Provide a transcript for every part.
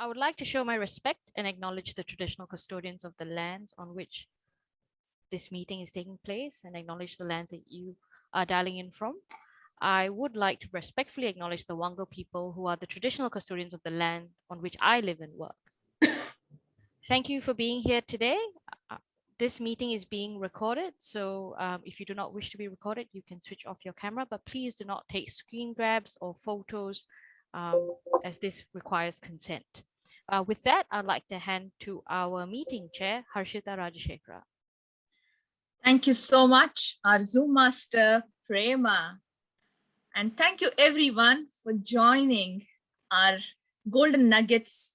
I would like to show my respect and acknowledge the traditional custodians of the lands on which this meeting is taking place and acknowledge the lands that you are dialing in from. I would like to respectfully acknowledge the Wango people who are the traditional custodians of the land on which I live and work. Thank you for being here today. This meeting is being recorded, so if you do not wish to be recorded, you can switch off your camera, but please do not take screen grabs or photos as this requires consent. With that, I'd like to hand to our meeting chair, Harshita Rajashekara. Thank you so much, our Zoom master, Prema. And thank you everyone for joining our Golden Nuggets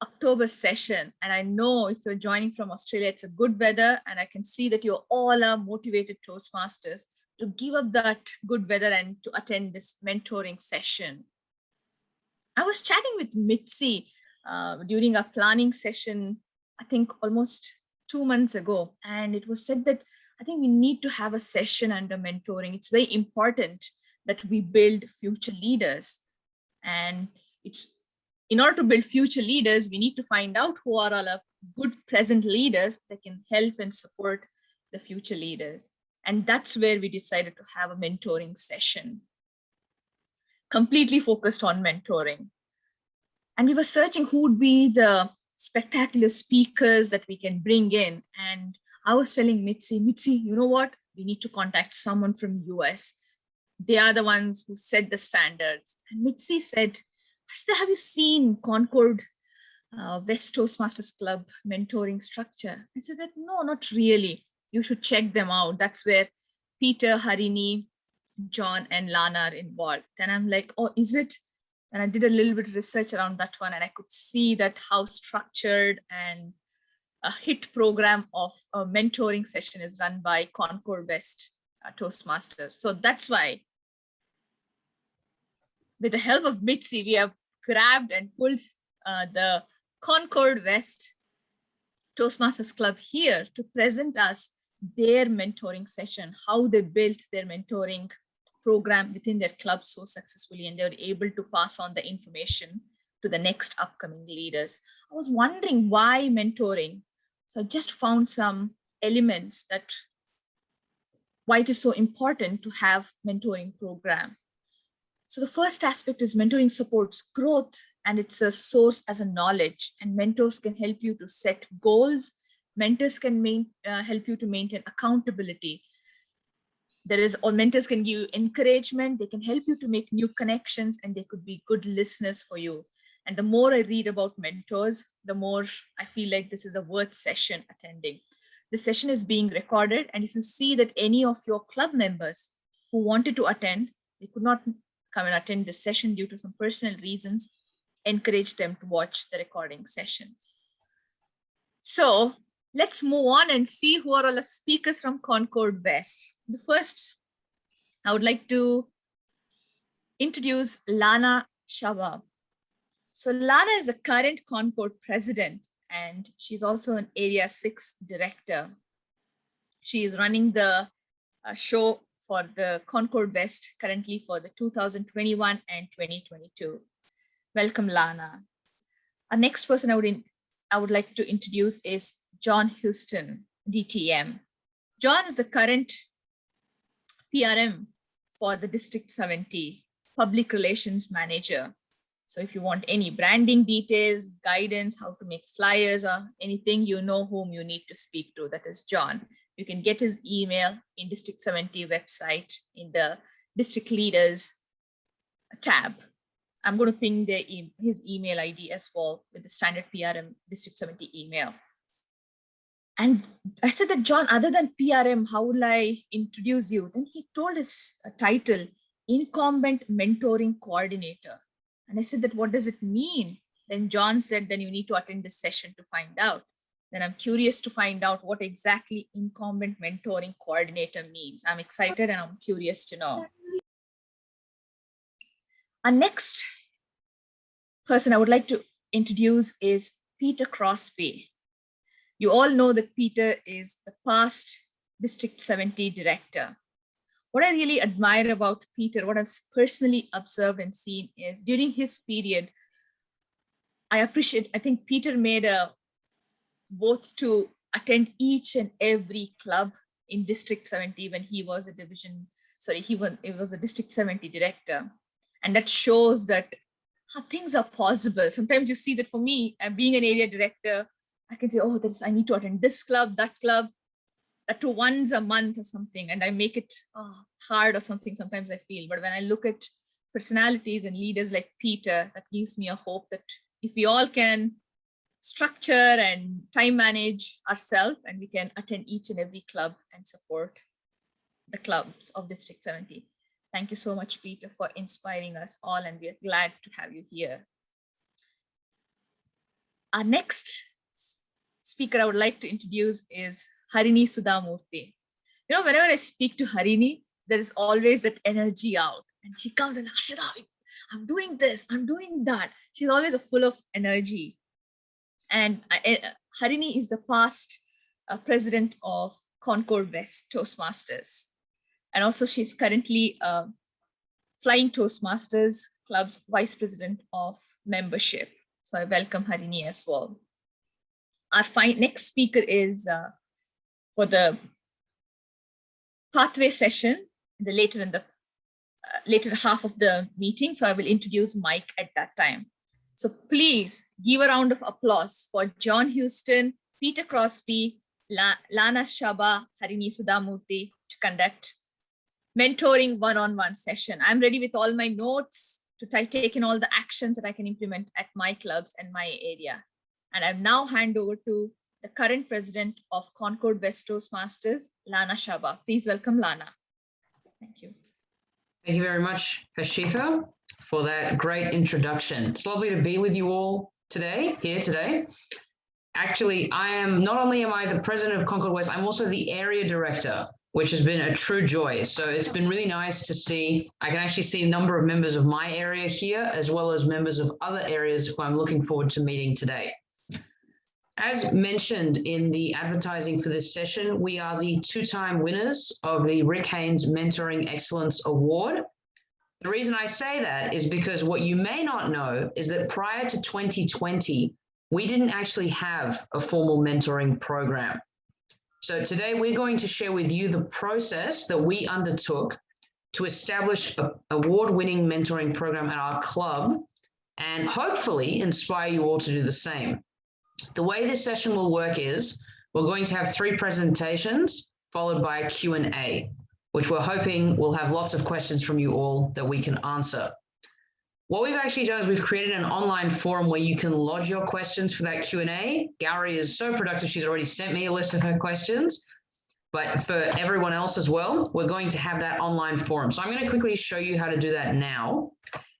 October session. And I know if you're joining from Australia, it's a good weather, and I can see that you all are motivated Toastmasters to give up that good weather and to attend this mentoring session. I was chatting with Mitzi during a planning session, I think almost 2 months ago, and it was said that I think we need to have a session under mentoring. It's very important that we build future leaders. And it's in order to build future leaders, we need to find out who are all our good present leaders that can help and support the future leaders. And that's where we decided to have a mentoring session, completely focused on mentoring. And we were searching who would be the spectacular speakers that we can bring in. And I was telling Mitzi, you know what? We need to contact someone from US. They are the ones who set the standards. And Mitzi said, have you seen Concord West Toastmasters Club mentoring structure? I said that, no, not really. You should check them out. That's where Peter, Harini, John, and Lana are involved. And I'm like, oh, is it? And I did a little bit of research around that one, and I could see that how structured and a hit program of a mentoring session is run by Concord West Toastmasters. So that's why, with the help of Mitzi, we have grabbed and pulled the Concord West Toastmasters Club here to present us their mentoring session, how they built their mentoring program within their club so successfully, and they were able to pass on the information to the next upcoming leaders. I was wondering why mentoring. So I just found some elements that why it is so important to have mentoring program. So the first aspect is mentoring supports growth, and it's a source as a knowledge, and mentors can help you to set goals. Mentors can help you to maintain accountability. Mentors can give you encouragement. They can help you to make new connections, and they could be good listeners for you. And the more I read about mentors, the more I feel like this is a worth session attending. The session is being recorded, and if you see that any of your club members who wanted to attend, they could not come and attend this session due to some personal reasons, encourage them to watch the recording sessions. So let's move on and see who are all the speakers from Concord West. The first, I would like to introduce Lana Shabab. So Lana is a current Concord president, and she's also an Area 6 director. She is running the show for the Concord West currently for the 2021 and 2022. Welcome, Lana. Our next person I would like to introduce is John Houston, DTM. John is the current PRM for the District 70, Public Relations Manager. So if you want any branding details, guidance, how to make flyers or anything, you know whom you need to speak to. That is John. You can get his email in District 70 website in the District Leaders tab. I'm going to ping his email ID as well with the standard PRM District 70 email. And I said that, John, other than PRM, how will I introduce you? Then he told his title, Incumbent Mentoring Coordinator. And I said that, what does it mean? Then John said, then you need to attend this session to find out. Then I'm curious to find out what exactly Incumbent Mentoring Coordinator means. I'm excited and I'm curious to know. Our next person I would like to introduce is Peter Crosby. You all know that Peter is the past District 70 director. What I really admire about Peter, what I've personally observed and seen is during his period, I appreciate, I think Peter made a vote to attend each and every club in District 70 when he was a it was a District 70 director. And that shows that how things are possible. Sometimes you see that for me, being an area director, I can say, oh, I need to attend this club, that club, that to once a month or something, and I make it hard or something, sometimes I feel. But when I look at personalities and leaders like Peter, that gives me a hope that if we all can structure and time manage ourselves, and we can attend each and every club and support the clubs of District 70. Thank you so much, Peter, for inspiring us all, and we are glad to have you here. Our next speaker I would like to introduce is Harini Sudhamurthy. You know, whenever I speak to Harini, there is always that energy out, and she comes and, Harshada, I'm doing this, I'm doing that. She's always full of energy. And Harini is the past president of Concord West Toastmasters. And also she's currently Flying Toastmasters Club's vice president of membership. So I welcome Harini as well. Our next speaker is for the pathway session, later half of the meeting. So I will introduce Mike at that time. So please give a round of applause for John Houston, Peter Crosby, Lana Shaba, Harini Sudhamurthy to conduct mentoring one-on-one session. I'm ready with all my notes to take in all the actions that I can implement at my clubs and my area. And I've now hand over to the current president of Concord West Toastmasters, Lana Shaba. Please welcome Lana. Thank you. Thank you very much, Harshita, for that great introduction. It's lovely to be with you all here today. Actually, not only am I the president of Concord West, I'm also the area director, which has been a true joy. So it's been really nice to see, I can actually see a number of members of my area here, as well as members of other areas who I'm looking forward to meeting today. As mentioned in the advertising for this session, we are the two-time winners of the Rick Haynes Mentoring Excellence Award. The reason I say that is because what you may not know is that prior to 2020, we didn't actually have a formal mentoring program. So today we're going to share with you the process that we undertook to establish an award-winning mentoring program at our club and hopefully inspire you all to do the same. The way this session will work is we're going to have 3 presentations followed by a Q&A, which we're hoping will have lots of questions from you all that we can answer. What we've actually done is we've created an online forum where you can lodge your questions for that Q&A. Gary is so productive, she's already sent me a list of her questions. But for everyone else as well, we're going to have that online forum. So I'm going to quickly show you how to do that now,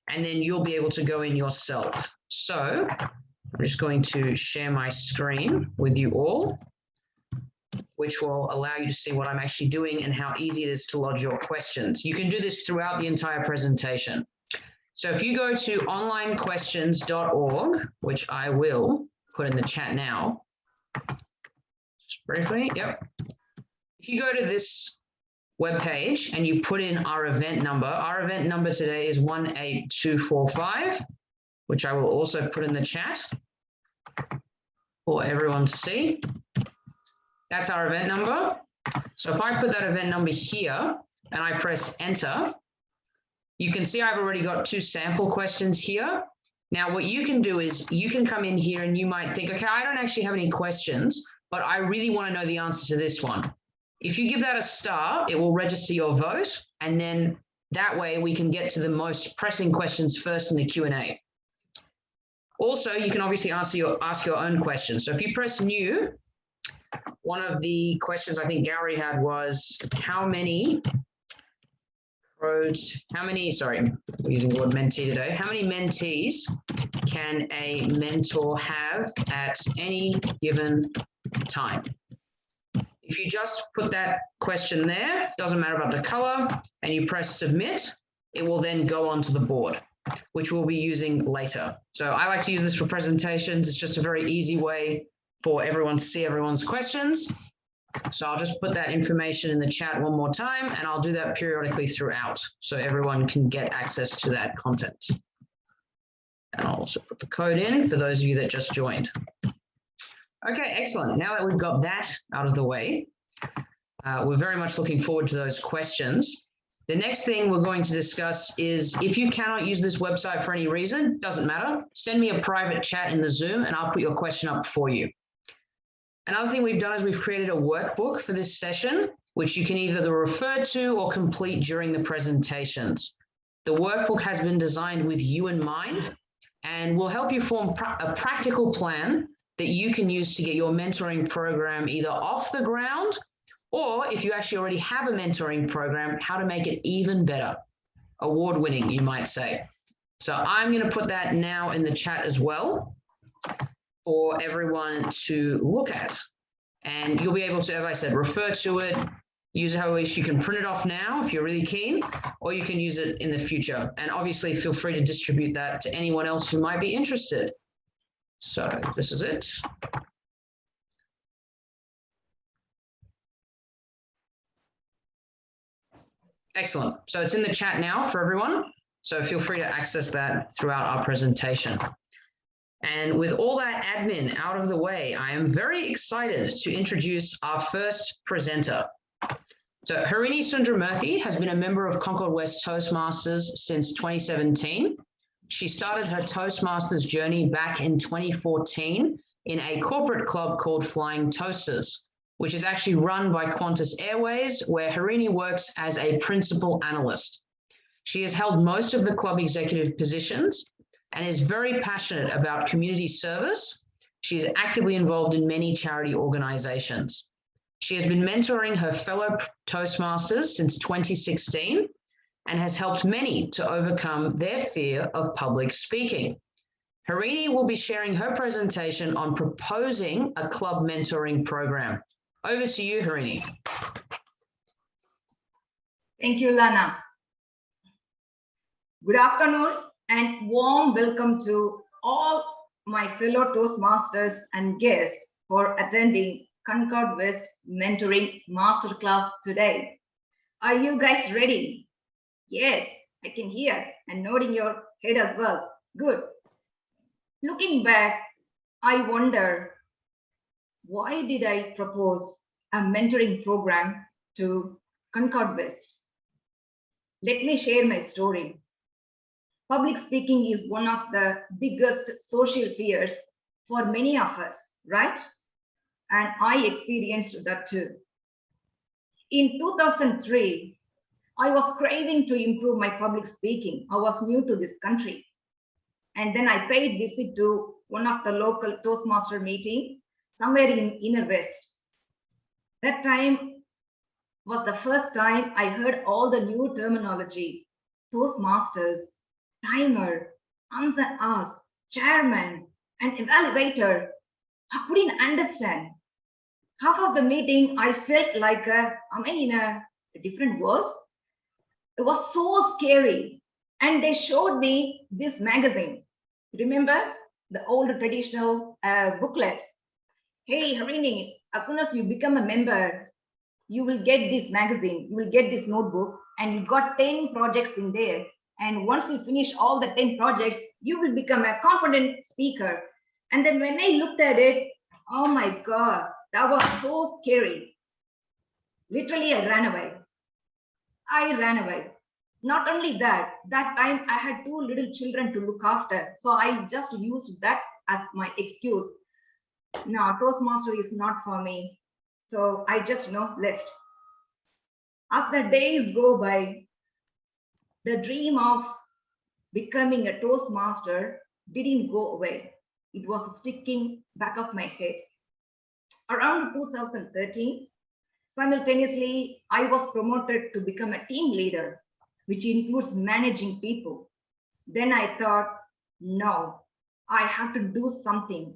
and then you'll be able to go in yourself. So I'm just going to share my screen with you all, which will allow you to see what I'm actually doing and how easy it is to lodge your questions. You can do this throughout the entire presentation. So if you go to onlinequestions.org, which I will put in the chat now, just briefly, yep. If you go to this webpage and you put in our event number today is 18245, which I will also put in the chat for everyone to see. That's our event number. So if I put that event number here and I press enter, you can see I've already got 2 sample questions here. Now, what you can do is you can come in here and you might think, okay, I don't actually have any questions, but I really want to know the answer to this one. If you give that a star, it will register your vote. And then that way we can get to the most pressing questions first in the Q&A. Also, you can obviously ask your own questions. So if you press new, one of the questions I think Gary had was how many using the word mentee today, how many mentees can a mentor have at any given time? If you just put that question there, doesn't matter about the color, and you press submit, it will then go onto the board, which we'll be using later. So I like to use this for presentations. It's just a very easy way for everyone to see everyone's questions. So I'll just put that information in the chat one more time, and I'll do that periodically throughout so everyone can get access to that content. And I'll also put the code in for those of you that just joined. Okay, excellent. Now that we've got that out of the way, we're very much looking forward to those questions. The next thing we're going to discuss is if you cannot use this website for any reason, doesn't matter, send me a private chat in the Zoom and I'll put your question up for you. Another thing we've done is we've created a workbook for this session, which you can either refer to or complete during the presentations. The workbook has been designed with you in mind and will help you form a practical plan that you can use to get your mentoring program either off the ground, or if you actually already have a mentoring program, how to make it even better. Award-winning, you might say. So I'm going to put that now in the chat as well for everyone to look at. And you'll be able to, as I said, refer to it, use it how you can print it off now if you're really keen, or you can use it in the future. And obviously feel free to distribute that to anyone else who might be interested. So this is it. Excellent. So it's in the chat now for everyone. So feel free to access that throughout our presentation. And with all that admin out of the way, I am very excited to introduce our first presenter. So Harini Sundramurthy has been a member of Concord West Toastmasters since 2017. She started her Toastmasters journey back in 2014 in a corporate club called Flying Toasters, which is actually run by Qantas Airways, where Harini works as a principal analyst. She has held most of the club executive positions and is very passionate about community service. She is actively involved in many charity organizations. She has been mentoring her fellow Toastmasters since 2016 and has helped many to overcome their fear of public speaking. Harini will be sharing her presentation on proposing a club mentoring program. Over to you, Harini. Thank you, Lana. Good afternoon and warm welcome to all my fellow Toastmasters and guests for attending Concord West Mentoring Masterclass today. Are you guys ready? Yes, I can hear and nodding your head as well. Good. Looking back, I wonder, why did I propose a mentoring program to Concord West? Let me share my story. Public speaking is one of the biggest social fears for many of us, right? And I experienced that too. In 2003, I was craving to improve my public speaking. I was new to this country. And then I paid visit to one of the local Toastmaster meeting somewhere in Inner West. That time was the first time I heard all the new terminology: Toastmasters, timer, answer ask, chairman, and evaluator. I couldn't understand. Half of the meeting, I felt like, am I in a different world? It was so scary. And they showed me this magazine. Remember the old traditional booklet? Hey, Harini, as soon as you become a member, you will get this magazine, you will get this notebook, and you got 10 projects in there. And once you finish all the 10 projects, you will become a confident speaker. And then when I looked at it, oh my God, that was so scary. Literally, I ran away. I ran away. Not only that, that time I had 2 little children to look after. So I just used that as my excuse. No, Toastmaster is not for me. So I just left. As the days go by, the dream of becoming a Toastmaster didn't go away. It was sticking back of my head. Around 2013, simultaneously, I was promoted to become a team leader, which includes managing people. Then I thought, no, I have to do something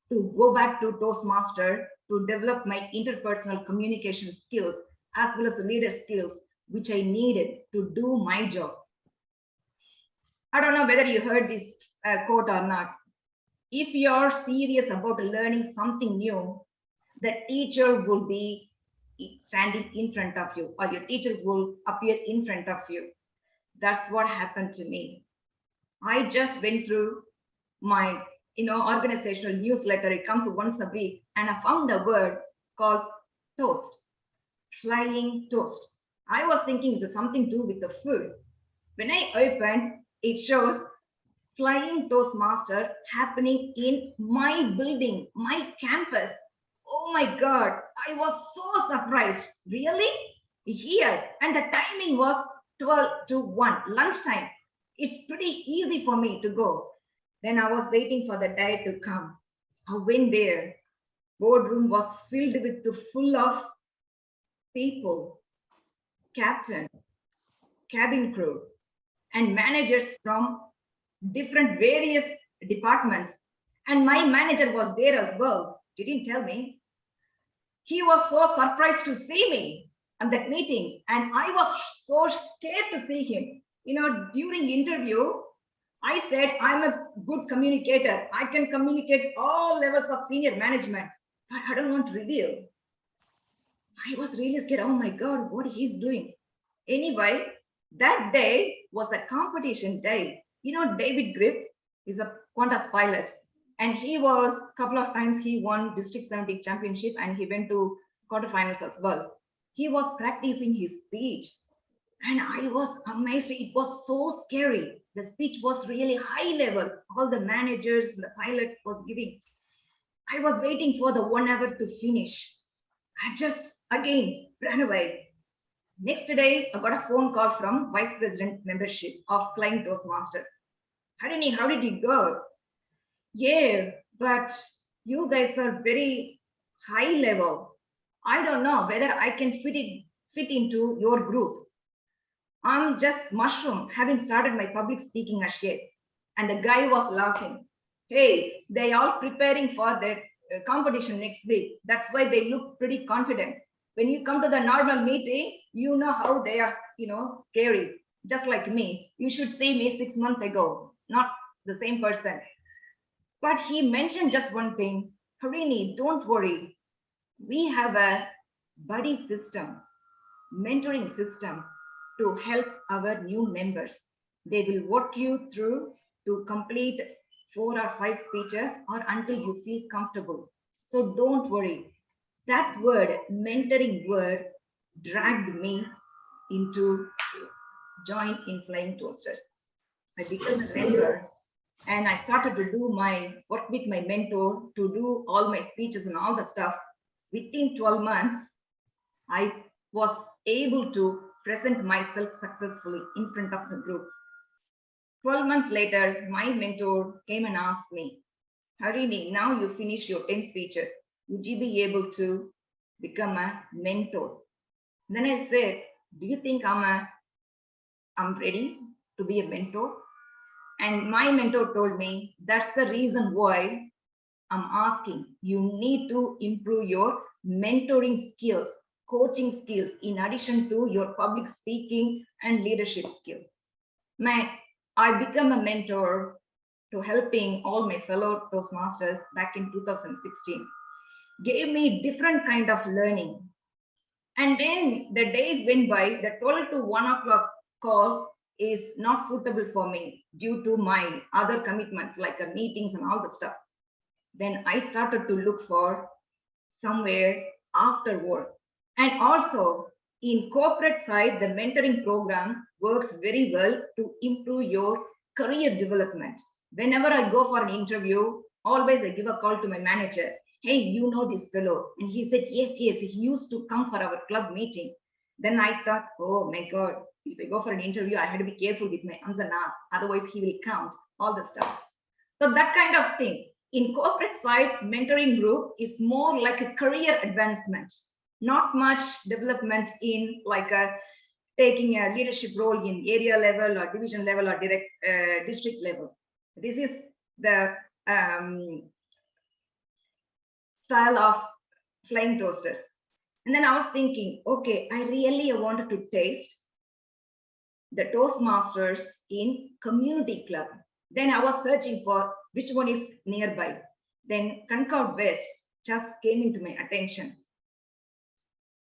to go back to Toastmaster to develop my interpersonal communication skills as well as the leader skills, which I needed to do my job. I don't know whether you heard this quote or not. If you're serious about learning something new, the teacher will be standing in front of you, or your teacher will appear in front of you. That's what happened to me. I just went through my organizational newsletter. It comes once a week, and I found a word called toast, flying toast. I was thinking it's something to do with the food. When I opened, it shows flying toastmaster happening in my building, my campus. Oh my God, I was so surprised. Really? Here, and the timing was 12 to 1, lunchtime. It's pretty easy for me to go. Then I was waiting for the day to come. I went there. Boardroom was filled with full of people, captain, cabin crew, and managers from different various departments. And my manager was there as well. Didn't tell me. He was so surprised to see me at that meeting, and I was so scared to see him. During interview, I said I'm a good communicator. I can communicate all levels of senior management, but I don't want to reveal. I was really scared. Oh my God, what he's doing. Anyway, that day was a competition day. David Grips is a Qantas pilot, and he was a couple of times he won District 70 championship, and he went to quarterfinals as well. He was practicing his speech, and I was amazed. It was so scary. The speech was really high level. All the managers and the pilot was giving. I was waiting for the 1 hour to finish. I just again ran away. Next day, I got a phone call from Vice President membership of Flying Toastmasters. Harini, how did you go? Yeah, but you guys are very high level. I don't know whether I can fit into your group. I'm just mushroom, having started my public speaking as yet. And the guy was laughing. Hey, they are preparing for that competition next week. That's why they look pretty confident. When you come to the normal meeting, you know how they are, scary. Just like me. You should see me 6 months ago, not the same person. But he mentioned just one thing. Harini, don't worry. We have a buddy system, mentoring system to help our new members. They will walk you through to complete 4 or 5 speeches or until you feel comfortable. So don't worry. That word, mentoring word, dragged me into join in Flying Toasters. I became a mentor, and I started to do my work with my mentor to do all my speeches and all the stuff. Within 12 months, I was able to present myself successfully in front of the group. 12 months later, my mentor came and asked me, Harini, now you finished your 10 speeches. Would you be able to become a mentor? Then I said, do you think I'm ready to be a mentor? And my mentor told me, that's the reason why I'm asking. You need to improve your mentoring skills, coaching skills, in addition to your public speaking and leadership skills. I became a mentor to helping all my fellow Toastmasters back in 2016. Gave me different kind of learning. And then the days went by, the 12 to 1 o'clock call is not suitable for me due to my other commitments like meetings and all the stuff. Then I started to look for somewhere after work. And also in corporate side, the mentoring program works very well to improve your career development. Whenever I go for an interview, always I give a call to my manager. Hey, you know this fellow? And he said, yes, he used to come for our club meeting. Then I thought, oh my God, if I go for an interview, I had to be careful with my ums and ahs, otherwise he will count all the stuff. So that kind of thing. In corporate side, mentoring group is more like a career advancement, not much development in like taking a leadership role in area level or division level or direct district level. This is the style of Flying Toasters. And then I was thinking, okay, I really wanted to taste the Toastmasters in community club. Then I was searching for which one is nearby. Then Concord West just came into my attention.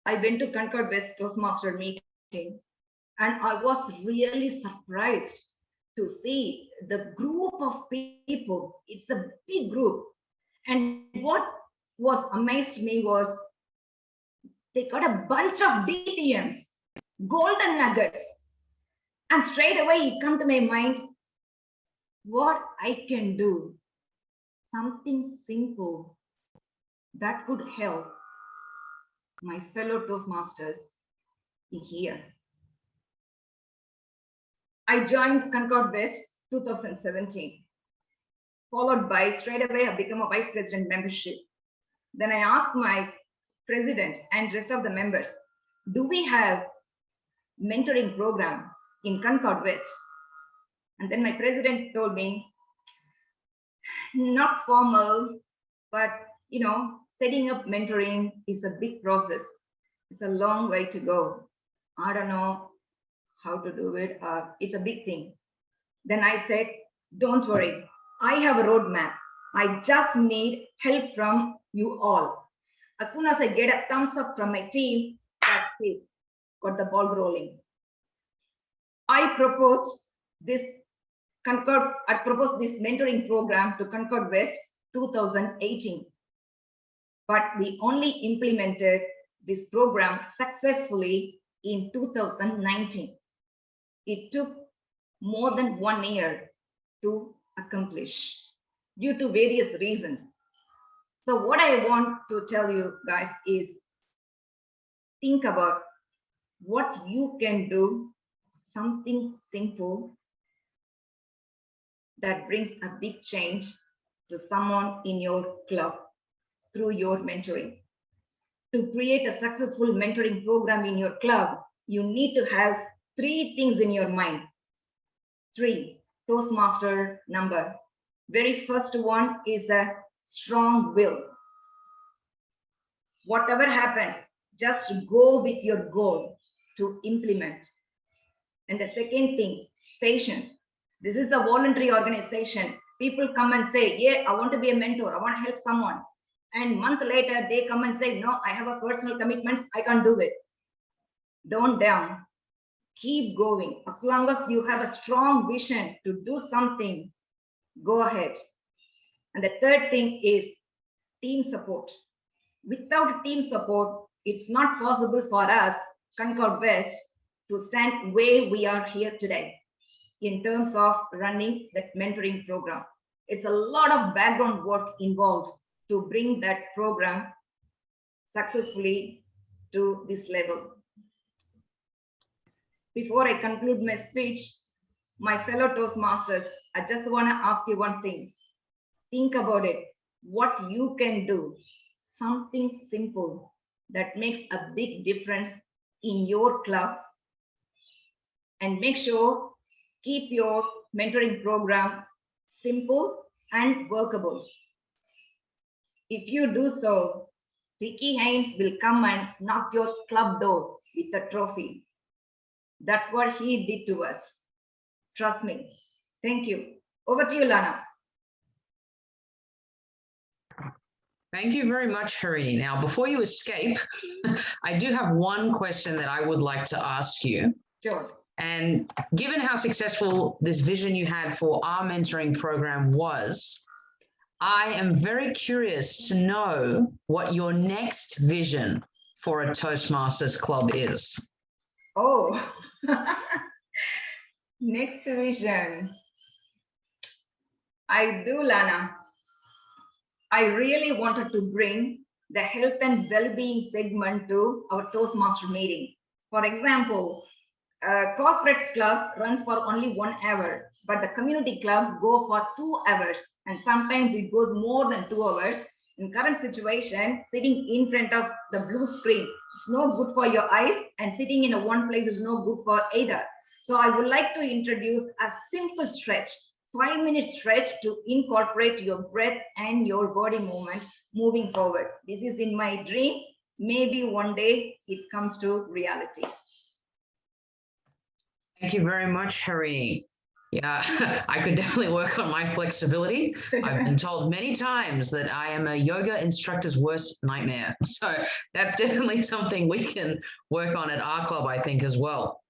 I went to Concord West Toastmaster meeting, and I was really surprised to see the group of people. It's a big group. And what was amazed me was they got a bunch of DTMs, golden nuggets. And straight away it come to my mind, what I can do, something simple that could help my fellow Toastmasters in here. I joined Concord West 2017, followed by straight away I become a vice president membership. Then I asked my president and rest of the members, do we have mentoring program in Concord West? And then my president told me, not formal, but you know, setting up mentoring is a big process. It's a long way to go. I don't know how to do it. It's a big thing. Then I said, don't worry. I have a roadmap. I just need help from you all. As soon as I get a thumbs up from my team, that's it. Got the ball rolling. I proposed this mentoring program to Concord West 2018. But we only implemented this program successfully in 2019. It took more than 1 year to accomplish due to various reasons. So what I want to tell you guys is think about what you can do, something simple that brings a big change to someone in your club through your mentoring. To create a successful mentoring program in your club, you need to have 3 things in your mind. 3, Toastmaster number. Very first one is a strong will. Whatever happens, just go with your goal to implement. And the second thing, patience. This is a voluntary organization. People come and say, yeah, I want to be a mentor. I want to help someone. And a month later, they come and say, no, I have a personal commitments. I can't do it. Don't down. Keep going. As long as you have a strong vision to do something, go ahead. And the third thing is team support. Without team support, it's not possible for us, Concord West, to stand where we are here today in terms of running that mentoring program. It's a lot of background work involved to bring that program successfully to this level. Before I conclude my speech, my fellow Toastmasters, I just want to ask you one thing. Think about it, what you can do, something simple that makes a big difference in your club, and make sure keep your mentoring program simple and workable. If you do so, Ricky Haynes will come and knock your club door with a trophy. That's what he did to us. Trust me. Thank you. Over to you, Lana. Thank you very much, Harini. Now, before you escape, I do have one question that I would like to ask you. Sure. And given how successful this vision you had for our mentoring program was, I am very curious to know what your next vision for a Toastmasters Club is. Oh, next vision. I do, Lana. I really wanted to bring the health and well-being segment to our Toastmaster meeting. For example, corporate clubs runs for only 1 hour, but the community clubs go for 2 hours, and sometimes it goes more than 2 hours. In current situation, sitting in front of the blue screen, it's no good for your eyes, and sitting in a one place is no good for either. So I would like to introduce a simple stretch, 5-minute stretch to incorporate your breath and your body movement moving forward. This is in my dream. Maybe one day it comes to reality. Thank you very much, Harini. Yeah, I could definitely work on my flexibility. I've been told many times that I am a yoga instructor's worst nightmare. So that's definitely something we can work on at our club, I think, as well.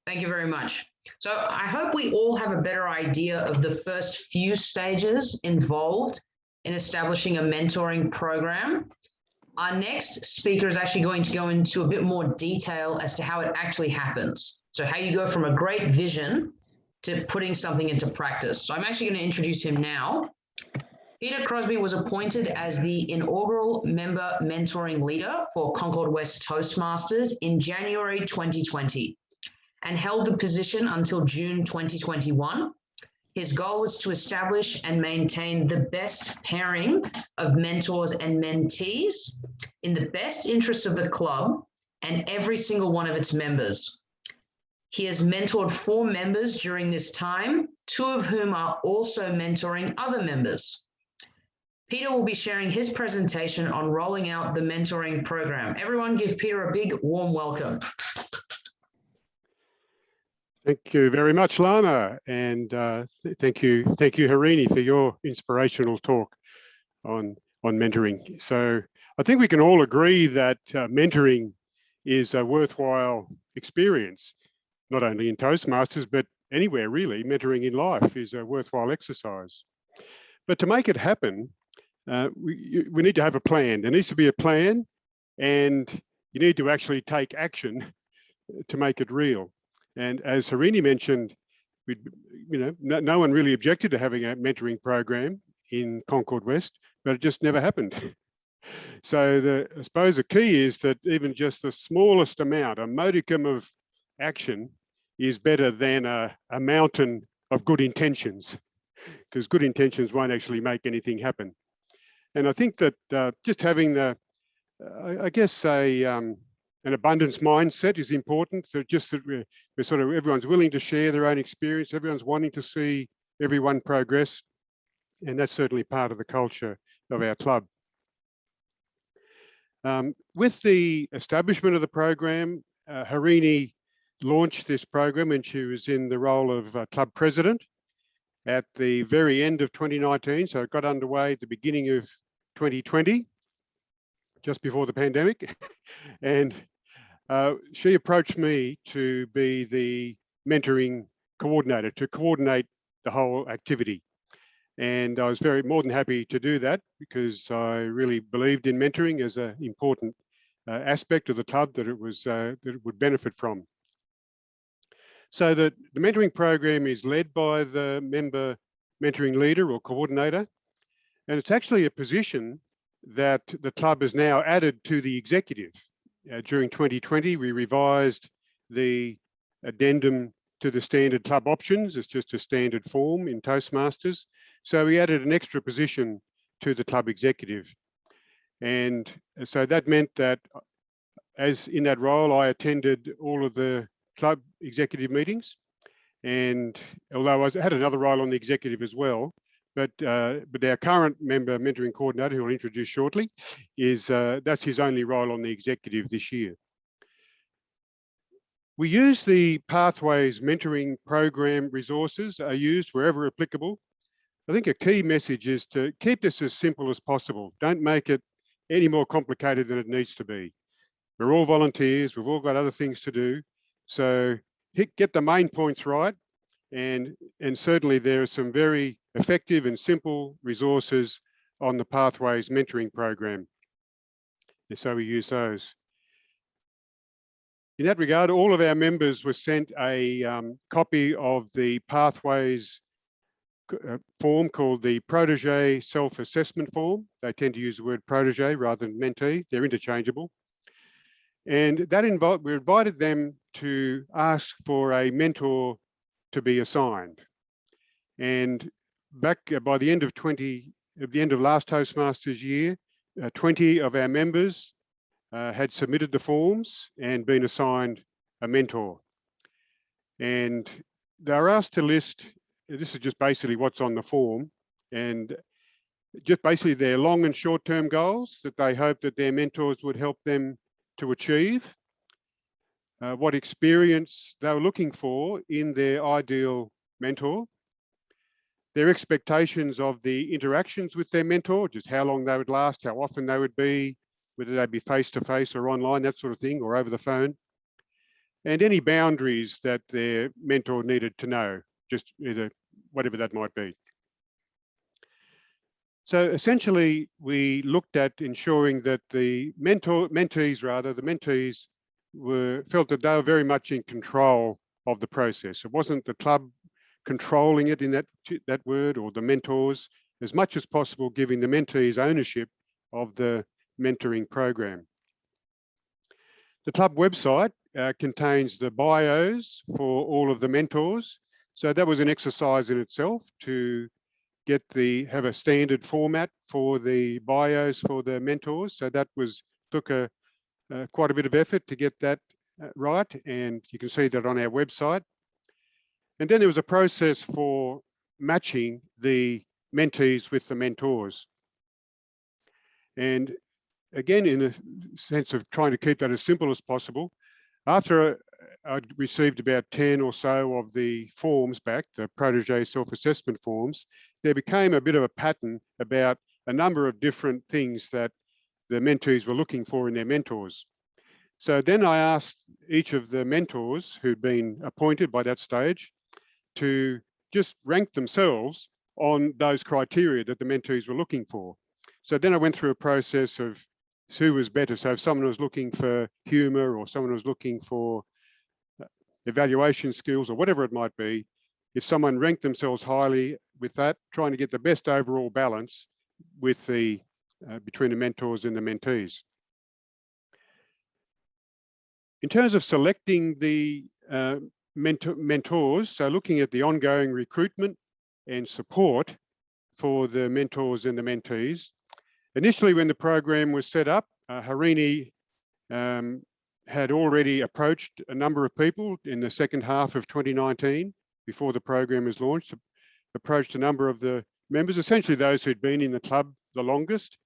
Thank you very much. So I hope we all have a better idea of the first few stages involved in establishing a mentoring program. Our next speaker is actually going to go into a bit more detail as to how it actually happens. So how you go from a great vision to putting something into practice. So I'm actually going to introduce him now. Peter Crosby was appointed as the inaugural member mentoring leader for Concord West Toastmasters in January 2020 and held the position until June 2021. His goal was to establish and maintain the best pairing of mentors and mentees in the best interests of the club and every single one of its members. He has mentored 4 members during this time, 2 of whom are also mentoring other members. Peter will be sharing his presentation on rolling out the mentoring program. Everyone give Peter a big warm welcome. Thank you very much, Lana, and thank you, Harini, for your inspirational talk on mentoring. So I think we can all agree that mentoring is a worthwhile experience, not only in Toastmasters, but anywhere really. Mentoring in life is a worthwhile exercise. But to make it happen, we need to have a plan. There needs to be a plan, and you need to actually take action to make it real. And as Harini mentioned, no one really objected to having a mentoring program in Concord West, but it just never happened. So I suppose the key is that even just the smallest amount, a modicum of action, is better than a mountain of good intentions, because good intentions won't actually make anything happen. And I think that just having an abundance mindset is important. So just that we're sort of, everyone's willing to share their own experience, everyone's wanting to see everyone progress. And that's certainly part of the culture of our club. With the establishment of the program, Harini launched this program when she was in the role of club president at the very end of 2019. So it got underway at the beginning of 2020, just before the pandemic. And she approached me to be the mentoring coordinator, to coordinate the whole activity. And I was more than happy to do that, because I really believed in mentoring as an important aspect of the club that it would benefit from. So the mentoring program is led by the member mentoring leader or coordinator, and it's actually a position that the club has now added to the executive. During 2020, we revised the addendum to the standard club options. It's just a standard form in Toastmasters. So we added an extra position to the club executive. And so that meant that as in that role, I attended all of the club executive meetings. And although I had another role on the executive as well, but our current member mentoring coordinator, who I'll introduce shortly, that's his only role on the executive this year. We use the Pathways mentoring program resources are used wherever applicable. I think a key message is to keep this as simple as possible. Don't make it any more complicated than it needs to be. We're all volunteers, we've all got other things to do. So get the main points right. And certainly there are some very effective and simple resources on the Pathways mentoring program. And so we use those. In that regard, all of our members were sent a copy of the Pathways form called the Protege Self-Assessment Form. They tend to use the word protege rather than mentee. They're interchangeable. And that we invited them to ask for a mentor to be assigned. And back by the end of last Toastmasters year, 20 of our members had submitted the forms and been assigned a mentor. And they were asked to list, this is just basically what's on the form, and just basically their long and short-term goals that they hope that their mentors would help them to achieve, what experience they were looking for in their ideal mentor, their expectations of the interactions with their mentor, just how long they would last, how often they would be, whether they'd be face-to-face or online, that sort of thing, or over the phone. and any boundaries that their mentor needed to know, just either whatever that might be. So essentially, we looked at ensuring that the mentees felt that they were very much in control of the process. It wasn't the club controlling it in that word, or the mentors, as much as possible, giving the mentees ownership of the mentoring program. The club website contains the bios for all of the mentors. So that was an exercise in itself to have a standard format for the bios for the mentors. So that took quite a bit of effort to get that right, and you can see that on our website. And then there was a process for matching the mentees with the mentors. And again, in a sense of trying to keep that as simple as possible, after I'd received about 10 or so of the forms back, the protege self-assessment forms, there became a bit of a pattern about a number of different things that the mentees were looking for in their mentors. So then I asked each of the mentors who'd been appointed by that stage to just rank themselves on those criteria that the mentees were looking for. So then I went through a process of who was better. So if someone was looking for humor, or someone was looking for evaluation skills, or whatever it might be, if someone ranked themselves highly with that, trying to get the best overall balance with between the mentors and the mentees. In terms of selecting the mentors, so looking at the ongoing recruitment and support for the mentors and the mentees. Initially, when the program was set up, Harini had already approached a number of people in the second half of 2019, before the program was launched, approached a number of the members, essentially those who'd been in the club the longest,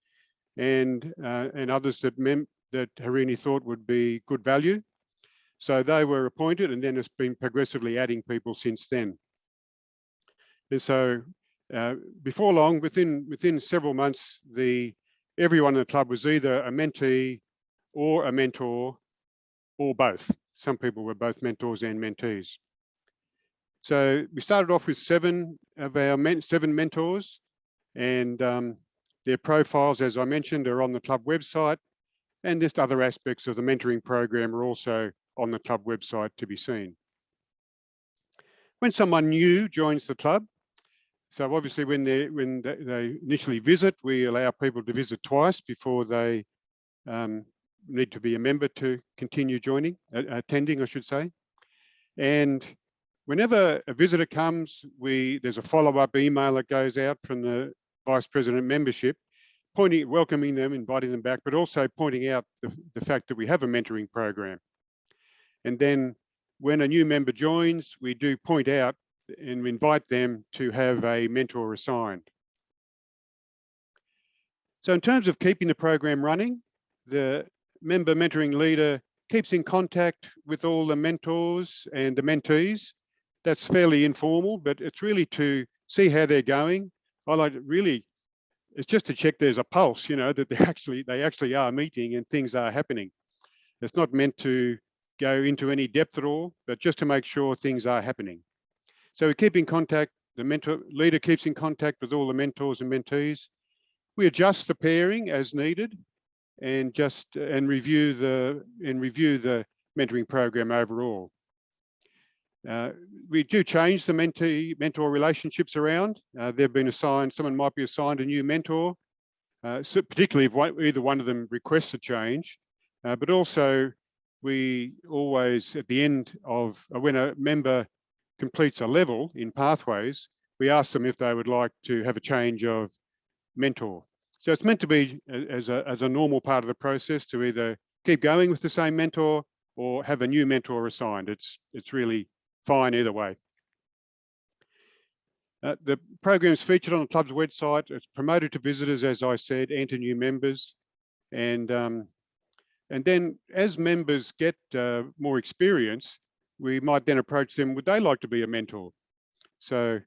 and others that Harini thought would be good value. So they were appointed, and then it's been progressively adding people since then. And so before long, within several months, everyone in the club was either a mentee or a mentor, or both. Some people were both mentors and mentees. So we started off with 7 of our 7 mentors, and their profiles, as I mentioned, are on the club website, and just other aspects of the mentoring program are also on the club website to be seen. When someone new joins the club, so obviously when they initially visit, we allow people to visit twice before they need to be a member to continue attending, I should say. And whenever a visitor comes, there's a follow-up email that goes out from the Vice President membership, welcoming them, inviting them back, but also pointing out the fact that we have a mentoring program. And then when a new member joins, we do point out and invite them to have a mentor assigned. So in terms of keeping the program running, the member mentoring leader keeps in contact with all the mentors and the mentees. That's fairly informal, but it's really to see how they're going. It's just to check there's a pulse, that they actually are meeting and things are happening. It's not meant to go into any depth at all, but just to make sure things are happening. So we keep in contact, the mentor leader keeps in contact with all the mentors and mentees. We adjust the pairing as needed, and review the mentoring program overall. We do change the mentor relationships around. They've been assigned, someone might be assigned a new mentor, so particularly if either one of them requests a change, but also we always, at the end of, when a member completes a level in Pathways, we ask them if they would like to have a change of mentor. So it's meant to be as a normal part of the process to either keep going with the same mentor or have a new mentor assigned. It's really fine either way. The program is featured on the club's website. It's promoted to visitors, as I said, and to new members. And then as members get more experience, we might then approach them, would they like to be a mentor? So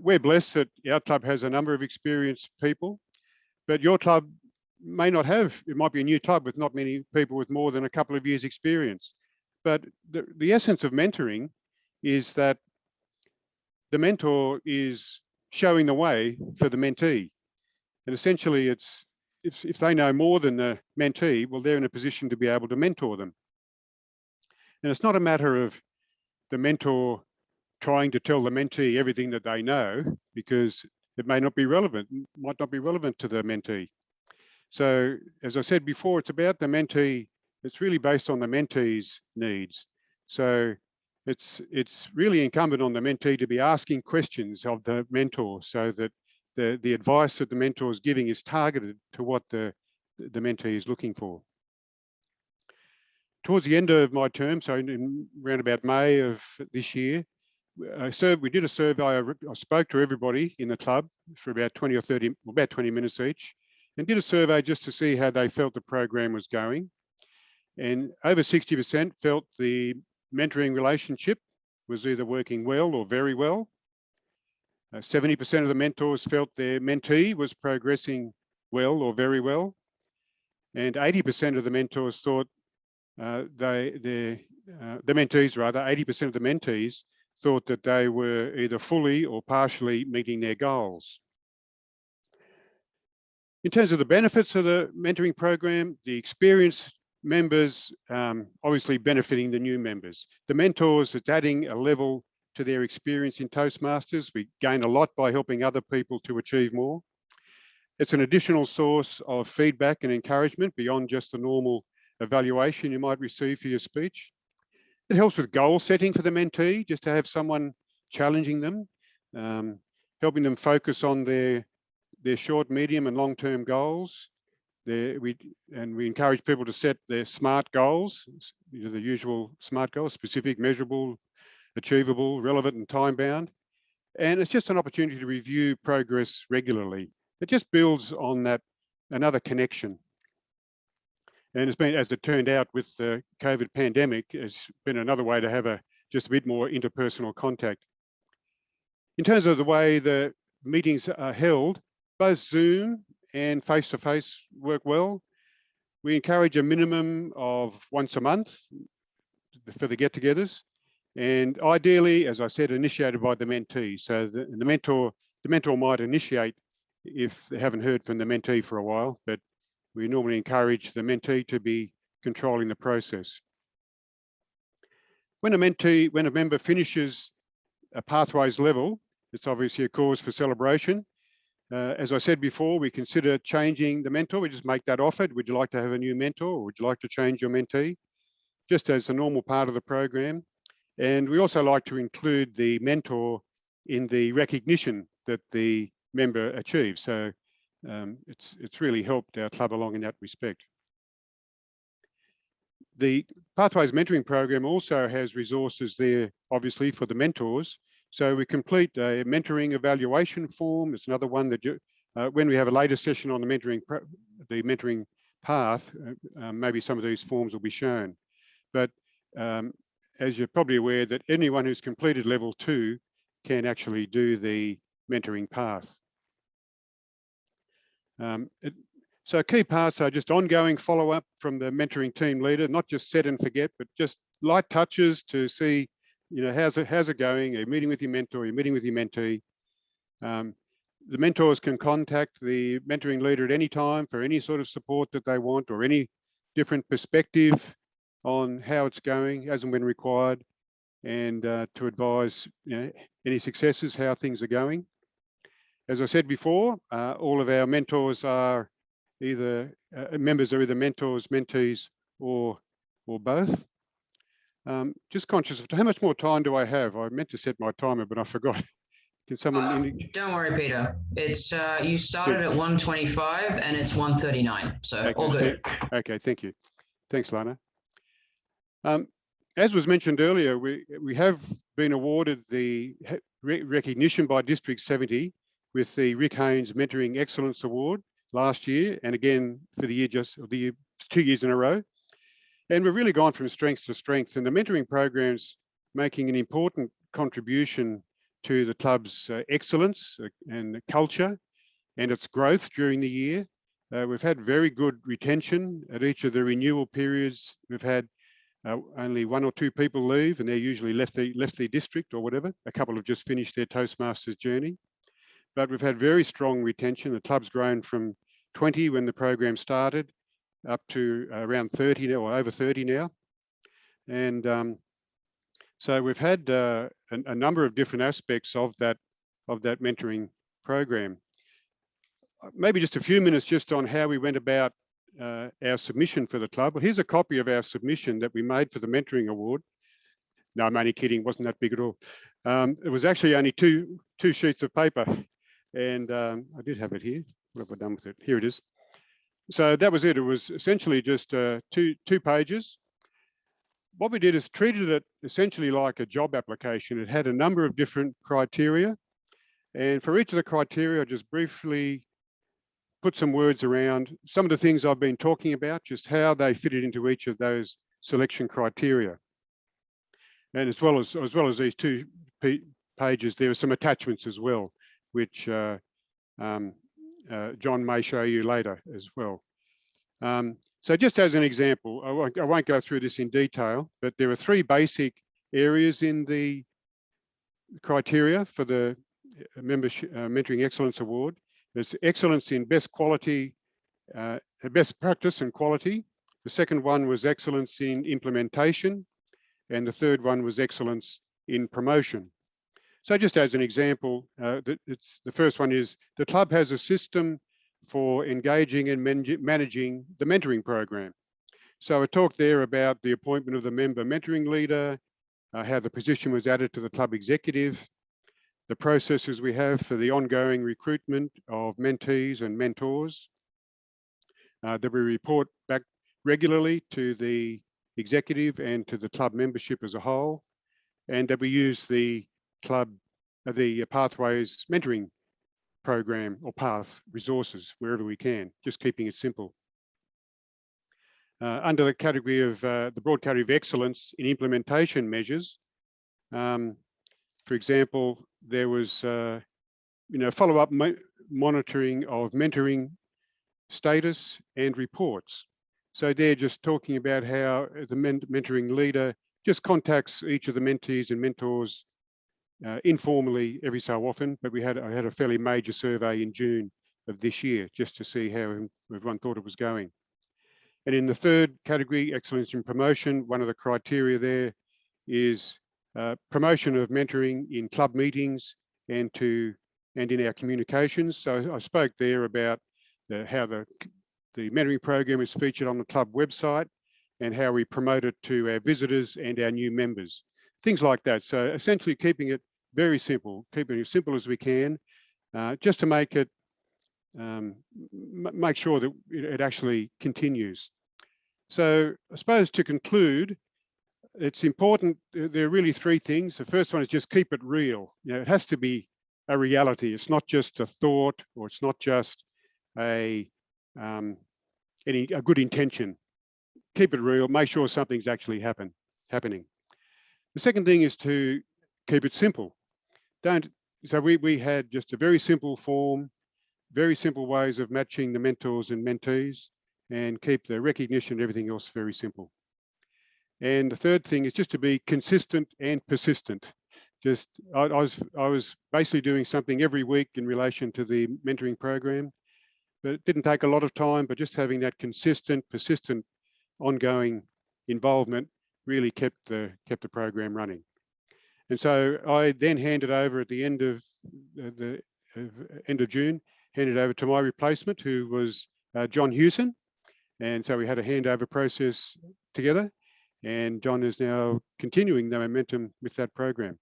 we're blessed that our club has a number of experienced people, but your club may not have, it might be a new club with not many people with more than a couple of years experience. But the essence of mentoring is that the mentor is showing the way for the mentee. And essentially it's, if they know more than the mentee, well, they're in a position to be able to mentor them. And it's not a matter of the mentor trying to tell the mentee everything that they know, because it may not be relevant, might not be relevant to the mentee. So as I said before, it's about the mentee. It's really based on the mentee's needs. So it's really incumbent on the mentee to be asking questions of the mentor, so that the advice that the mentor is giving is targeted to what the mentee is looking for. Towards the end of my term, so in around about May of this year, we did a survey. I spoke to everybody in the club for about 20 or 30, about 20 minutes each, and did a survey just to see how they felt the program was going. And over 60% felt the mentoring relationship was either working well or very well. 70% of the mentors felt their mentee was progressing well or very well. And 80% of the mentors thought the mentees rather, 80% of the mentees thought that they were either fully or partially meeting their goals. In terms of the benefits of the mentoring program, the experienced members obviously benefiting the new members. The mentors, it's adding a level to their experience in Toastmasters. We gain a lot by helping other people to achieve more. It's an additional source of feedback and encouragement beyond just the normal evaluation you might receive for your speech. It helps with goal setting for the mentee, just to have someone challenging them, helping them focus on their short, medium and long-term goals. We encourage people to set their SMART goals, the usual SMART goals: specific, measurable, achievable, relevant and time-bound. And it's just an opportunity to review progress regularly. It just builds on that, another connection. And it's been, as it turned out with the COVID pandemic, it's been another way to have just a bit more interpersonal contact. In terms of the way the meetings are held, both Zoom and face-to-face work well. We encourage a minimum of once a month for the get-togethers, and ideally, as I said, initiated by the mentee. So the mentor might initiate if they haven't heard from the mentee for a while, but we normally encourage the mentee to be controlling the process. When a member finishes a Pathways level, it's obviously a cause for celebration. As I said before, we consider changing the mentor. We just make that offer. Would you like to have a new mentor, or would you like to change your mentee? Just as a normal part of the program. And we also like to include the mentor in the recognition that the member achieves. So it's really helped our club along in that respect. The Pathways Mentoring Program also has resources there, obviously, for the mentors. So we complete a mentoring evaluation form. It's another one that when we have a later session on the mentoring path, maybe some of these forms will be shown. But as you're probably aware, that anyone who's completed level 2 can actually do the mentoring path. So key parts are just ongoing follow-up from the mentoring team leader, not just set and forget, but just light touches to see, you know, how's it going? Are you meeting with your mentor? Are you meeting with your mentee? The mentors can contact the mentoring leader at any time for any sort of support that they want, or any different perspective on how it's going as and when required, and to advise, you know, any successes, how things are going. As I said before, all of our mentors are either members are either mentors, mentees, or both. Just conscious of how much more time do I have? I meant to set my timer, but I forgot. Can someone? Don't worry, Peter. It's you started at 1:25 and it's 1:39, so okay, all good. Okay, thank you. Thanks, Lana. As was mentioned earlier, we have been awarded the recognition by District 70 with the Rick Haynes Mentoring Excellence Award last year, and again for the year 2 years in a row. And we've really gone from strength to strength, and the mentoring program's making an important contribution to the club's excellence and the culture and its growth during the year. We've had very good retention at each of the renewal periods. We've had only 1 or 2 people leave, and they're usually left the district or whatever. A couple have just finished their Toastmasters journey. But we've had very strong retention. The club's grown from 20 when the program started up to around 30 now, or over 30 now. And so we've had a number of different aspects of that mentoring program. Maybe just a few minutes just on how we went about our submission for the club. Well, here's a copy of our submission that we made for the mentoring award. No, I'm only kidding. It wasn't that big at all. It was actually only two sheets of paper, and I did have it here. What have I done with it? Here it is. So that was it. It was essentially just two pages. What we did is treated it essentially like a job application. It had a number of different criteria, and for each of the criteria, I just briefly put some words around some of the things I've been talking about, just how they fitted into each of those selection criteria. And as well as these 2 pages, there are some attachments as well, which John may show you later as well. So just as an example, I won't go through this in detail, but there are 3 basic areas in the criteria for the Mentoring Excellence Award. There's excellence in best quality, best practice and quality. The second one was excellence in implementation. And the third one was excellence in promotion. So just as an example, the first one is the club has a system for engaging and managing the mentoring program. So I talked there about the appointment of the member mentoring leader, how the position was added to the club executive, the processes we have for the ongoing recruitment of mentees and mentors, that we report back regularly to the executive and to the club membership as a whole, and that we use the Pathways mentoring program or path resources wherever we can, just keeping it simple. Under the category of the broad category of excellence in implementation measures, for example, there was follow-up monitoring of mentoring status and reports. So they're just talking about how the mentoring leader just contacts each of the mentees and mentors informally every so often, but I had a fairly major survey in June of this year just to see how everyone thought it was going. And in the third category, excellence in promotion, one of the criteria there is promotion of mentoring in club meetings and in our communications. So I spoke there about how the mentoring program is featured on the club website and how we promote it to our visitors and our new members, things like that. So essentially keeping it very simple, keeping it as simple as we can, just to make it, make sure that it actually continues. So I suppose to conclude, it's important, there are really 3 things. The first one is just keep it real. It has to be a reality. It's not just a thought, or it's not just a good intention. Keep it real, make sure something's actually happening. The second thing is to keep it simple. So we had just a very simple form, very simple ways of matching the mentors and mentees, and keep the recognition and everything else very simple. And the third thing is just to be consistent and persistent. I was basically doing something every week in relation to the mentoring program, but it didn't take a lot of time, but just having that consistent, persistent, ongoing involvement really kept the program running. And so I then handed over at the end of June, handed over to my replacement, who was John Hewson. And so we had a handover process together, and John is now continuing the momentum with that program.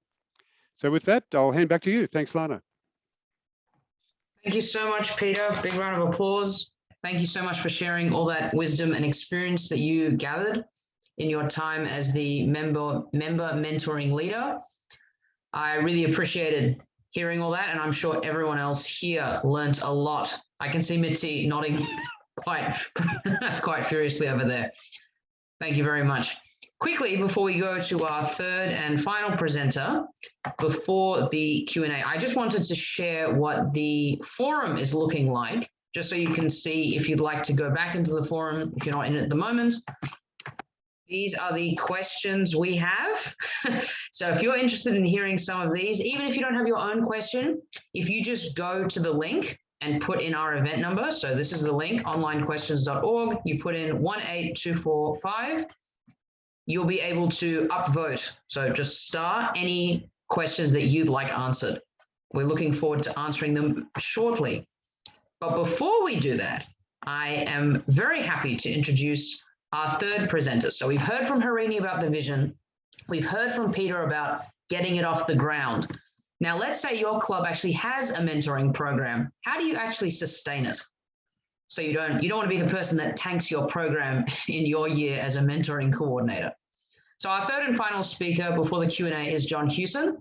So with that, I'll hand back to you. Thanks, Lana. Thank you so much, Peter. Big round of applause. Thank you so much for sharing all that wisdom and experience that you gathered in your time as the member mentoring leader. I really appreciated hearing all that, and I'm sure everyone else here learned a lot. I can see Mitzi nodding quite furiously over there. Thank you very much. Quickly, before we go to our third and final presenter, before the Q&A, I just wanted to share what the forum is looking like, just so you can see if you'd like to go back into the forum, if you're not in it at the moment. These are the questions we have. So if you're interested in hearing some of these, even if you don't have your own question, if you just go to the link and put in our event number, so this is the link, onlinequestions.org, you put in 18245, you'll be able to upvote. So just star any questions that you'd like answered. We're looking forward to answering them shortly. But before we do that, I am very happy to introduce our third presenter. So we've heard from Harini about the vision. We've heard from Peter about getting it off the ground. Now, let's say your club actually has a mentoring program. How do you actually sustain it? So you don't want to be the person that tanks your program in your year as a mentoring coordinator. So our third and final speaker before the Q&A is John Hewson.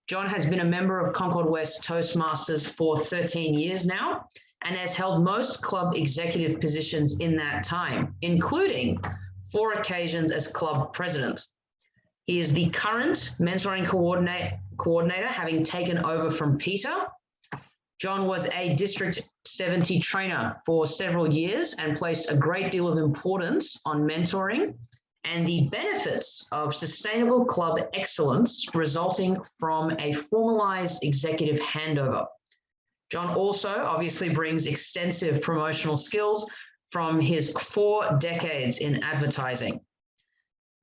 John has been a member of Concord West Toastmasters for 13 years now, and has held most club executive positions in that time, including 4 occasions as club president. He is the current mentoring coordinator, having taken over from Peter. John was a District 70 trainer for several years and placed a great deal of importance on mentoring and the benefits of sustainable club excellence resulting from a formalized executive handover. John also obviously brings extensive promotional skills from his 4 decades in advertising.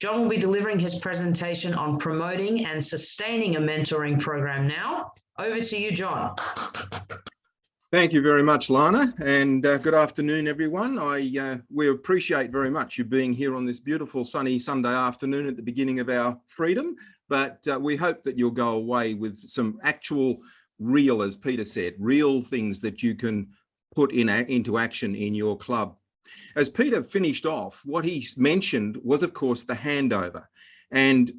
John will be delivering his presentation on promoting and sustaining a mentoring program now. Over to you, John. Thank you very much, Lana, and good afternoon, everyone. We appreciate very much you being here on this beautiful sunny Sunday afternoon at the beginning of our freedom, but we hope that you'll go away with some actual real, as Peter said, real things that you can put into action in your club. As Peter finished off, what he mentioned was, of course, the handover. And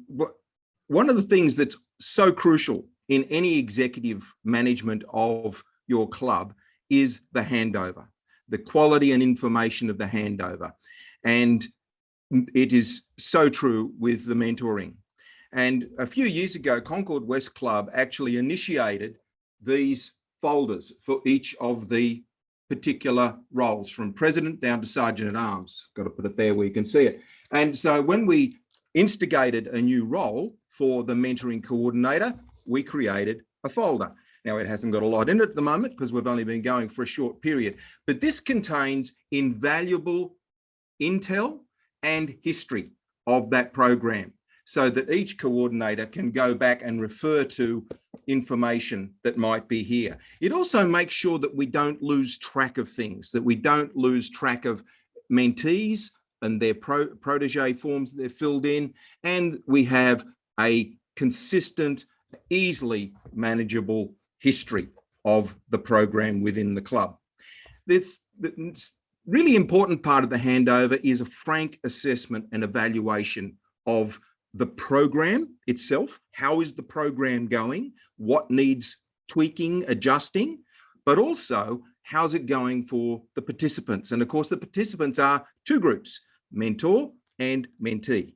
one of the things that's so crucial in any executive management of your club is the handover, the quality and information of the handover. And it is so true with the mentoring. And a few years ago, Concord West Club actually initiated these folders for each of the particular roles, from president down to sergeant at arms. Got to put it there where you can see it. And so when we instigated a new role for the mentoring coordinator, we created a folder. Now, it hasn't got a lot in it at the moment because we've only been going for a short period, but this contains invaluable intel and history of that program, so that each coordinator can go back and refer to information that might be here. It also makes sure that we don't lose track of things, that we don't lose track of mentees and their protege forms they're filled in, and we have a consistent, easily manageable history of the program within the club. This really important part of the handover is a frank assessment and evaluation of the program itself. How is the program going? What needs tweaking, adjusting, but also how's it going for the participants? And of course, the participants are 2 groups, mentor and mentee.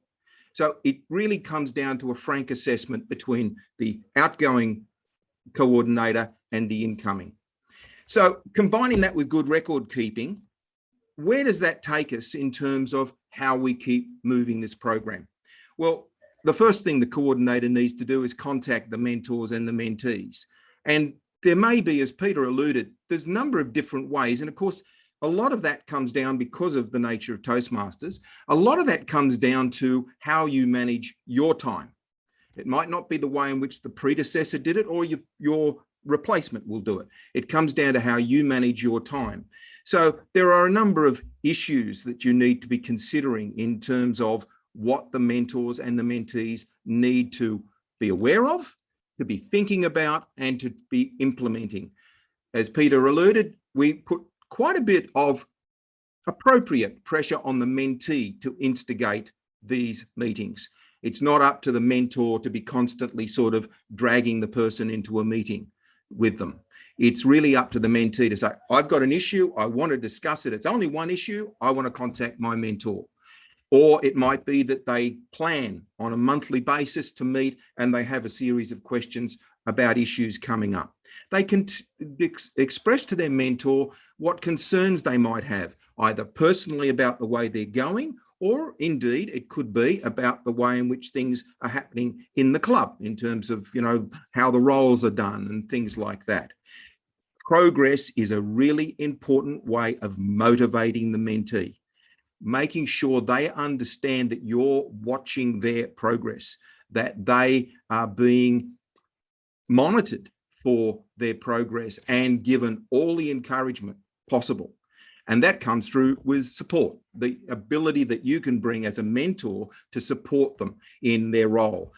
So it really comes down to a frank assessment between the outgoing coordinator and the incoming. So combining that with good record keeping, where does that take us in terms of how we keep moving this program? Well, the first thing the coordinator needs to do is contact the mentors and the mentees. And there may be, as Peter alluded, there's a number of different ways. And of course, a lot of that comes down, because of the nature of Toastmasters, a lot of that comes down to how you manage your time. It might not be the way in which the predecessor did it, or your replacement will do it. It comes down to how you manage your time. So there are a number of issues that you need to be considering in terms of what the mentors and the mentees need to be aware of, to be thinking about, and to be implementing. As Peter alluded, we put quite a bit of appropriate pressure on the mentee to instigate these meetings. It's not up to the mentor to be constantly sort of dragging the person into a meeting with them. It's really up to the mentee to say, I've got an issue, I want to discuss it. It's only one issue, I want to contact my mentor. Or it might be that they plan on a monthly basis to meet and they have a series of questions about issues coming up. They can express to their mentor what concerns they might have, either personally about the way they're going or indeed it could be about the way in which things are happening in the club in terms of, how the roles are done and things like that. Progress is a really important way of motivating the mentee, making sure they understand that you're watching their progress, that they are being monitored for their progress and given all the encouragement possible. And that comes through with support, the ability that you can bring as a mentor to support them in their role.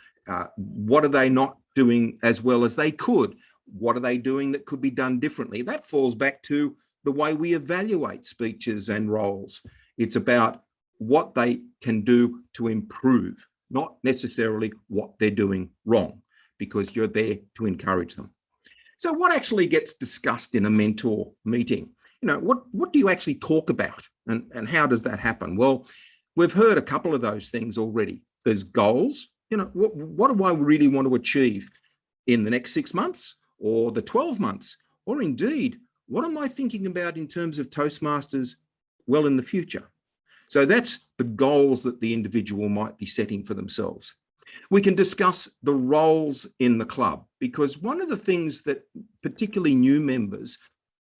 What are they not doing as well as they could? What are they doing that could be done differently? That falls back to the way we evaluate speeches and roles. It's about what they can do to improve, not necessarily what they're doing wrong, because you're there to encourage them. So what actually gets discussed in a mentor meeting? What do you actually talk about, and how does that happen? Well, we've heard a couple of those things already. There's goals. What do I really want to achieve in the next 6 months or the 12 months? Or indeed, what am I thinking about in terms of Toastmasters well in the future? So that's the goals that the individual might be setting for themselves. We can discuss the roles in the club, because one of the things that particularly new members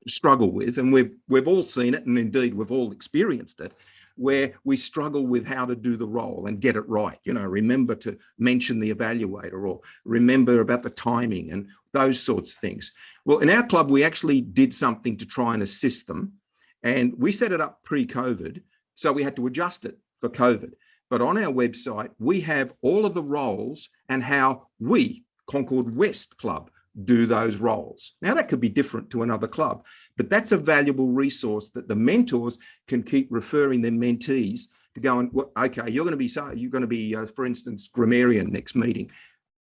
struggle with, and we've all seen it, and indeed we've all experienced it, where we struggle with how to do the role and get it right. Remember to mention the evaluator, or remember about the timing and those sorts of things. Well, in our club, we actually did something to try and assist them, and we set it up pre-COVID, so we had to adjust it for COVID. But on our website, we have all of the roles and how we, Concord West Club, do those roles. Now, that could be different to another club, but that's a valuable resource that the mentors can keep referring their mentees to go and, okay, you're going to be, for instance, grammarian next meeting.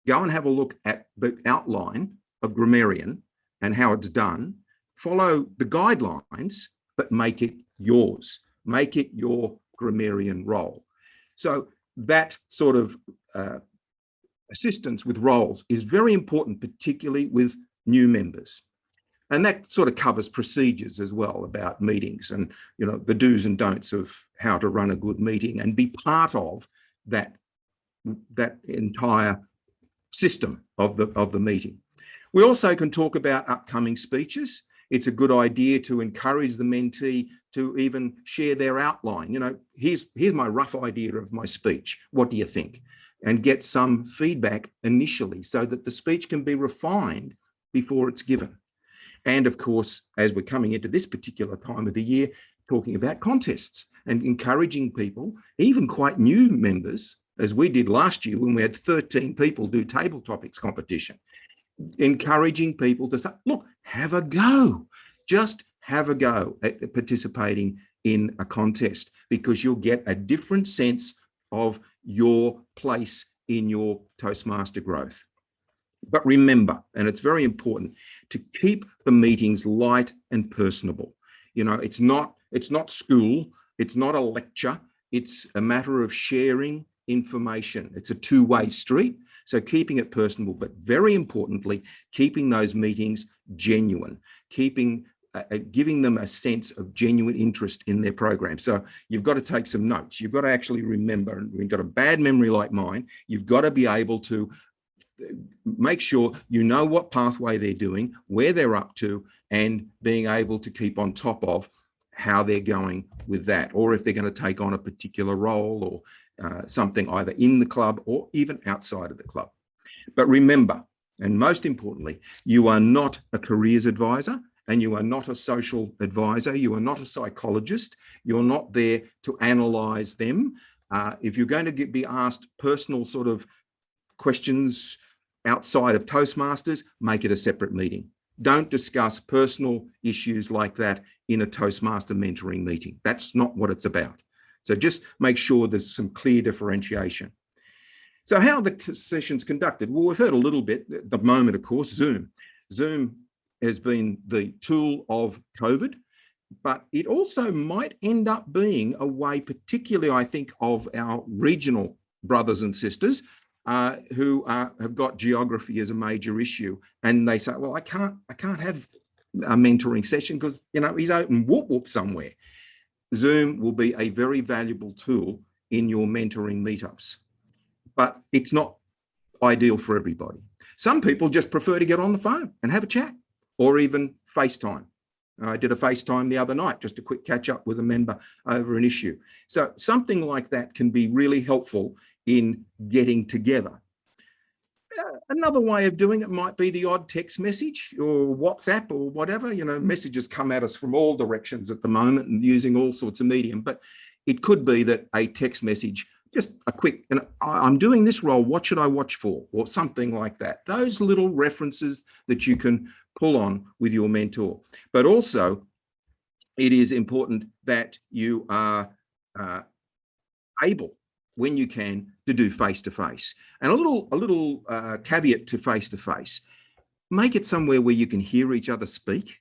Go and have a look at the outline of grammarian and how it's done. Follow the guidelines, but make it yours. Make it your grammarian role. So that sort of assistance with roles is very important, particularly with new members. And that sort of covers procedures as well about meetings and, the do's and don'ts of how to run a good meeting and be part of that entire system of the meeting. We also can talk about upcoming speeches. It's a good idea to encourage the mentee to even share their outline. Here's my rough idea of my speech. What do you think? And get some feedback initially so that the speech can be refined before it's given. And of course, as we're coming into this particular time of the year, talking about contests and encouraging people, even quite new members, as we did last year when we had 13 people do table topics competition, encouraging people to say, look, have a go. Just have a go at participating in a contest, because you'll get a different sense of your place in your Toastmaster growth. But remember, and it's very important, to keep the meetings light and personable. It's not school, it's not a lecture, it's a matter of sharing information. It's a two-way street. So keeping it personable, but very importantly, keeping those meetings genuine, giving them a sense of genuine interest in their program. So you've got to take some notes. You've got to actually remember, and you've got a bad memory like mine, you've got to be able to make sure you know what pathway they're doing, where they're up to, and being able to keep on top of how they're going with that, or if they're going to take on a particular role or something either in the club or even outside of the club. But remember, and most importantly, you are not a careers advisor, and you are not a social advisor. You are not a psychologist. You're not there to analyze them. If you're going to be asked personal sort of questions outside of Toastmasters, make it a separate meeting. Don't discuss personal issues like that in a Toastmaster mentoring meeting. That's not what it's about. So just make sure there's some clear differentiation. So how are the sessions conducted? Well, we've heard a little bit at the moment, of course, Zoom. Zoom has been the tool of COVID, but it also might end up being a way, particularly, I think, of our regional brothers and sisters who have got geography as a major issue. And they say, well, I can't have a mentoring session because, he's out in whoop whoop somewhere. Zoom will be a very valuable tool in your mentoring meetups, but it's not ideal for everybody. Some people just prefer to get on the phone and have a chat, or even FaceTime. I did a FaceTime the other night, just a quick catch up with a member over an issue. So something like that can be really helpful in getting together. Another way of doing it might be the odd text message or WhatsApp or whatever. You know, messages come at us from all directions at the moment and using all sorts of medium, but it could be that a text message, just a quick, and I'm doing this role, what should I watch for? Or something like that. Those little references that you can pull on with your mentor. But also, it is important that you are able, when you can, to do face-to-face. And a little caveat to face-to-face, make it somewhere where you can hear each other speak.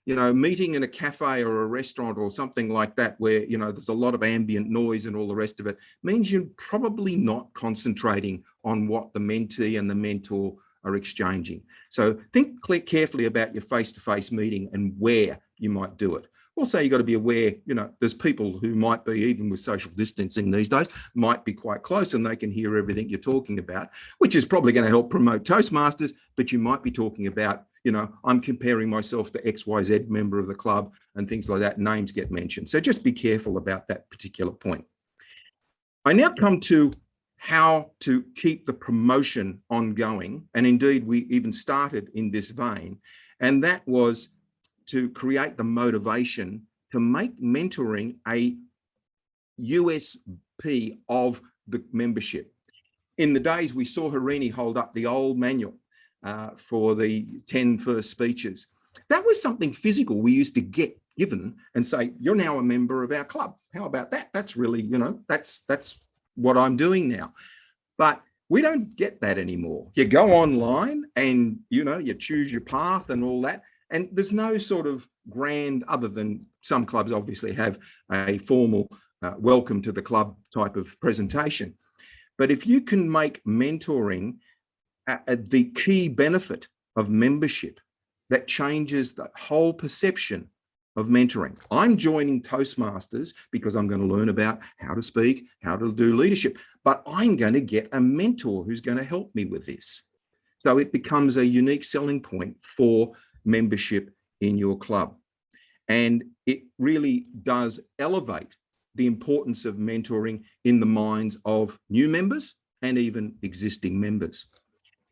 You know, meeting in a cafe or a restaurant or something like that, where, you know, there's a lot of ambient noise and all the rest of it, means you're probably not concentrating on what the mentee and the mentor are exchanging. So think carefully about your face-to-face meeting and where you might do it. Also, you've got to be aware, you know, there's people who might be, even with social distancing these days, might be quite close and they can hear everything you're talking about, which is probably going to help promote Toastmasters, but you might be talking about, you know, I'm comparing myself to XYZ member of the club and things like that. Names get mentioned. So just be careful about that particular point. I now come to how to keep the promotion ongoing. And indeed, we even started in this vein. And that was to create the motivation to make mentoring a USP of the membership. In the days we saw Harini hold up the old manual for the 10 first speeches, that was something physical we used to get given and say, you're now a member of our club. How about that? That's really, you know, that's what I'm doing now. But we don't get that anymore. You go online and, you know, you choose your path and all that. And there's no sort of grand, other than some clubs obviously have a formal welcome to the club type of presentation. But if you can make mentoring the key benefit of membership, that changes the whole perception of mentoring. I'm joining Toastmasters because I'm going to learn about how to speak, how to do leadership, but I'm going to get a mentor who's going to help me with this. So it becomes a unique selling point for membership in your club. And it really does elevate the importance of mentoring in the minds of new members and even existing members.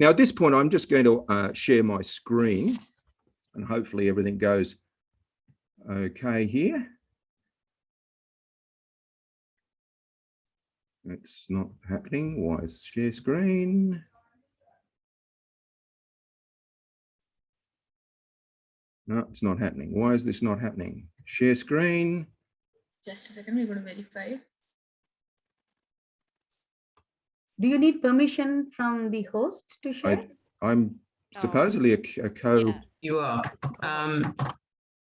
Now, at this point, I'm just going to share my screen and hopefully everything goes okay here. It's not happening. Why is share screen? No, it's not happening. Why is this not happening? Share screen. Just a second, we're going to verify. Do you need permission from the host to share? I'm supposedly a co. Yeah. You are.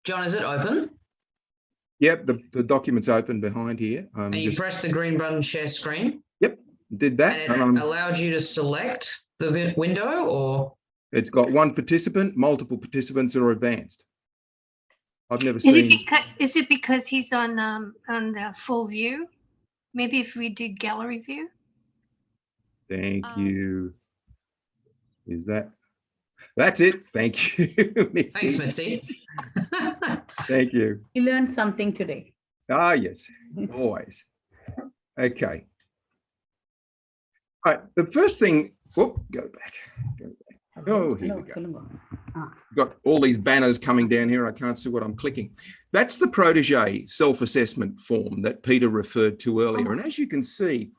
John, is it open? Yep, the document's open behind here. And you press the green button, share screen? Yep, did that. And it allowed you to select the window, or? It's got one participant, multiple participants, or advanced. I've never seen. Is it because he's on the full view? Maybe if we did gallery view? Thank you. Is that's it. Thank you, Mitzi. Thanks, Mitzi. Thank you. You learned something today. Ah, yes, always. Okay. All right, the first thing, whoop, go back. Oh, here we go. Got all these banners coming down here. I can't see what I'm clicking. That's the protege self-assessment form that Peter referred to earlier. And as you can see,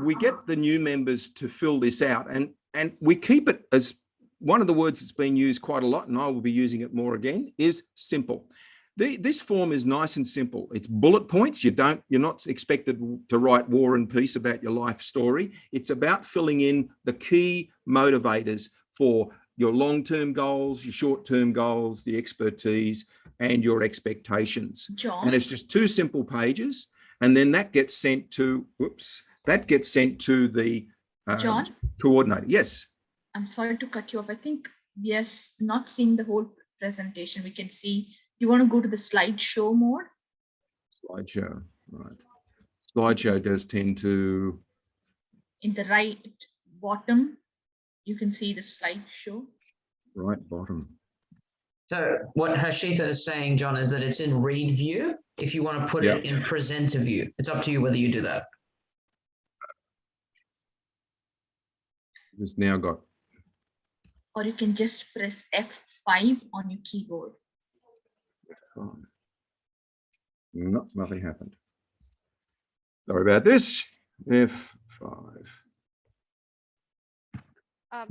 we get the new members to fill this out, and we keep it as one of the words that's been used quite a lot, and I will be using it more again, is simple. This form is nice and simple. It's bullet points. You're not expected to write war and peace about your life story. It's about filling in the key motivators for your long-term goals, your short-term goals, the expertise, and your expectations. John. And it's just 2 simple pages, and then that gets sent to, that gets sent to the John? coordinator. Yes. I'm sorry to cut you off. I think we are not seeing the whole presentation. We can see, you want to go to the slideshow mode? Slideshow, right. slideshow does tend to. In the right bottom, you can see the slideshow. Right bottom. So what Harshita is saying, John, is that it's in read view. If you want to put Yep. it in presenter view, it's up to you whether you do that. Just now got. Or you can just press F5 on your keyboard. No, nothing happened. Sorry about this. F5.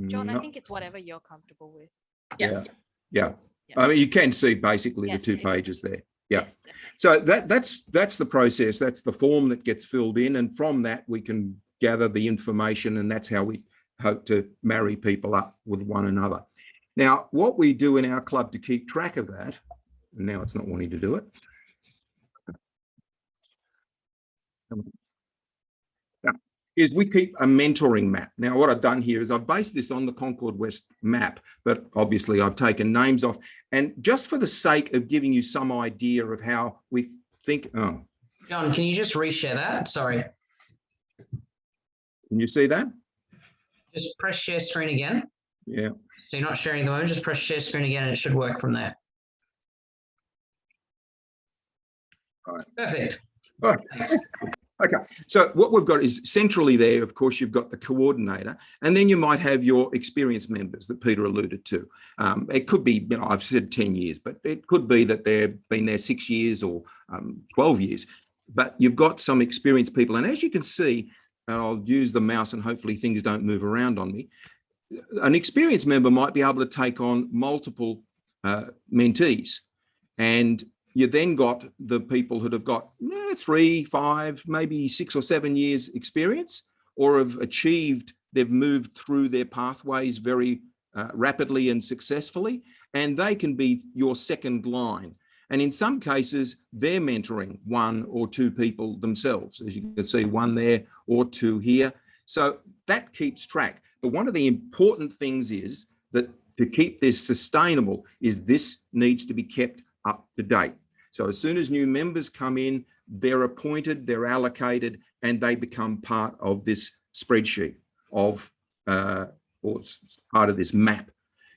John, I No. think it's whatever you're comfortable with. Yeah. Yeah. Yeah. I mean, you can see basically Yes, the two if- pages there. Yeah. Yes, definitely. So that's the process. That's the form that gets filled in, and from that we can gather the information, and that's how we hope to marry people up with one another. Now, what we do in our club to keep track of that, and now it's not wanting to do it. Is we keep a mentoring map. Now, what I've done here is I've based this on the Concord West map, but obviously I've taken names off. And just for the sake of giving you some idea of how we think, oh, John, can you just reshare that? Sorry. can you see that? Just press share screen again. Yeah. So you're not sharing the moment, just press share screen again and it should work from there. All right. Perfect. All right. Thanks. Okay, so what we've got is centrally there, of course, you've got the coordinator, and then you might have your experienced members that Peter alluded to. It could be, you know, I've said 10 years, but it could be that they've been there 6 years or 12 years. But you've got some experienced people. And as you can see, and I'll use the mouse and hopefully things don't move around on me, an experienced member might be able to take on multiple mentees. And you then got the people that have got 3, 5, maybe 6 or 7 years experience, or have achieved, they've moved through their pathways very rapidly and successfully, and they can be your second line. And in some cases, they're mentoring 1 or 2 people themselves, as you can see, 1 there or 2 here. So that keeps track. But one of the important things is that to keep this sustainable is this needs to be kept up to date. So as soon as new members come in, they're appointed, they're allocated, and they become part of this spreadsheet of, or part of this map.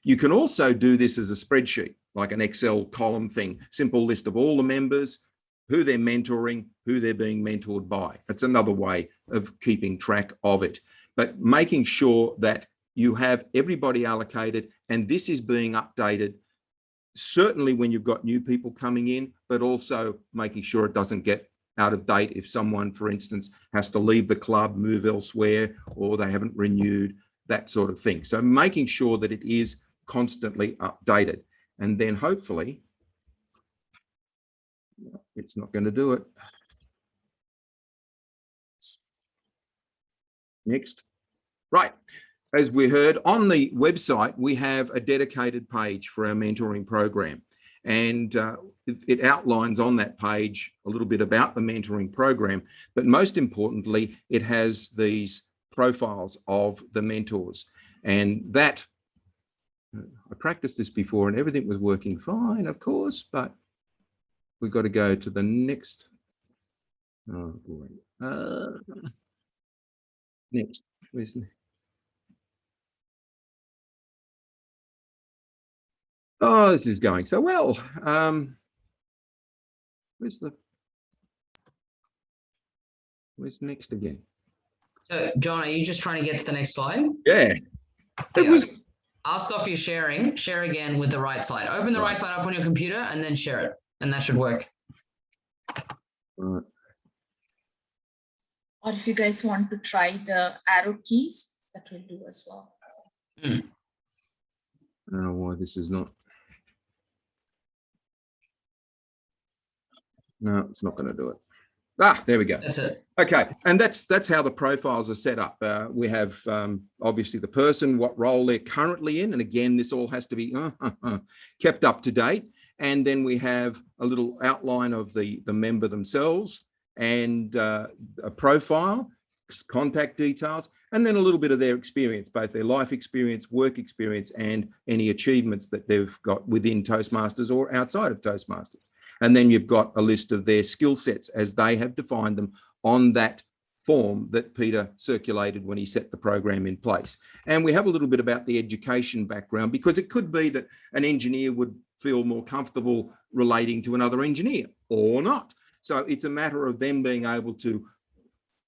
You can also do this as a spreadsheet, like an Excel column thing, simple list of all the members, who they're mentoring, who they're being mentored by. That's another way of keeping track of it. But making sure that you have everybody allocated and this is being updated, certainly when you've got new people coming in, but also making sure it doesn't get out of date if someone, for instance, has to leave the club, move elsewhere, or they haven't renewed, that sort of thing. So making sure that it is constantly updated. And then hopefully, it's not going to do it. Next. Right. As we heard on the website, we have a dedicated page for our mentoring program. And it outlines on that page a little bit about the mentoring program, but most importantly, it has these profiles of the mentors. And that, I practiced this before and everything was working fine, of course, but we've got to go to the next. Oh boy. Next. Where's the... Oh, this is going so well. Where's next again? So, John, are you just trying to get to the next slide? Yeah. It was. I'll stop you sharing. Share again with the right slide. Open the right slide up on your computer and then share it. And that should work. Right. Or if you guys want to try the arrow keys, that will do as well. I don't know why this is not. No, it's not going to do it. Ah, there we go. That's it. Okay, and that's how the profiles are set up. We have obviously the person, what role they're currently in, and again, this all has to be kept up to date. And then we have a little outline of the member themselves and a profile, contact details, and then a little bit of their experience, both their life experience, work experience, and any achievements that they've got within Toastmasters or outside of Toastmasters. And then you've got a list of their skill sets as they have defined them on that form that Peter circulated when he set the program in place. And we have a little bit about the education background, because it could be that an engineer would feel more comfortable relating to another engineer or not. So it's a matter of them being able to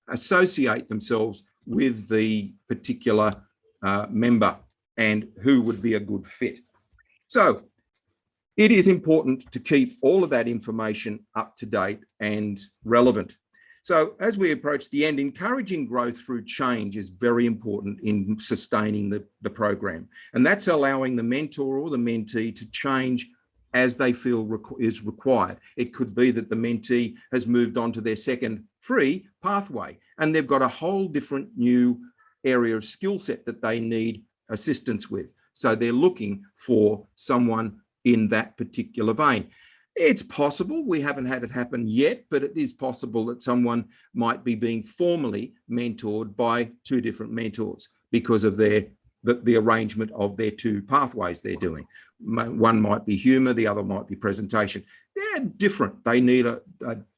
associate themselves with the particular member and who would be a good fit. So it is important to keep all of that information up to date and relevant. So as we approach the end, encouraging growth through change is very important in sustaining the program. And that's allowing the mentor or the mentee to change as they feel is required. It could be that the mentee has moved on to their second free pathway and they've got a whole different new area of skill set that they need assistance with. So they're looking for someone in that particular vein. It's possible, we haven't had it happen yet, but it is possible that someone might be being formally mentored by two different mentors because of the arrangement of their two pathways they're doing. One might be humour, the other might be presentation. They're different. They need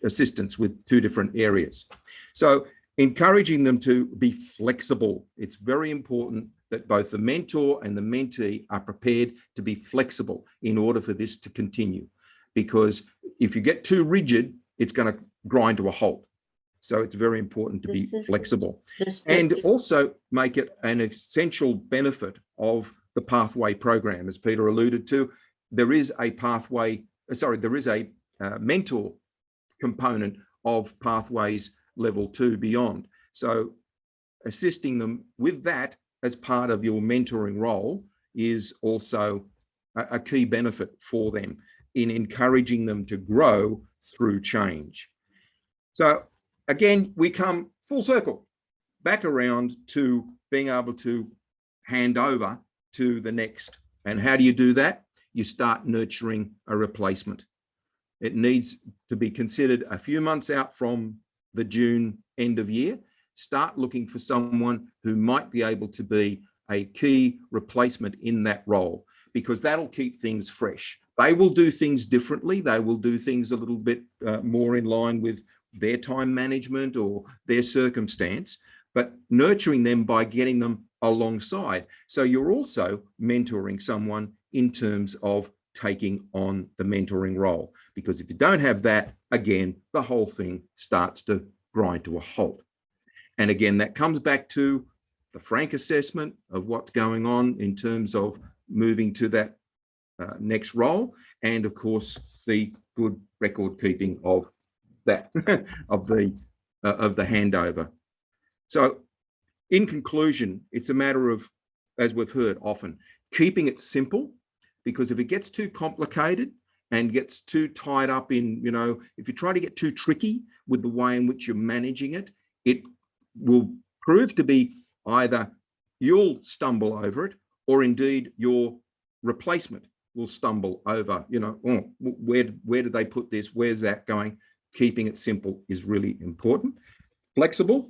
assistance with two different areas. So encouraging them to be flexible. It's very important that both the mentor and the mentee are prepared to be flexible in order for this to continue. Because if you get too rigid, it's going to grind to a halt. So it's very important to be flexible and also make it an essential benefit of the pathway program. As Peter alluded to, there is a pathway, there is a mentor component of pathways level 2 beyond. So assisting them with that as part of your mentoring role is also a key benefit for them in encouraging them to grow through change. So again, we come full circle back around to being able to hand over to the next. And how do you do that? You start nurturing a replacement. It needs to be considered a few months out from the June end of year. Start looking for someone who might be able to be a key replacement in that role, because that'll keep things fresh. They will do things differently. They will do things a little bit more in line with their time management or their circumstance, but nurturing them by getting them alongside. So you're also mentoring someone in terms of taking on the mentoring role, because if you don't have that, again, the whole thing starts to grind to a halt. And again, that comes back to the frank assessment of what's going on in terms of moving to that next role, and of course the good record keeping of that of the handover. So in conclusion, it's a matter of, as we've heard often, keeping it simple, because if it gets too complicated and gets too tied up in, you know, if you try to get too tricky with the way in which you're managing it, it will prove to be either you'll stumble over it, or indeed your replacement will stumble over, you know, oh, where did they put this? Where's that going? Keeping it simple is really important. Flexible,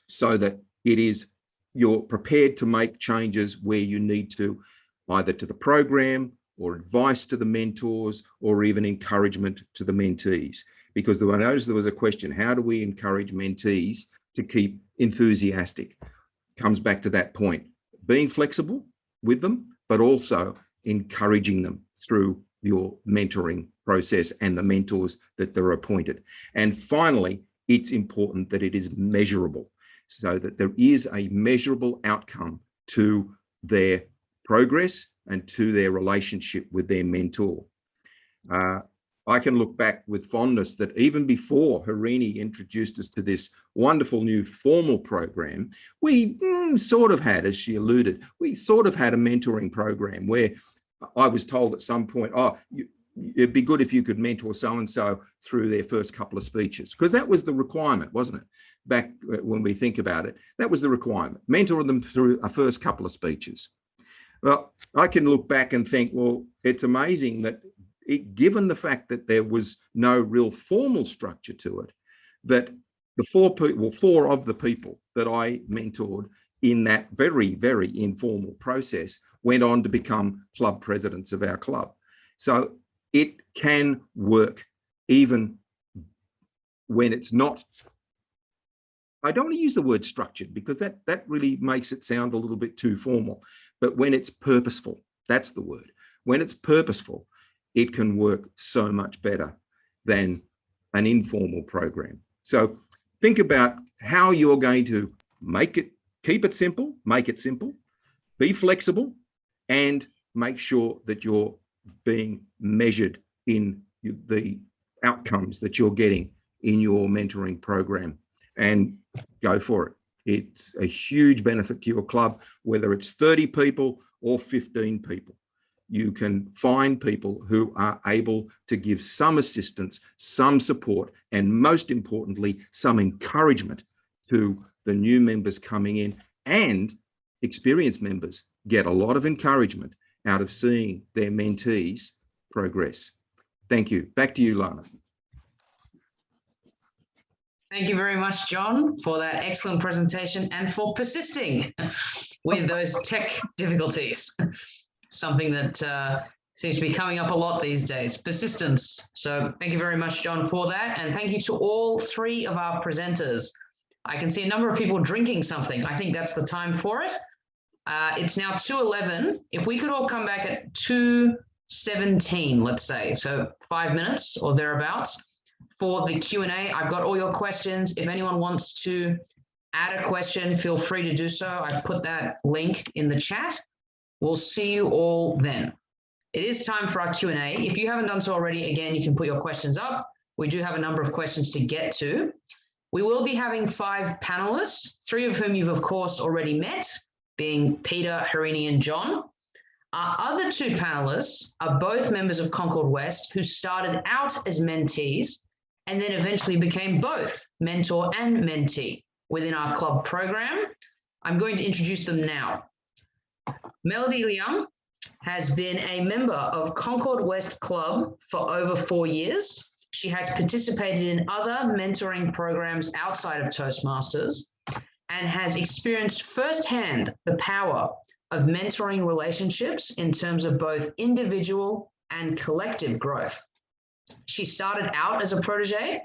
so that it is, you're prepared to make changes where you need to, either to the program or advice to the mentors or even encouragement to the mentees. Because I noticed there was a question, how do we encourage mentees to keep enthusiastic? Comes back to that point, being flexible with them, but also encouraging them through your mentoring process and the mentors that they're appointed. And finally, it's important that it is measurable, so that there is a measurable outcome to their progress and to their relationship with their mentor. I can look back with fondness that even before Harini introduced us to this wonderful new formal program, we sort of had, as she alluded, we sort of had a mentoring program where I was told at some point, oh, it'd be good if you could mentor so-and-so through their first couple of speeches, because that was the requirement, wasn't it? Back when we think about it, that was the requirement, mentor them through a first couple of speeches. Well, I can look back and think, well, it's amazing that given the fact that there was no real formal structure to it, that the four of the people that I mentored in that very, very informal process went on to become club presidents of our club. So it can work even when it's not I don't want to use the word structured because that really makes it sound a little bit too formal. But when it's purposeful, that's the word. When it's purposeful, it can work so much better than an informal program. So think about how you're going to keep it simple, make it simple, be flexible, and make sure that you're being measured in the outcomes that you're getting in your mentoring program, and go for it. It's a huge benefit to your club, whether it's 30 people or 15 people. You can find people who are able to give some assistance, some support, and most importantly, some encouragement to the new members coming in, and experienced members get a lot of encouragement out of seeing their mentees progress. Thank you. Back to you, Lana. Thank you very much, John, for that excellent presentation and for persisting with those tech difficulties. Something that seems to be coming up a lot these days, persistence. So thank you very much, John, for that. And thank you to all three of our presenters. I can see a number of people drinking something. I think that's the time for it. It's now 2:11. If we could all come back at 2:17, let's say, so 5 minutes or thereabouts for the Q&A. I've got all your questions. If anyone wants to add a question, feel free to do so. I've put that link in the chat. We'll see you all then. It is time for our Q&A. If you haven't done so already, again, you can put your questions up. We do have a number of questions to get to. We will be having 5 panelists, 3 of whom you've of course already met, being Peter, Harini, and John. Our other 2 panelists are both members of Concord West who started out as mentees and then eventually became both mentor and mentee within our club program. I'm going to introduce them now. Melody Liang has been a member of Concord West Club for over 4 years. She has participated in other mentoring programs outside of Toastmasters and has experienced firsthand the power of mentoring relationships in terms of both individual and collective growth. She started out as a protege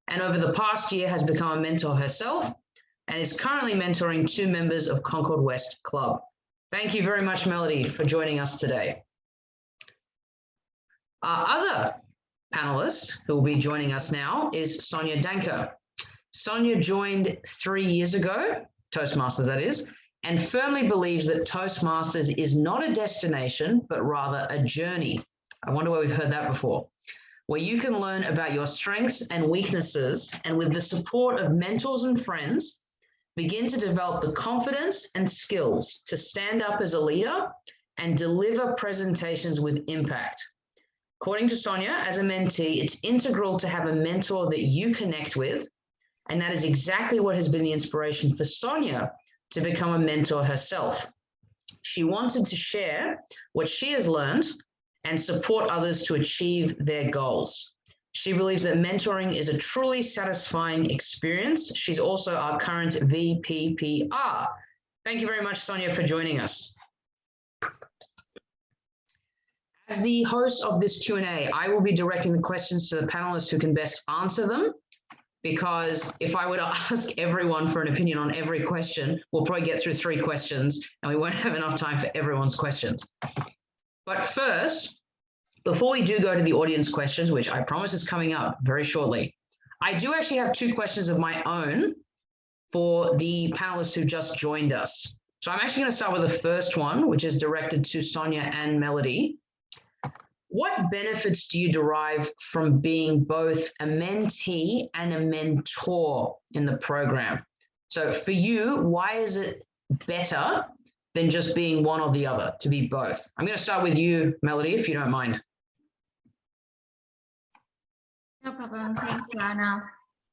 and over the past year has become a mentor herself and is currently mentoring 2 members of Concord West Club. Thank you very much, Melody, for joining us today. Our other panelist who will be joining us now is Sonia Danker. Sonia joined 3 years ago, Toastmasters that is, and firmly believes that Toastmasters is not a destination, but rather a journey. I wonder where we've heard that before. Where you can learn about your strengths and weaknesses, and with the support of mentors and friends, begin to develop the confidence and skills to stand up as a leader and deliver presentations with impact. According to Sonia, as a mentee, it's integral to have a mentor that you connect with, and that is exactly what has been the inspiration for Sonia to become a mentor herself. She wanted to share what she has learned and support others to achieve their goals. She believes that mentoring is a truly satisfying experience. She's also our current VPPR. Thank you very much, Sonia, for joining us. As the host of this Q&A, I will be directing the questions to the panelists who can best answer them, because if I were to ask everyone for an opinion on every question, we'll probably get through 3 questions and we won't have enough time for everyone's questions. But first, before we do go to the audience questions, which I promise is coming up very shortly, I do actually have 2 questions of my own for the panelists who just joined us. So I'm actually going to start with the first one, which is directed to Sonia and Melody. What benefits do you derive from being both a mentee and a mentor in the program? So for you, why is it better than just being one or the other, to be both? I'm going to start with you, Melody, if you don't mind. No problem. Thanks, Lana.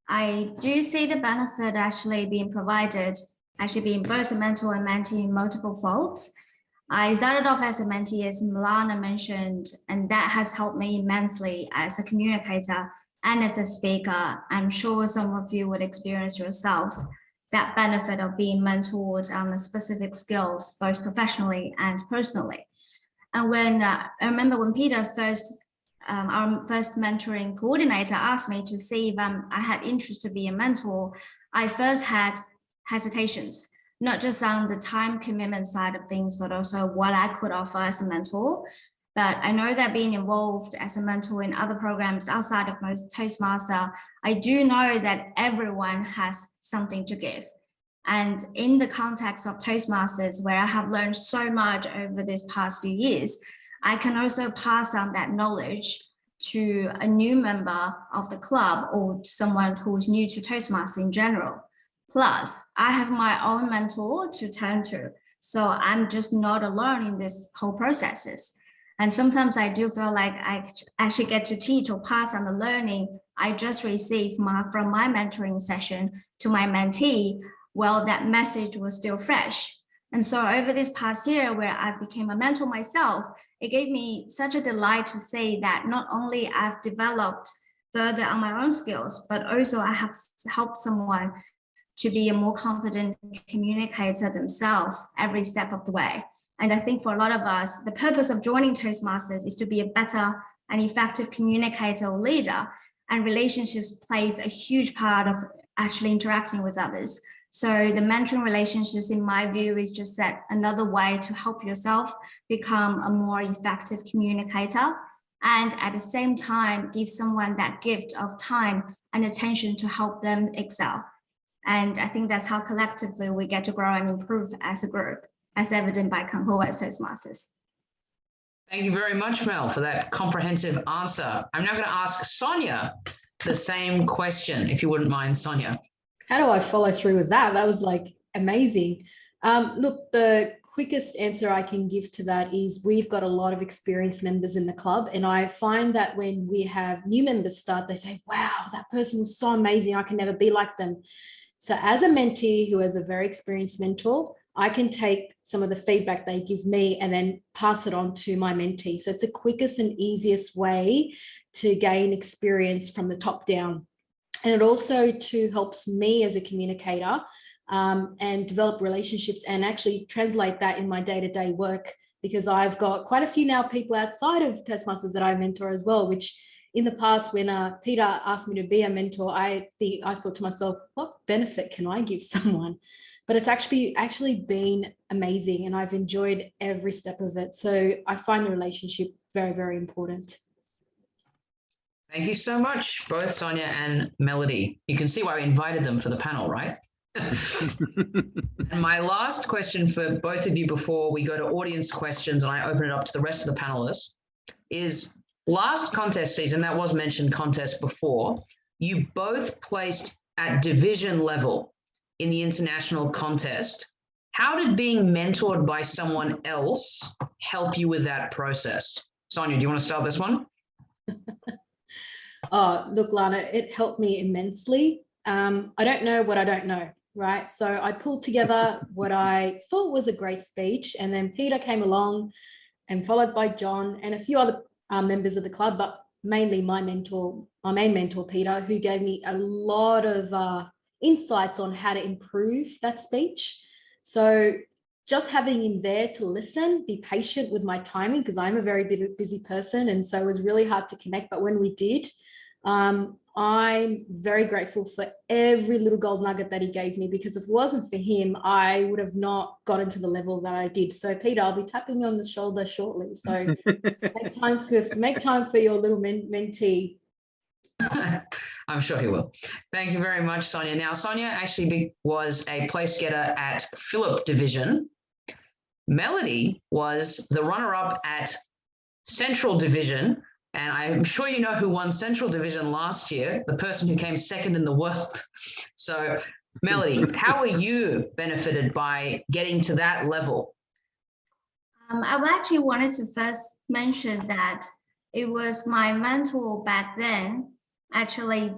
I do see the benefit actually being provided, actually being both a mentor and mentee in multiple folds. I started off as a mentee, as Lana mentioned, and that has helped me immensely as a communicator and as a speaker. I'm sure some of you would experience yourselves that benefit of being mentored on the specific skills, both professionally and personally. And when I remember when Peter our first mentoring coordinator asked me to see if I had interest to be a mentor, I first had hesitations, not just on the time commitment side of things, but also what I could offer as a mentor. But I know that being involved as a mentor in other programs outside of most Toastmaster, I do know that everyone has something to give. And in the context of Toastmasters, where I have learned so much over these past few years, I can also pass on that knowledge to a new member of the club or someone who's new to Toastmasters in general. Plus, I have my own mentor to turn to. So I'm just not alone in this whole processes. And sometimes I do feel like I actually get to teach or pass on the learning I just received from my mentoring session to my mentee. Well, that message was still fresh. And so over this past year where I became a mentor myself, it gave me such a delight to say that not only I've developed further on my own skills, but also I have helped someone to be a more confident communicator themselves every step of the way. And I think for a lot of us, the purpose of joining Toastmasters is to be a better and effective communicator or leader, and relationships plays a huge part of actually interacting with others. So the mentoring relationships, in my view, is just that another way to help yourself become a more effective communicator, and at the same time, give someone that gift of time and attention to help them excel. And I think that's how collectively we get to grow and improve as a group, as evident by Concord West Toastmasters. Thank you very much, Mel, for that comprehensive answer. I'm now going to ask Sonia the same question, if you wouldn't mind, Sonia. How do I follow through with that? That was like amazing. Look, the quickest answer I can give to that is we've got a lot of experienced members in the club. And I find that when we have new members start, they say, wow, that person was so amazing. I can never be like them. So as a mentee who has a very experienced mentor, I can take some of the feedback they give me and then pass it on to my mentee. So it's the quickest and easiest way to gain experience from the top down. And it also too helps me as a communicator and develop relationships and actually translate that in my day-to-day work, because I've got quite a few now people outside of Toastmasters that I mentor as well, which in the past when Peter asked me to be a mentor, I thought to myself, what benefit can I give someone? But it's actually been amazing and I've enjoyed every step of it. So I find the relationship very, very important. Thank you so much, both Sonia and Melody. You can see why we invited them for the panel, right? And my last question for both of you before we go to audience questions and I open it up to the rest of the panelists is, last contest season, that was mentioned contest before, you both placed at division level in the international contest. How did being mentored by someone else help you with that process? Sonia, do you want to start this one? Oh, look, Lana, it helped me immensely. I don't know what I don't know, right? So I pulled together what I thought was a great speech, and then Peter came along and followed by John and a few other members of the club, but mainly my main mentor, Peter, who gave me a lot of insights on how to improve that speech. So just having him there to listen, be patient with my timing, because I'm a very busy person. And so it was really hard to connect. But when we did, I'm very grateful for every little gold nugget that he gave me, because if it wasn't for him, I would have not gotten to the level that I did. So Peter, I'll be tapping you on the shoulder shortly. So make time for your little mentee. I'm sure he will. Thank you very much, Sonia. Now, Sonia actually was a place getter at Phillip Division. Melody was the runner-up at Central Division. And I'm sure you know who won Central Division last year, the person who came second in the world. So, Melody, how were you benefited by getting to that level? I actually wanted to first mention that it was my mentor back then, actually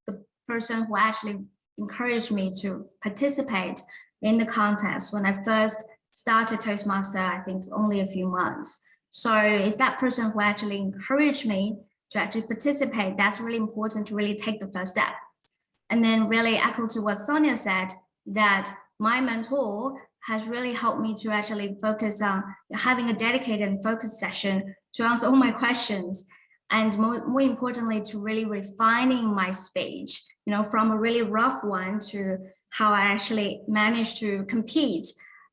the person who actually encouraged me to participate in the contest when I first started Toastmaster, I think only a few months. So it's that person who actually encouraged me to actually participate. That's really important to really take the first step. And then really echo to what Sonia said, that my mentor has really helped me to actually focus on having a dedicated and focused session to answer all my questions. and more importantly, to really refining my speech, from a really rough one to how I actually managed to compete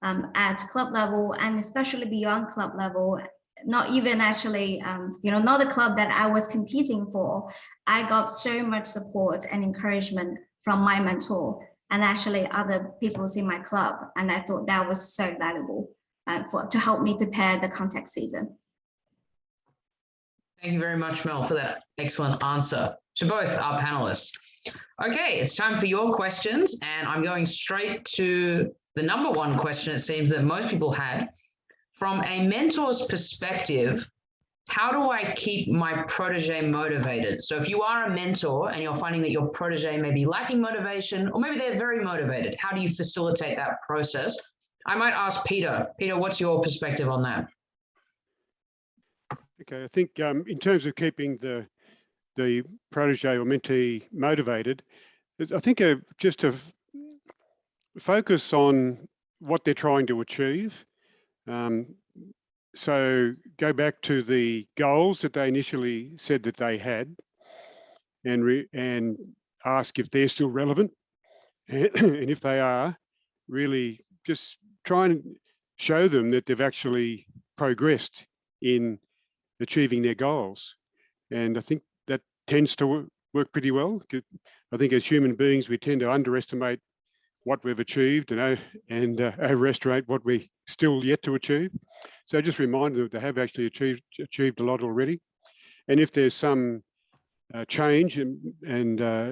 at club level and especially beyond club level, not even actually, not the club that I was competing for. I got so much support and encouragement from my mentor and actually other people in my club. And I thought that was so valuable to help me prepare the contact season. Thank you very much, Mel, for that excellent answer to both our panelists. Okay, it's time for your questions, and I'm going straight to the number one question it seems that most people had. From a mentor's perspective, how do I keep my protege motivated? So if you are a mentor and you're finding that your protege may be lacking motivation, or maybe they're very motivated, how do you facilitate that process? I might ask Peter. Peter, what's your perspective on that? Okay, I think in terms of keeping the protege or mentee motivated, I think just to focus on what they're trying to achieve. So go back to the goals that they initially said that they had, and ask if they're still relevant, and if they are, really just try and show them that they've actually progressed in achieving their goals. And I think that tends to work pretty well. I think as human beings, we tend to underestimate what we've achieved and overestimate what we still yet to achieve. So just remind them that they have actually achieved a lot already. And if there's some change and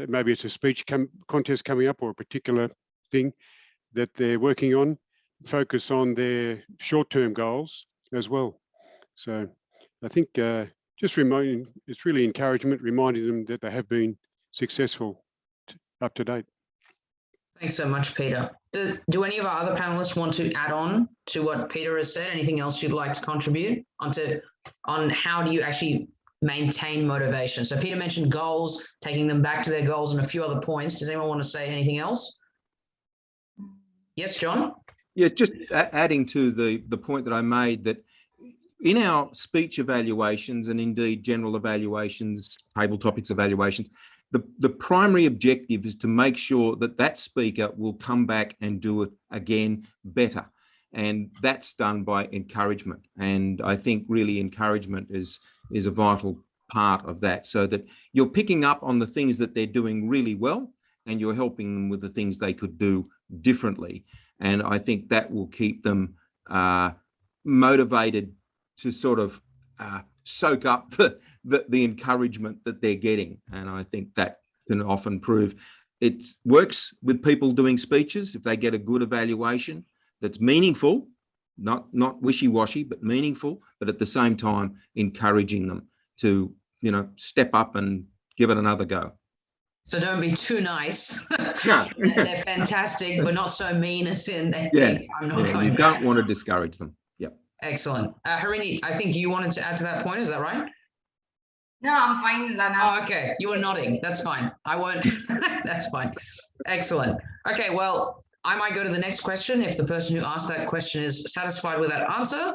maybe it's a speech contest coming up or a particular thing that they're working on, focus on their short-term goals as well. So I think just it's really encouragement, reminding them that they have been successful up to date. Thanks so much, Peter. Do any of our other panelists want to add on to what Peter has said? Anything else you'd like to contribute on how do you actually maintain motivation? So Peter mentioned goals, taking them back to their goals and a few other points. Does anyone want to say anything else? Yes, John? Yeah, just adding to the point that I made, that in our speech evaluations and indeed general evaluations, table topics evaluations, the primary objective is to make sure that that speaker will come back and do it again better. And that's done by encouragement. And I think really encouragement is a vital part of that, so that you're picking up on the things that they're doing really well and you're helping them with the things they could do differently. And I think that will keep them motivated to sort of soak up the encouragement that they're getting. And I think that can often prove it works with people doing speeches if they get a good evaluation that's meaningful, not wishy-washy, but meaningful, but at the same time encouraging them to, step up and give it another go. So don't be too nice. No. They're fantastic, but not so mean as in they think I'm not going you back. don't want to discourage them. Yep. Excellent. Harini, I think you wanted to add to that point. Is that right? No, I'm fine, Lana. Oh, okay. You were nodding. That's fine. I won't. That's fine. Excellent. Okay, well, I might go to the next question if the person who asked that question is satisfied with that answer.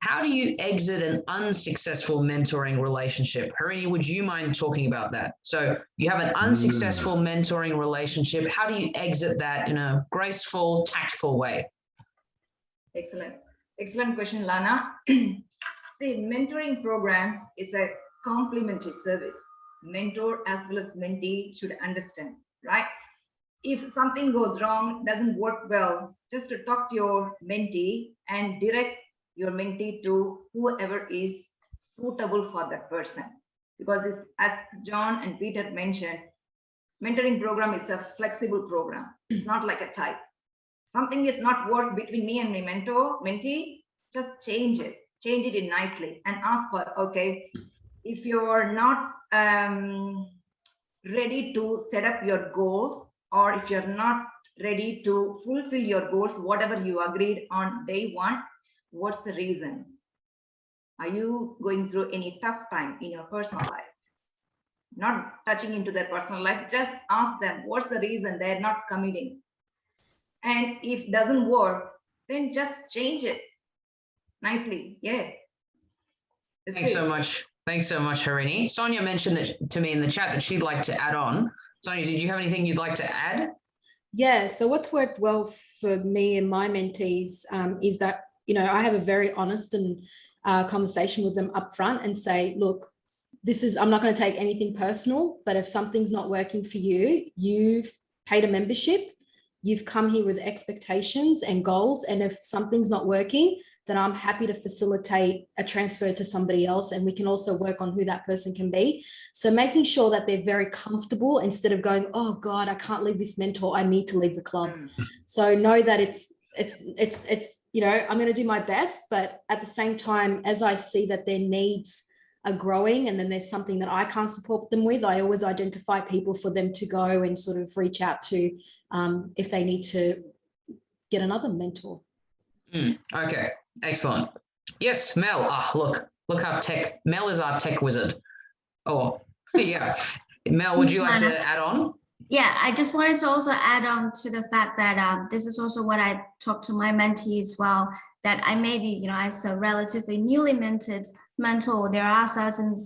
How do you exit an unsuccessful mentoring relationship? Harini, would you mind talking about that? So you have an unsuccessful mentoring relationship. How do you exit that in a graceful, tactful way? Excellent. Excellent question, Lana. See, mentoring program is a complementary service. Mentor as well as mentee should understand, right? If something goes wrong, doesn't work well, just to talk to your mentee and direct your mentee to whoever is suitable for that person. Because it's, as John and Peter mentioned, mentoring program is a flexible program. It's not like a type. Something is not work between me and my mentee, just change it in nicely and ask for, okay, if you're not ready to set up your goals, or if you're not ready to fulfill your goals, whatever you agreed on day one, what's the reason? Are you going through any tough time in your personal life? Not touching into their personal life, just ask them what's the reason they're not committing. And if it doesn't work, then just change it nicely. Yeah. Thanks so much. Thanks so much, Harini. Sonia mentioned that to me in the chat that she'd like to add on. Sonia, did you have anything you'd like to add? Yeah, so what's worked well for me and my mentees is that, you know, I have a very honest and conversation with them up front and say, look, I'm not going to take anything personal, but if something's not working for you, you've paid a membership, you've come here with expectations and goals. And if something's not working, then I'm happy to facilitate a transfer to somebody else. And we can also work on who that person can be. So making sure that they're very comfortable instead of going, oh God, I can't leave this mentor, I need to leave the club. So know that it's, you know, I'm going to do my best, but at the same time, as I see that their needs are growing and then there's something that I can't support them with, I always identify people for them to go and sort of reach out to if they need to get another mentor. Okay, excellent. Yes, Mel. Look how Mel is our tech wizard. Oh, yeah. Mel, would you like to add on? Yeah, I just wanted to also add on to the fact that this is also what I talk to my mentee as well, that I may be, you know, as a relatively newly minted mentor, there are certain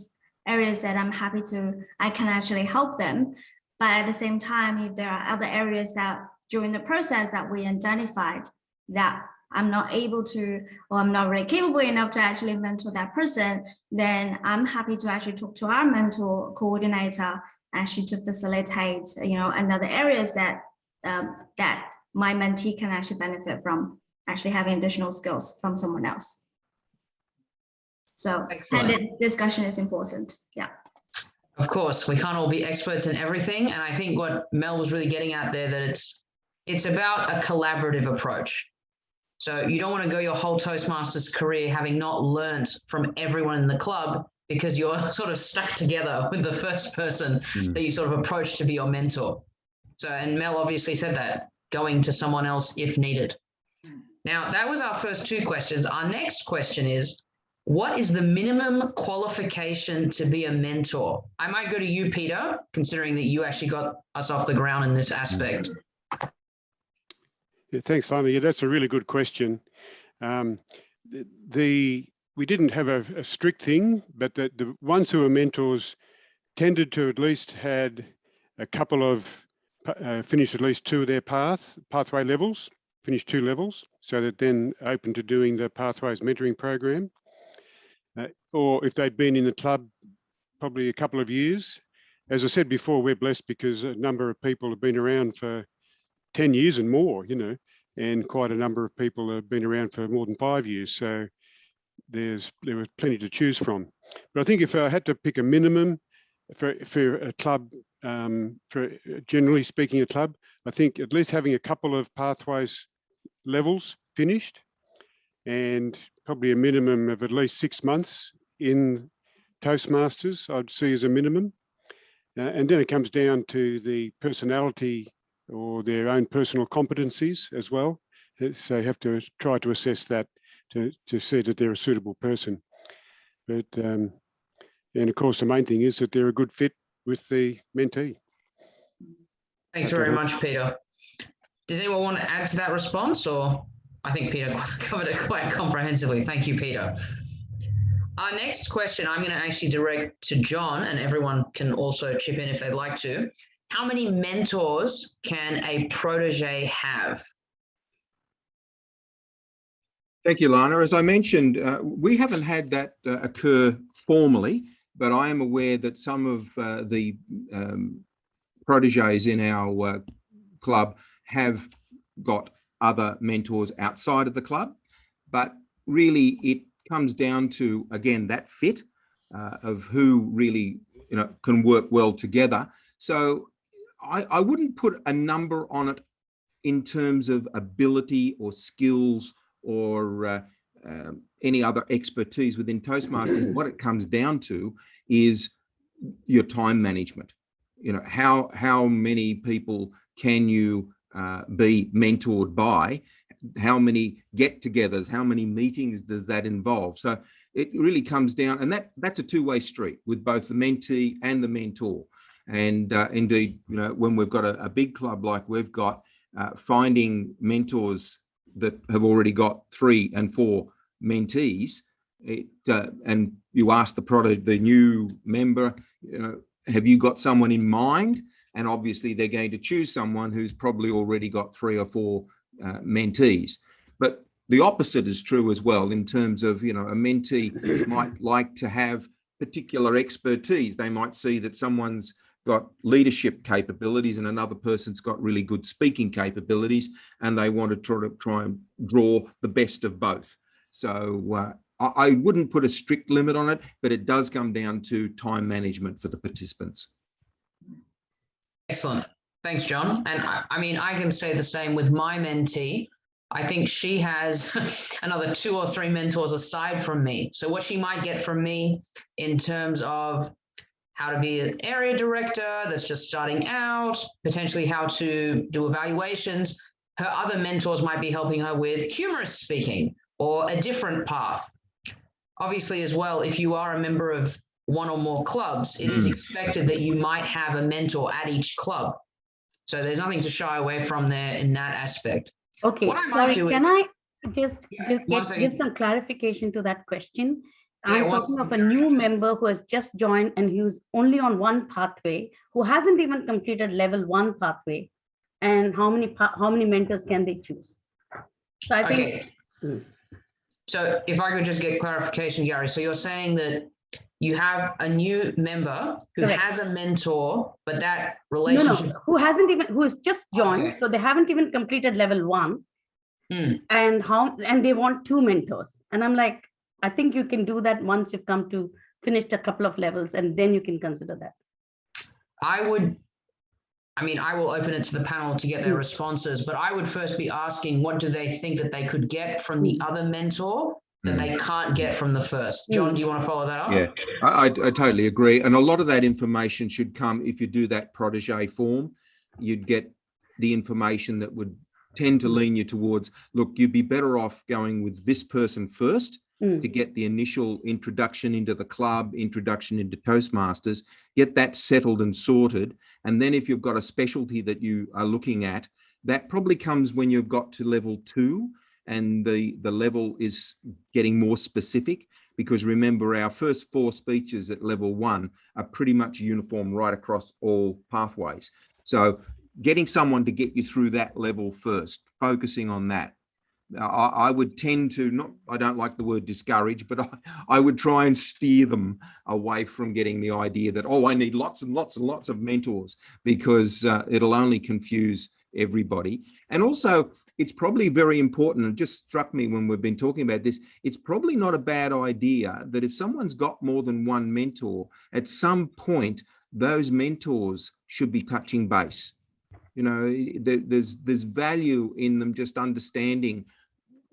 areas that I can actually help them. But at the same time, if there are other areas that during the process that we identified that I'm not able to, or I'm not really capable enough to actually mentor that person, then I'm happy to actually talk to our mentor coordinator actually to facilitate, you know, another areas that that my mentee can actually benefit from actually having additional skills from someone else. So candid discussion is important. Yeah. Of course, we can't all be experts in everything. And I think what Mel was really getting at there, that it's about a collaborative approach. So you don't want to go your whole Toastmasters career having not learned from everyone in the club because you're sort of stuck together with the first person that you sort of approach to be your mentor. So, and Mel obviously said that, going to someone else if needed. Now, that was our first two questions. Our next question is, what is the minimum qualification to be a mentor? I might go to you, Peter, considering that you actually got us off the ground in this aspect. Yeah, thanks, Lana. Yeah, that's a really good question. We didn't have a strict thing, but the ones who were mentors tended to at least had a couple of finished at least two of their pathway levels, finished 2 levels, so that then open to doing the Pathways mentoring program. Or if they'd been in the club probably a couple of years. As I said before, we're blessed because a number of people have been around for 10 years and more, you know, and quite a number of people have been around for more than 5 years. So there was plenty to choose from. But I think if I had to pick a minimum for a club, for generally speaking a club, I think at least having a couple of Pathways levels finished and probably a minimum of at least 6 months in Toastmasters, I'd see as a minimum. And then it comes down to the personality or their own personal competencies as well. So you have to try to assess that to see that they're a suitable person. But, and of course, the main thing is that they're a good fit with the mentee. Thanks very much, Peter. Does anyone want to add to that response, or? I think Peter covered it quite comprehensively. Thank you, Peter. Our next question, I'm going to actually direct to John, and everyone can also chip in if they'd like to. How many mentors can a protege have? Thank you, Lana. As I mentioned, we haven't had that occur formally, but I am aware that some of the proteges in our club have got other mentors outside of the club, but really it comes down to, again, that fit of who really, you know, can work well together. So I wouldn't put a number on it in terms of ability or skills or any other expertise within Toastmasters. What it comes down to is your time management. You know, how many people can you be mentored by? How many get-togethers, how many meetings does that involve? So it really comes down, and that's a two-way street with both the mentee and the mentor. And indeed, you know, when we've got a big club like we've got, finding mentors that have already got 3 and 4 mentees and you ask the new member, have you got someone in mind? And obviously they're going to choose someone who's probably already got 3 or 4 mentees. But the opposite is true as well, in terms of, a mentee might like to have particular expertise. They might see that someone's got leadership capabilities and another person's got really good speaking capabilities, and they want to try and draw the best of both. So I wouldn't put a strict limit on it, but it does come down to time management for the participants. Excellent. Thanks, John. And I can say the same with my mentee. I think she has another 2 or 3 mentors aside from me. So what she might get from me in terms of how to be an area director that's just starting out, potentially how to do evaluations, her other mentors might be helping her with humorous speaking or a different path. Obviously, as well, if you are a member of 1 or more clubs, it is expected that you might have a mentor at each club. So there's nothing to shy away from there in that aspect. Okay, sorry, can I just give some clarification to that question? I'm talking of a new member who has just joined and who's only on 1 pathway, who hasn't even completed level 1 pathway. And how many mentors can they choose? So I think. Okay. So if I could just get clarification, Gary. So you're saying that you have a new member who Correct. has a mentor, but that relationship. No, who has just joined, okay. So they haven't even completed level 1, and they want 2 mentors. And I'm like, I think you can do that once you've come to finished a couple of levels, and then you can consider that. I will open it to the panel to get their responses, but I would first be asking, what do they think that they could get from the other mentor that they can't get from the first? John, do you want to follow that up? Yeah, I totally agree. And a lot of that information should come, if you do that protege form, you'd get the information that would tend to lean you towards, look, you'd be better off going with this person first to get the initial introduction into the club, introduction into Toastmasters, get that settled and sorted. And then if you've got a specialty that you are looking at, that probably comes when you've got to level 2 and the level is getting more specific, because remember, our first 4 speeches at level 1 are pretty much uniform right across all pathways. So getting someone to get you through that level first, focusing on that. I would tend to, I don't like the word discourage, but I would try and steer them away from getting the idea that, I need lots and lots and lots of mentors, because it'll only confuse everybody. And also, it's probably very important, and it just struck me when we've been talking about this, it's probably not a bad idea that if someone's got more than 1 mentor, at some point, those mentors should be touching base. There's value in them just understanding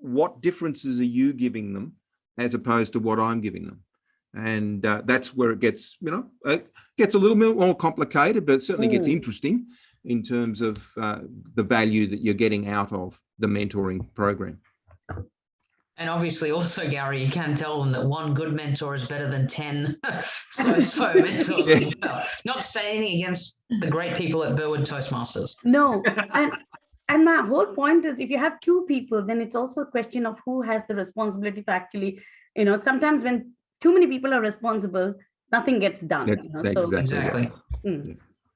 what differences are you giving them as opposed to what I'm giving them. And that's where it gets, it gets a little bit more complicated, but it certainly gets interesting in terms of the value that you're getting out of the mentoring program. And obviously also, Gary, you can tell them that 1 good mentor is better than 10 so mentors as well. Not saying anything against the great people at Burwood Toastmasters. No, and my whole point is, if you have 2 people, then it's also a question of who has the responsibility for actually, sometimes when too many people are responsible, nothing gets done. Exactly.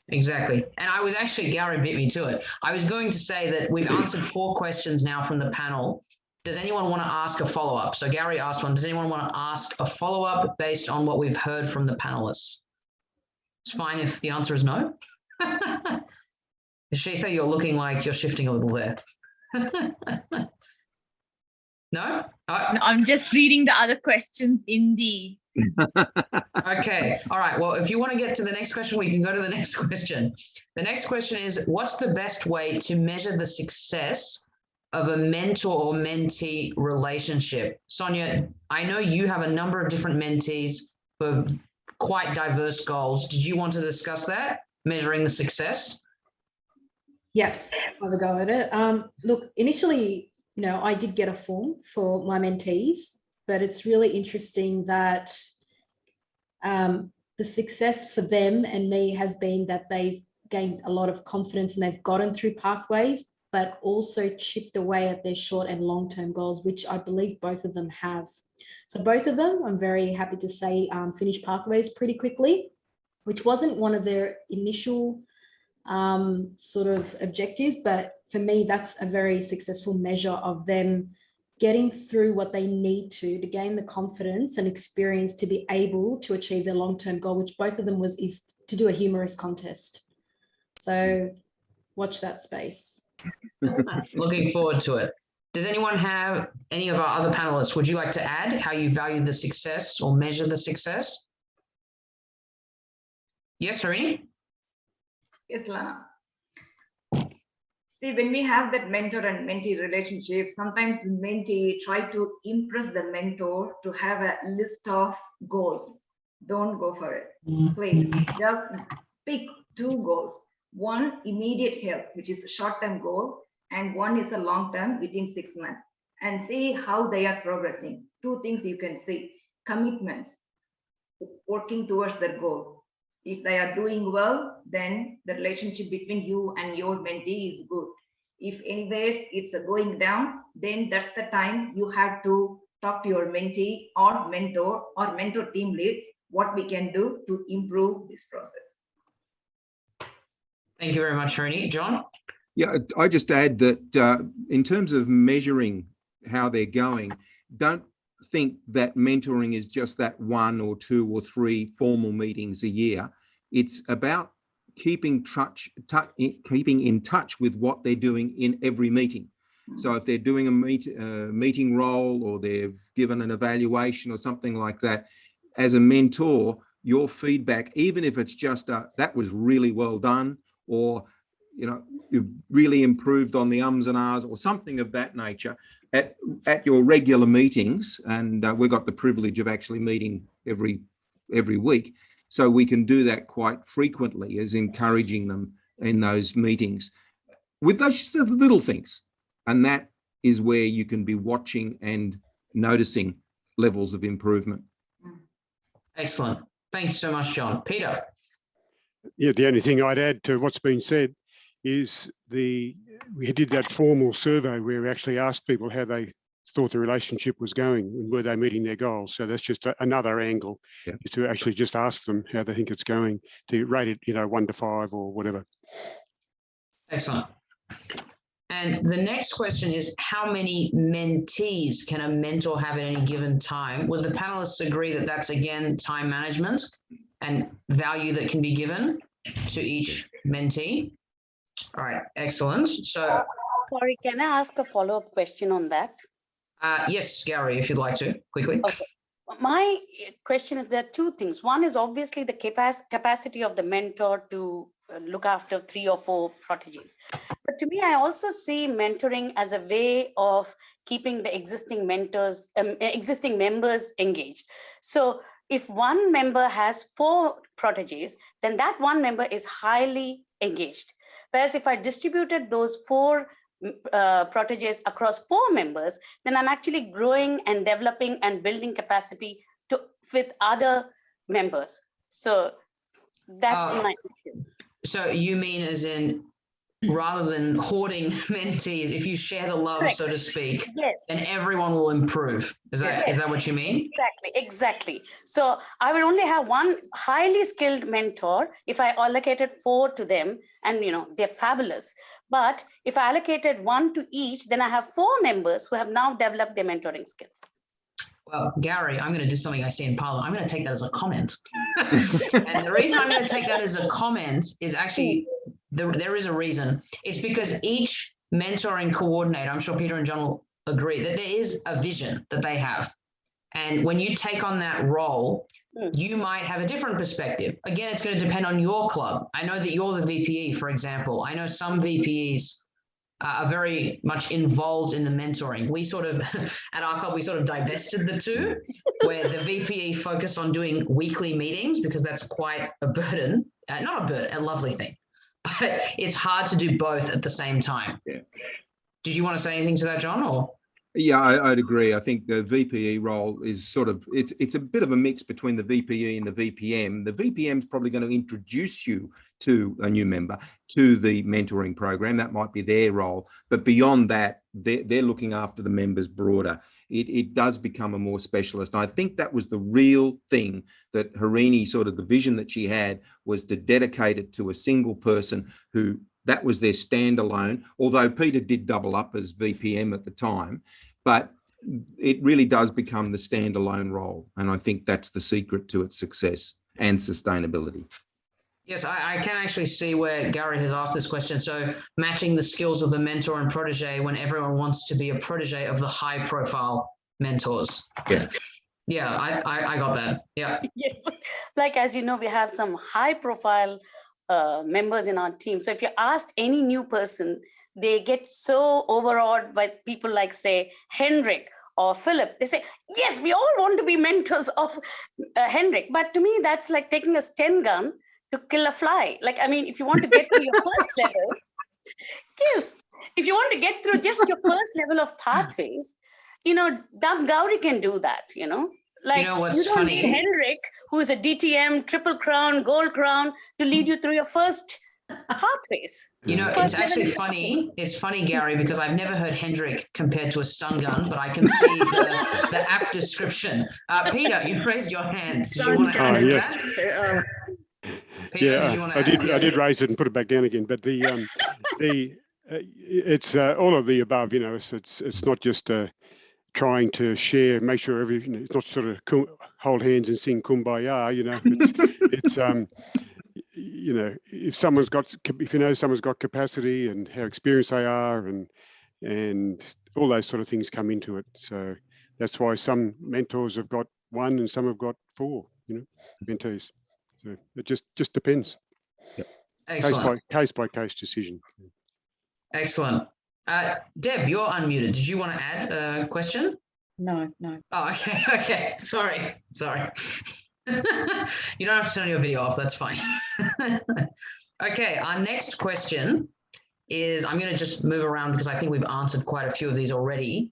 Exactly. And I was actually, Gary beat me to it. I was going to say that we've answered 4 questions now from the panel. Does anyone want to ask a follow-up? So Gary asked one. Does anyone want to ask a follow-up based on what we've heard from the panelists? It's fine if the answer is no. Shitha, you're looking like you're shifting a little there. No? I'm just reading the other questions in the... Okay. All right. Well, if you want to get to the next question, we can go to the next question. The next question is, what's the best way to measure the success of a mentor or mentee relationship? Sonia, I know you have a number of different mentees for quite diverse goals. Did you want to discuss that, measuring the success? Yes, I'll have a go at it. Look, initially, I did get a form for my mentees, but it's really interesting that the success for them and me has been that they've gained a lot of confidence and they've gotten through pathways but also chipped away at their short and long-term goals, which I believe both of them have. So both of them, I'm very happy to say, finished pathways pretty quickly, which wasn't one of their initial sort of objectives, but for me, that's a very successful measure of them getting through what they need to gain the confidence and experience to be able to achieve their long-term goal, which both of them is to do a humorous contest. So watch that space. Looking forward to it. Does anyone have, any of our other panelists, would you like to add how you value the success or measure the success? Yes, Harini? Yes, Lana. See, when we have that mentor and mentee relationship, sometimes the mentee try to impress the mentor to have a list of goals. Don't go for it. Please just pick 2 goals. One, immediate help, which is a short-term goal, and one is a long-term within 6 months, and see how they are progressing. 2 things you can see: commitments, working towards their goal. If they are doing well, then the relationship between you and your mentee is good. If anywhere it's going down, then that's the time you have to talk to your mentee or mentor team lead, what we can do to improve this process. Thank you very much, Harini. John? Yeah, I just add that in terms of measuring how they're going, don't think that mentoring is just that 1 or 2 or 3 formal meetings a year. It's about keeping in touch with what they're doing in every meeting. So if they're doing a meeting role, or they've given an evaluation or something like that, as a mentor, your feedback, even if it's just that was really well done, or you've really improved on the ums and ahs, or something of that nature, at your regular meetings, and we've got the privilege of actually meeting every week, so we can do that quite frequently, as encouraging them in those meetings with those just little things. And that is where you can be watching and noticing levels of improvement. Excellent. Thanks so much, John. Peter? Yeah, the only thing I'd add to what's been said is we did that formal survey where we actually asked people how they thought the relationship was going and were they meeting their goals. So that's just another angle, is to actually just ask them how they think it's going, to rate it, 1 to 5 or whatever. Excellent. And the next question is, how many mentees can a mentor have at any given time? Would the panelists agree that that's, again, time management and value that can be given to each mentee? All right, excellent. So, sorry, can I ask a follow-up question on that? Yes, Gary, if you'd like to, quickly. Okay. My question is, there are 2 things. One is obviously the capacity of the mentor to look after 3 or 4 proteges. But to me, I also see mentoring as a way of keeping the existing members engaged. So if one member has 4 proteges, then that one member is highly engaged. Whereas if I distributed those 4 proteges across 4 members, then I'm actually growing and developing and building capacity with other members. So that's my issue. So you mean as in, rather than hoarding mentees, if you share the love, correct, so to speak, yes, then everyone will improve. Is that what you mean? Exactly. So I will only have one highly skilled mentor if I allocated 4 to them, and they're fabulous. But if I allocated 1 to each, then I have 4 members who have now developed their mentoring skills. Well, Gary, I'm going to do something I see in Parliament. I'm going to take that as a comment. And the reason I'm going to take that as a comment is actually, there is a reason. It's because each mentoring coordinator, I'm sure Peter and John will agree, that there is a vision that they have. And when you take on that role, you might have a different perspective. Again, it's going to depend on your club. I know that you're the VPE, for example. I know some VPEs are very much involved in the mentoring. We sort of, at our club, we sort of divested the 2, where the VPE focused on doing weekly meetings, because that's quite a burden, not a burden, a lovely thing. But it's hard to do both at the same time. Yeah. Did you want to say anything to that, John? Or? Yeah, I'd agree. I think the VPE role is sort of, it's a bit of a mix between the VPE and the VPM. The VPM is probably going to introduce you to a new member to the mentoring program. That might be their role. But beyond that, they're looking after the members broader. It does become a more specialist. And I think that was the real thing that Harini, sort of the vision that she had, was to dedicate it to a single person who that was their standalone, although Peter did double up as VPM at the time, but it really does become the standalone role. And I think that's the secret to its success and sustainability. Yes, I can actually see where Gary has asked this question. So matching the skills of the mentor and protege when everyone wants to be a protege of the high profile mentors. Yeah. Yeah, I got that. Yeah. Yes. Like, as you know, we have some high profile members in our team. So if you asked any new person, they get so overawed by people like, say, Henrik or Philip. They say, yes, we all want to be mentors of Henrik. But to me, that's like taking a Sten gun to kill a fly. Like, I mean, if you want to get to your first level, yes, if you want to get through just your first level of pathways, you know, Doug Gowrie can do that, you know? Like, you know what's you don't funny? need Henrik, who is a DTM, Triple Crown, Gold Crown, to lead you through your first pathways. You know, it's actually funny. It's funny, Gary, because I've never heard Hendrik compared to a stun gun, but I can see the app description. Peter, you raised your hand. Did you want to add to that? Peter, did you want to add? I did raise it and put it back down again. But it's all of the above. You know, it's not just trying to share, make sure everything. It's not sort of hold hands and sing kumbaya. You know, it's you know, if you know someone's got capacity and how experienced they are, and all those sort of things come into it. So that's why some mentors have got 1 and some have got 4. You know, mentees. So it just depends. Yep. Excellent. Case by case decision. Excellent. Deb, you're unmuted. Did you want to add a question? No. Oh, okay. Okay. Sorry. You don't have to turn your video off. That's fine. Okay. Our next question is, I'm going to just move around because I think we've answered quite a few of these already.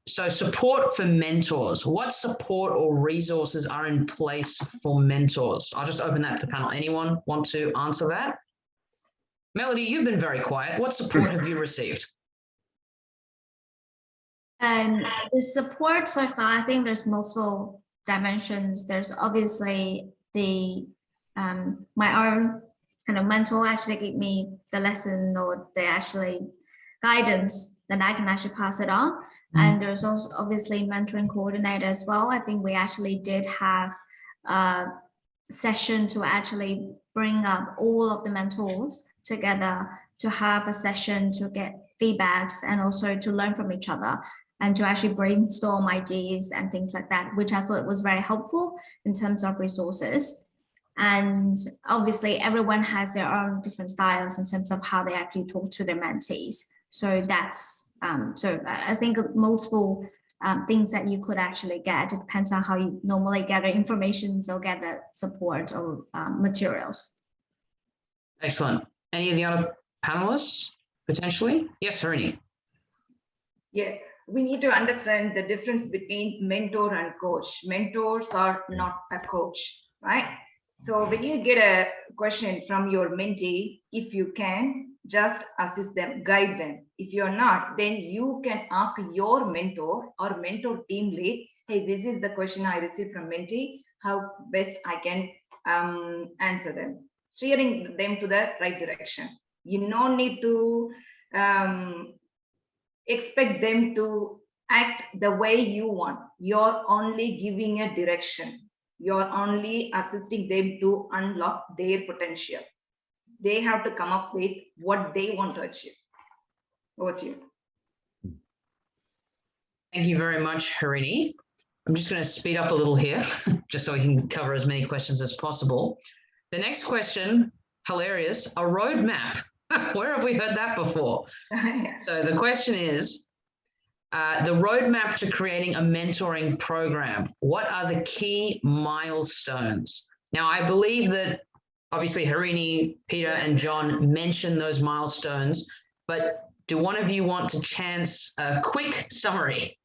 So support for mentors. What support or resources are in place for mentors? I'll just open that to the panel. Anyone want to answer that? Melody, you've been very quiet. What support have you received? The support so far, I think there's multiple dimensions. There's obviously the my own kind of mentor actually gave me the lesson or the actually guidance, then I can actually pass it on. And there's also obviously mentoring coordinator as well. I think we actually did have a session to actually bring up all of the mentors together to have a session to get feedbacks and also to learn from each other and to actually brainstorm ideas and things like that, which I thought was very helpful in terms of resources. And obviously everyone has their own different styles in terms of how they actually talk to their mentees. So that's, so I think multiple things that you could actually get. It depends on how you normally gather information or gather support or materials. Excellent. Any of the other panelists potentially? Yes, Harini. Yeah, we need to understand the difference between mentor and coach. Mentors are not a coach, right? So when you get a question from your mentee, if you can, just assist them, guide them. If you're not, then you can ask your mentor or mentor team lead, hey, this is the question I received from mentee, how best I can answer them, steering them to the right direction. You don't need to expect them to act the way you want. You're only giving a direction. You're only assisting them to unlock their potential. They have to come up with what they want to achieve. Over to you. Thank you very much, Harini. I'm just going to speed up a little here, just so we can cover as many questions as possible. The next question, hilarious, a roadmap. Where have we heard that before? So the question is, the roadmap to creating a mentoring program. What are the key milestones? Now, I believe that obviously Harini, Peter, and John mentioned those milestones, but do one of you want to chance a quick summary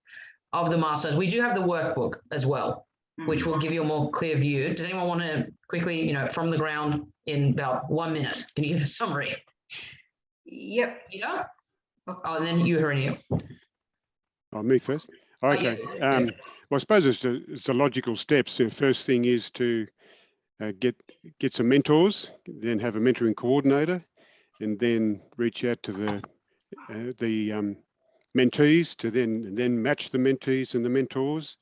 of the milestones? We do have the workbook as well, which will give you a more clear view. Does anyone want to quickly, from the ground, in about 1 minute. Can you give a summary? Yep. Yeah. Oh, and then you, Harini. Oh, me first. Okay. yeah. Well, I suppose it's the logical steps. The first thing is to get some mentors, then have a mentoring coordinator, and then reach out to the mentees to then match the mentees and the mentors,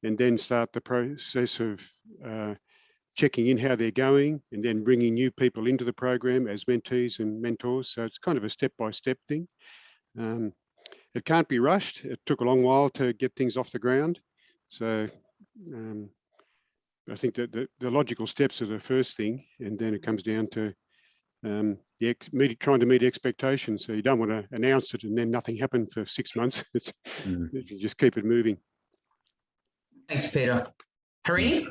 and then start the process of checking in how they're going, and then bringing new people into the program as mentees and mentors. So it's kind of a step-by-step thing. It can't be rushed. It took a long while to get things off the ground. So I think that the logical steps are the first thing, and then it comes down to trying to meet expectations. So you don't want to announce it and then nothing happened for 6 months. You just keep it moving. Thanks, Peter. Harini?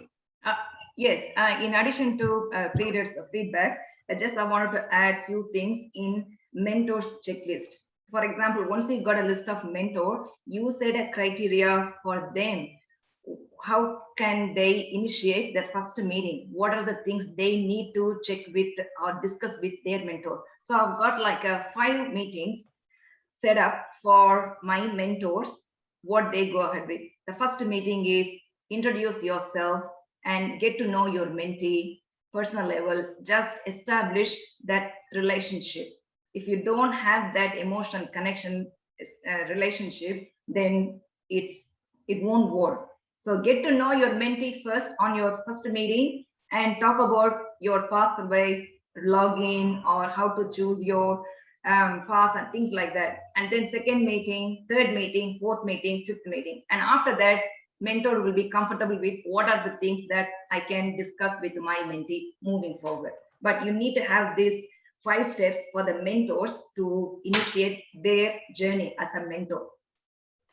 Yes, in addition to Peter's feedback, I wanted to add few things in mentors checklist. For example, once you got a list of mentor, you set a criteria for them. How can they initiate their first meeting? What are the things they need to check with or discuss with their mentor? So I've got like 5 meetings set up for my mentors, what they go ahead with. The first meeting is introduce yourself and get to know your mentee, personal level, just establish that relationship. If you don't have that emotional connection relationship, then it won't work. So get to know your mentee first on your first meeting and talk about your pathways, login, or how to choose your paths and things like that. And then second meeting, third meeting, fourth meeting, fifth meeting. And after that, mentor will be comfortable with what are the things that I can discuss with my mentee moving forward. But you need to have these 5 steps for the mentors to initiate their journey as a mentor.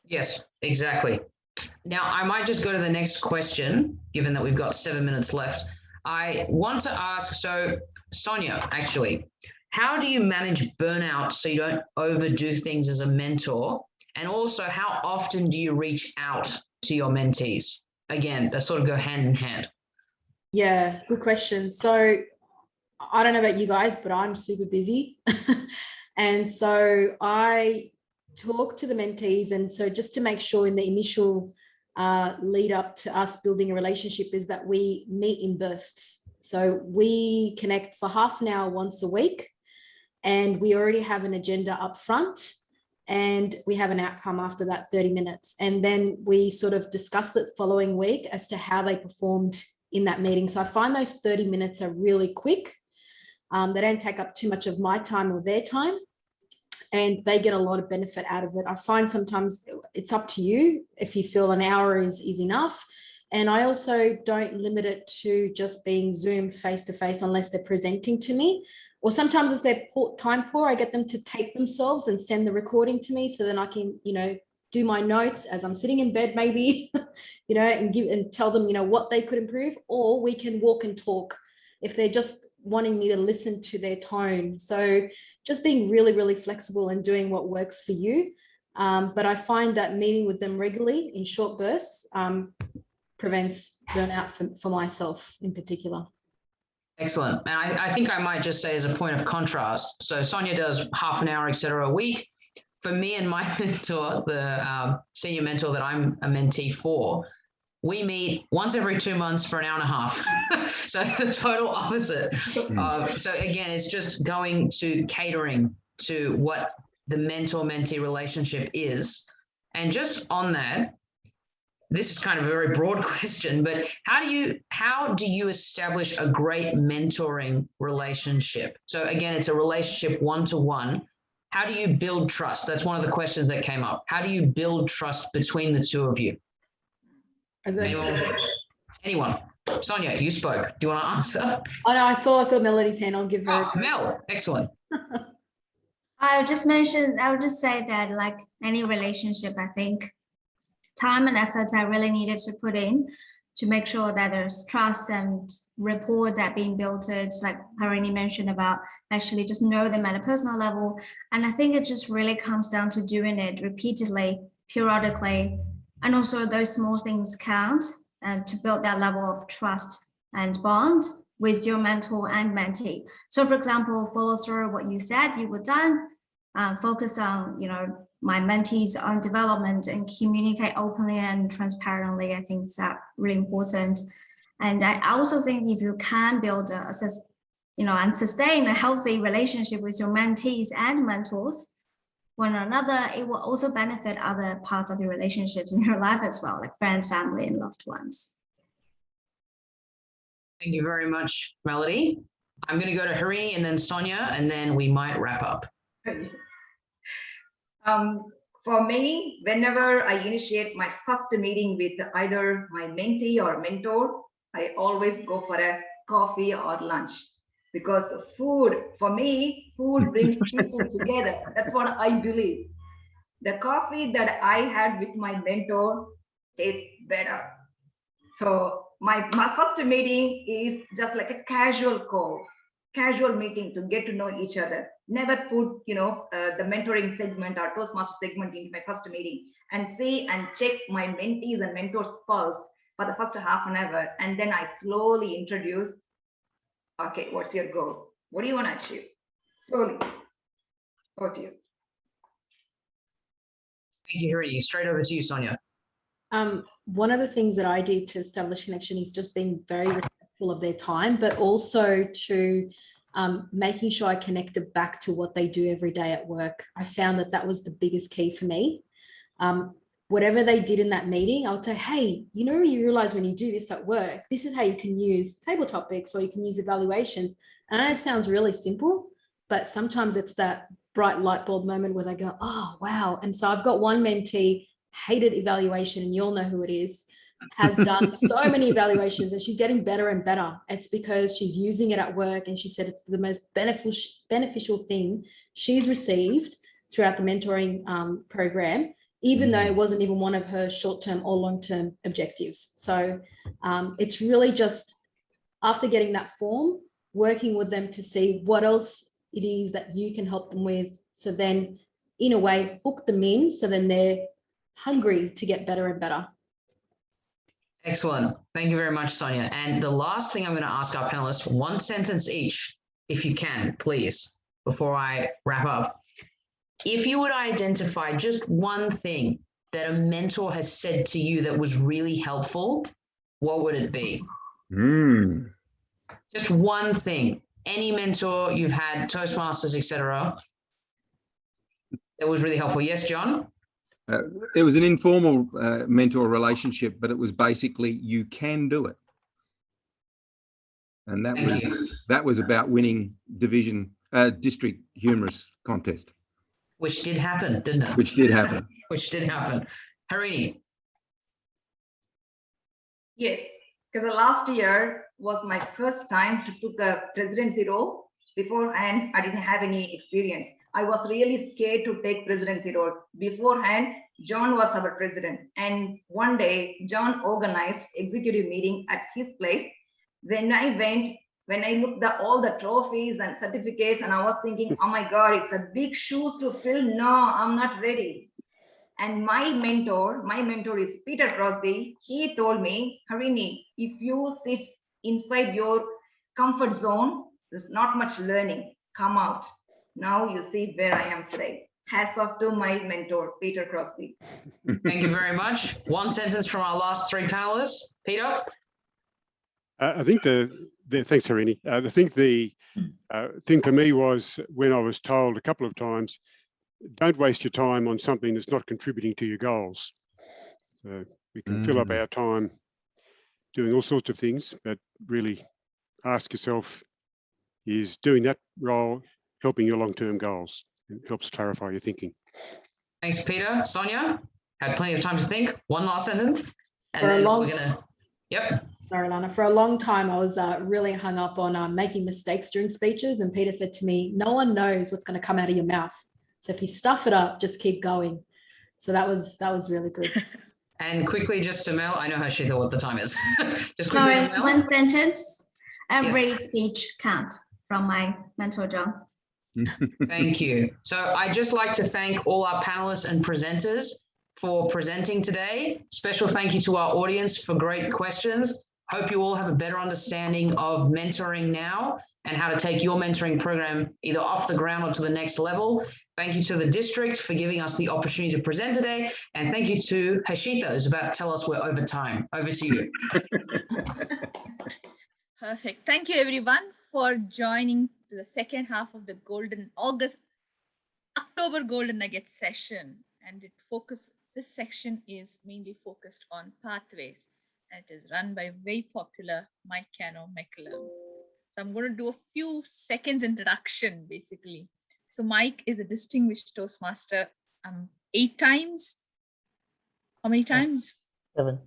Yes, exactly. Now, I might just go to the next question, given that we've got 7 minutes left. I want to ask, so Sonia, actually, how do you manage burnout so you don't overdo things as a mentor? And also, how often do you reach out to your mentees? Again, they sort of go hand in hand. Yeah, good question. So I don't know about you guys, but I'm super busy. And so I talk to the mentees. And so just to make sure in the initial lead up to us building a relationship is that we meet in bursts. So we connect for half an hour once a week, and we already have an agenda up front, and we have an outcome after that 30 minutes. And then we sort of discuss the following week as to how they performed in that meeting. So I find those 30 minutes are really quick. They don't take up too much of my time or their time, and they get a lot of benefit out of it. I find sometimes it's up to you if you feel an hour is enough. And I also don't limit it to just being Zoom face-to-face unless they're presenting to me. Or sometimes if they're time poor, I get them to tape themselves and send the recording to me so then I can, do my notes as I'm sitting in bed maybe, and tell them, what they could improve, or we can walk and talk if they're just wanting me to listen to their tone. So just being really, really flexible and doing what works for you. But I find that meeting with them regularly in short bursts prevents burnout for myself in particular. Excellent. And I think I might just say as a point of contrast, so Sonia does half an hour, et cetera, a week. For me and my mentor, the senior mentor that I'm a mentee for, we meet once every 2 months for an hour and a half. So the total opposite. So again, it's just going to catering to what the mentor-mentee relationship is. And just on that, this is kind of a very broad question, but how do you establish a great mentoring relationship? So again, it's a relationship one-to-one. How do you build trust? That's one of the questions that came up. How do you build trust between the two of you? Anyone? Sonia, you spoke. Do you want to answer? Oh no, I saw Melody's hand. I'll give her. Oh, Mel, excellent. I would just say that like any relationship, I think time and efforts are really needed to put in to make sure that there's trust and rapport that being built, like Harini mentioned about actually just know them at a personal level. And I think it just really comes down to doing it repeatedly, periodically, and also those small things count and to build that level of trust and bond with your mentor and mentee. So for example, follow through what you said you would done, focus on, my mentees on development and communicate openly and transparently. I think that's really important. And I also think if you can build and sustain a healthy relationship with your mentees and mentors, one another, it will also benefit other parts of your relationships in your life as well, like friends, family, and loved ones. Thank you very much, Melody. I'm going to go to Harini and then Sonia, and then we might wrap up. For me, whenever I initiate my first meeting with either my mentee or mentor, I always go for a coffee or lunch, because food, for me, food brings people together. That's what I believe. The coffee that I had with my mentor tastes better. So my first meeting is just like a casual call, casual meeting to get to know each other. Never put, the mentoring segment or Toastmaster segment into my first meeting, and see and check my mentees and mentors' pulse for the first half an hour. And then I slowly introduce, okay, what's your goal? What do you want to achieve? Slowly. Over to you. Thank you, Harini. Straight over to you, Sonia. One of the things that I did to establish connection is just being very respectful of their time, but also to making sure I connected back to what they do every day at work. I found that was the biggest key for me. Whatever they did in that meeting, I would say, hey, you realize when you do this at work, this is how you can use table topics, or you can use evaluations. And I know it sounds really simple, but sometimes it's that bright light bulb moment where they go, oh, wow. And so I've got one mentee, hated evaluation, and you all know who it is, has done so many evaluations, and she's getting better and better. It's because she's using it at work, and she said it's the most beneficial thing she's received throughout the mentoring program, even though it wasn't even one of her short-term or long-term objectives. So it's really just, after getting that form, working with them to see what else it is that you can help them with. So then, in a way, hook them in, so then they're hungry to get better and better. Excellent. Thank you very much, Sonia. And the last thing I'm going to ask our panelists, one sentence each, if you can, please, before I wrap up. If you would identify just one thing that a mentor has said to you that was really helpful, what would it be? Just one thing. Any mentor you've had, Toastmasters, etc., that was really helpful. Yes, John? It was an informal mentor relationship, but it was basically, you can do it. And that was about winning district humorous contest. Which did happen, didn't it? Which did happen. Which did happen. Harini? Yes, because the last year was my first time to took the presidency role. Beforehand, I didn't have any experience. I was really scared to take presidency role. Beforehand, John was our president. And one day, John organized executive meeting at his place. When I went, when I looked at all the trophies and certificates, and I was thinking, oh my God, it's a big shoes to fill. No, I'm not ready. And my mentor is Peter Crosby. He told me, Harini, if you sit inside your comfort zone, there's not much learning. Come out. Now you see where I am today. Hats off to my mentor, Peter Crosby. Thank you very much. One sentence from our last three panelists. Peter? I think thanks, Harini. I think the thing for me was when I was told a couple of times, don't waste your time on something that's not contributing to your goals. So we can fill up our time doing all sorts of things, but really ask yourself, is doing that role helping your long-term goals? It helps clarify your thinking. Thanks, Peter. Sonia, had plenty of time to think. One last sentence. And then we're gonna, yep. Sorry, Lana. For a long time, I was really hung up on making mistakes during speeches. And Peter said to me, no one knows what's going to come out of your mouth. So if you stuff it up, just keep going. So that was really good. And quickly, just to Mel, I know how she thought what the time is. Just quickly, Sorry, it's one sentence. Every speech counts from my mentor, John. Thank you. So I'd just like to thank all our panelists and presenters for presenting today. Special thank you to our audience for great questions. Hope you all have a better understanding of mentoring now and how to take your mentoring program either off the ground or to the next level. Thank you to the district for giving us the opportunity to present today. And thank you to Harshita, who's about to tell us we're over time. Over to you. Perfect. Thank you everyone for joining the second half of the October Golden Nugget session. And this section is mainly focused on pathways, and it is run by very popular Mike Cano McCallum. So I'm going to do a few seconds introduction basically. So Mike is a distinguished Toastmaster 8 times. How many times? 7.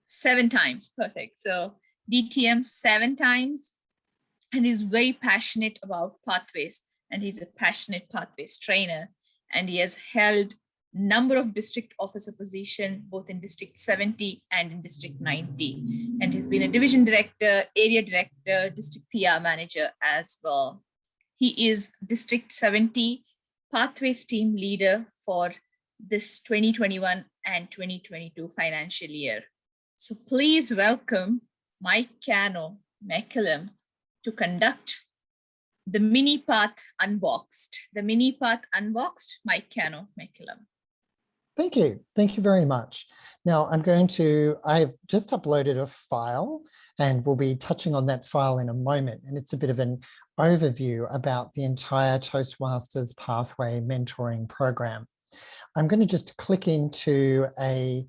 7 times. Perfect. So DTM 7 times. And he's very passionate about pathways. And he's a passionate pathways trainer. And he has held number of district officer position, both in District 70 and in District 90. And he's been a division director, area director, district PR manager as well. He is District 70 Pathways team leader for this 2021 and 2022 financial year. So please welcome Mike Cano McCallum to conduct the Mini Path Unboxed. The Mini Path Unboxed, Mike Cano McCallum. Thank you. Thank you very much. Now I've just uploaded a file and we'll be touching on that file in a moment. And it's a bit of an overview about the entire Toastmasters Pathway Mentoring Program. I'm going to just click into a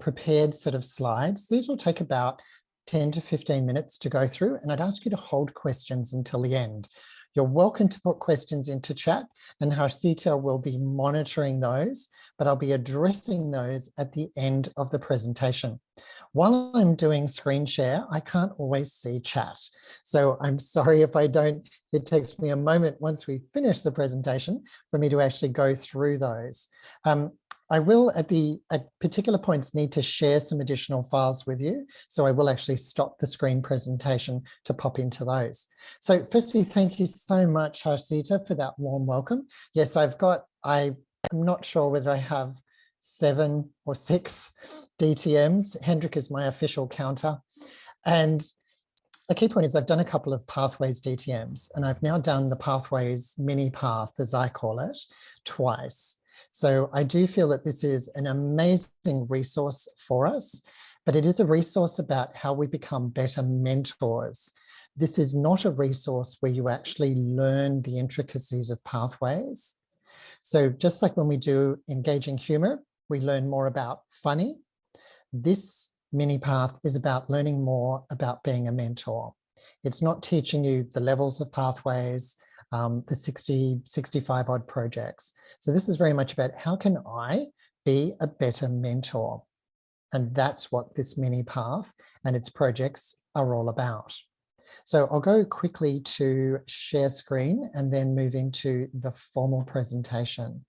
prepared set of slides. These will take about 10 to 15 minutes to go through, and I'd ask you to hold questions until the end. You're welcome to put questions into chat, and Harshita will be monitoring those, but I'll be addressing those at the end of the presentation. While I'm doing screen share, I can't always see chat. So I'm sorry if I don't, it takes me a moment once we finish the presentation for me to actually go through those. I will at particular points need to share some additional files with you. So I will actually stop the screen presentation to pop into those. So firstly, thank you so much, Harshita, for that warm welcome. Yes, I'm not sure whether I have 7 or 6 DTMs. Hendrik is my official counter. And the key point is I've done a couple of Pathways DTMs, and I've now done the Pathways Mini Path, as I call it, twice. So I do feel that this is an amazing resource for us, but it is a resource about how we become better mentors. This is not a resource where you actually learn the intricacies of pathways. So just like when we do engaging humor, we learn more about funny. This mini path is about learning more about being a mentor. It's not teaching you the levels of pathways, the 65 odd projects. So this is very much about how can I be a better mentor? And that's what this mini path and its projects are all about. So I'll go quickly to share screen and then move into the formal presentation.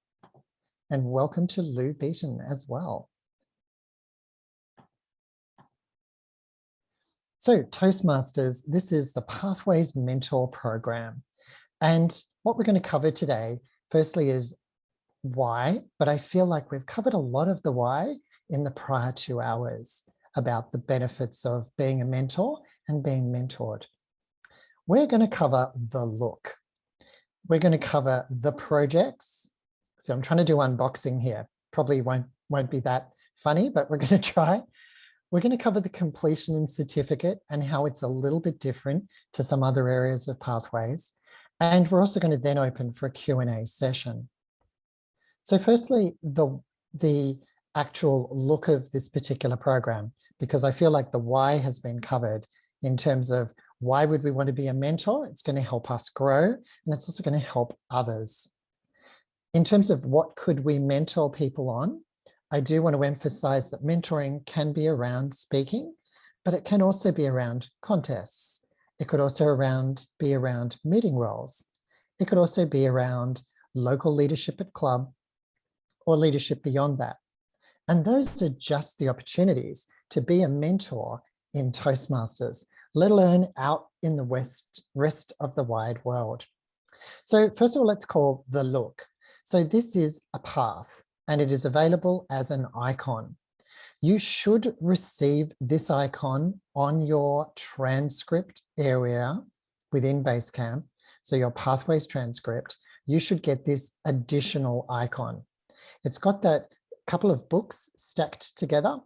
And welcome to Lou Beaton as well. So Toastmasters, this is the Pathways Mentor Program. And what we're going to cover today, firstly, is why, but I feel like we've covered a lot of the why in the prior 2 hours about the benefits of being a mentor and being mentored. We're going to cover the look. We're going to cover the projects. So I'm trying to do unboxing here. Probably won't be that funny, but we're going to try. We're going to cover the completion and certificate and how it's a little bit different to some other areas of pathways. And we're also going to then open for a Q&A session. So firstly, the actual look of this particular program, because I feel like the why has been covered in terms of why would we want to be a mentor? It's going to help us grow, and it's also going to help others. In terms of what could we mentor people on, I do want to emphasize that mentoring can be around speaking, but it can also be around contests. It could also be around meeting roles. It could also be around local leadership at club or leadership beyond that. And those are just the opportunities to be a mentor in Toastmasters, let alone out in the rest of the wide world. So first of all, let's call the look. So this is a path and it is available as an icon. You should receive this icon on your transcript area within Basecamp. So your Pathways transcript, you should get this additional icon. It's got that couple of books stacked together,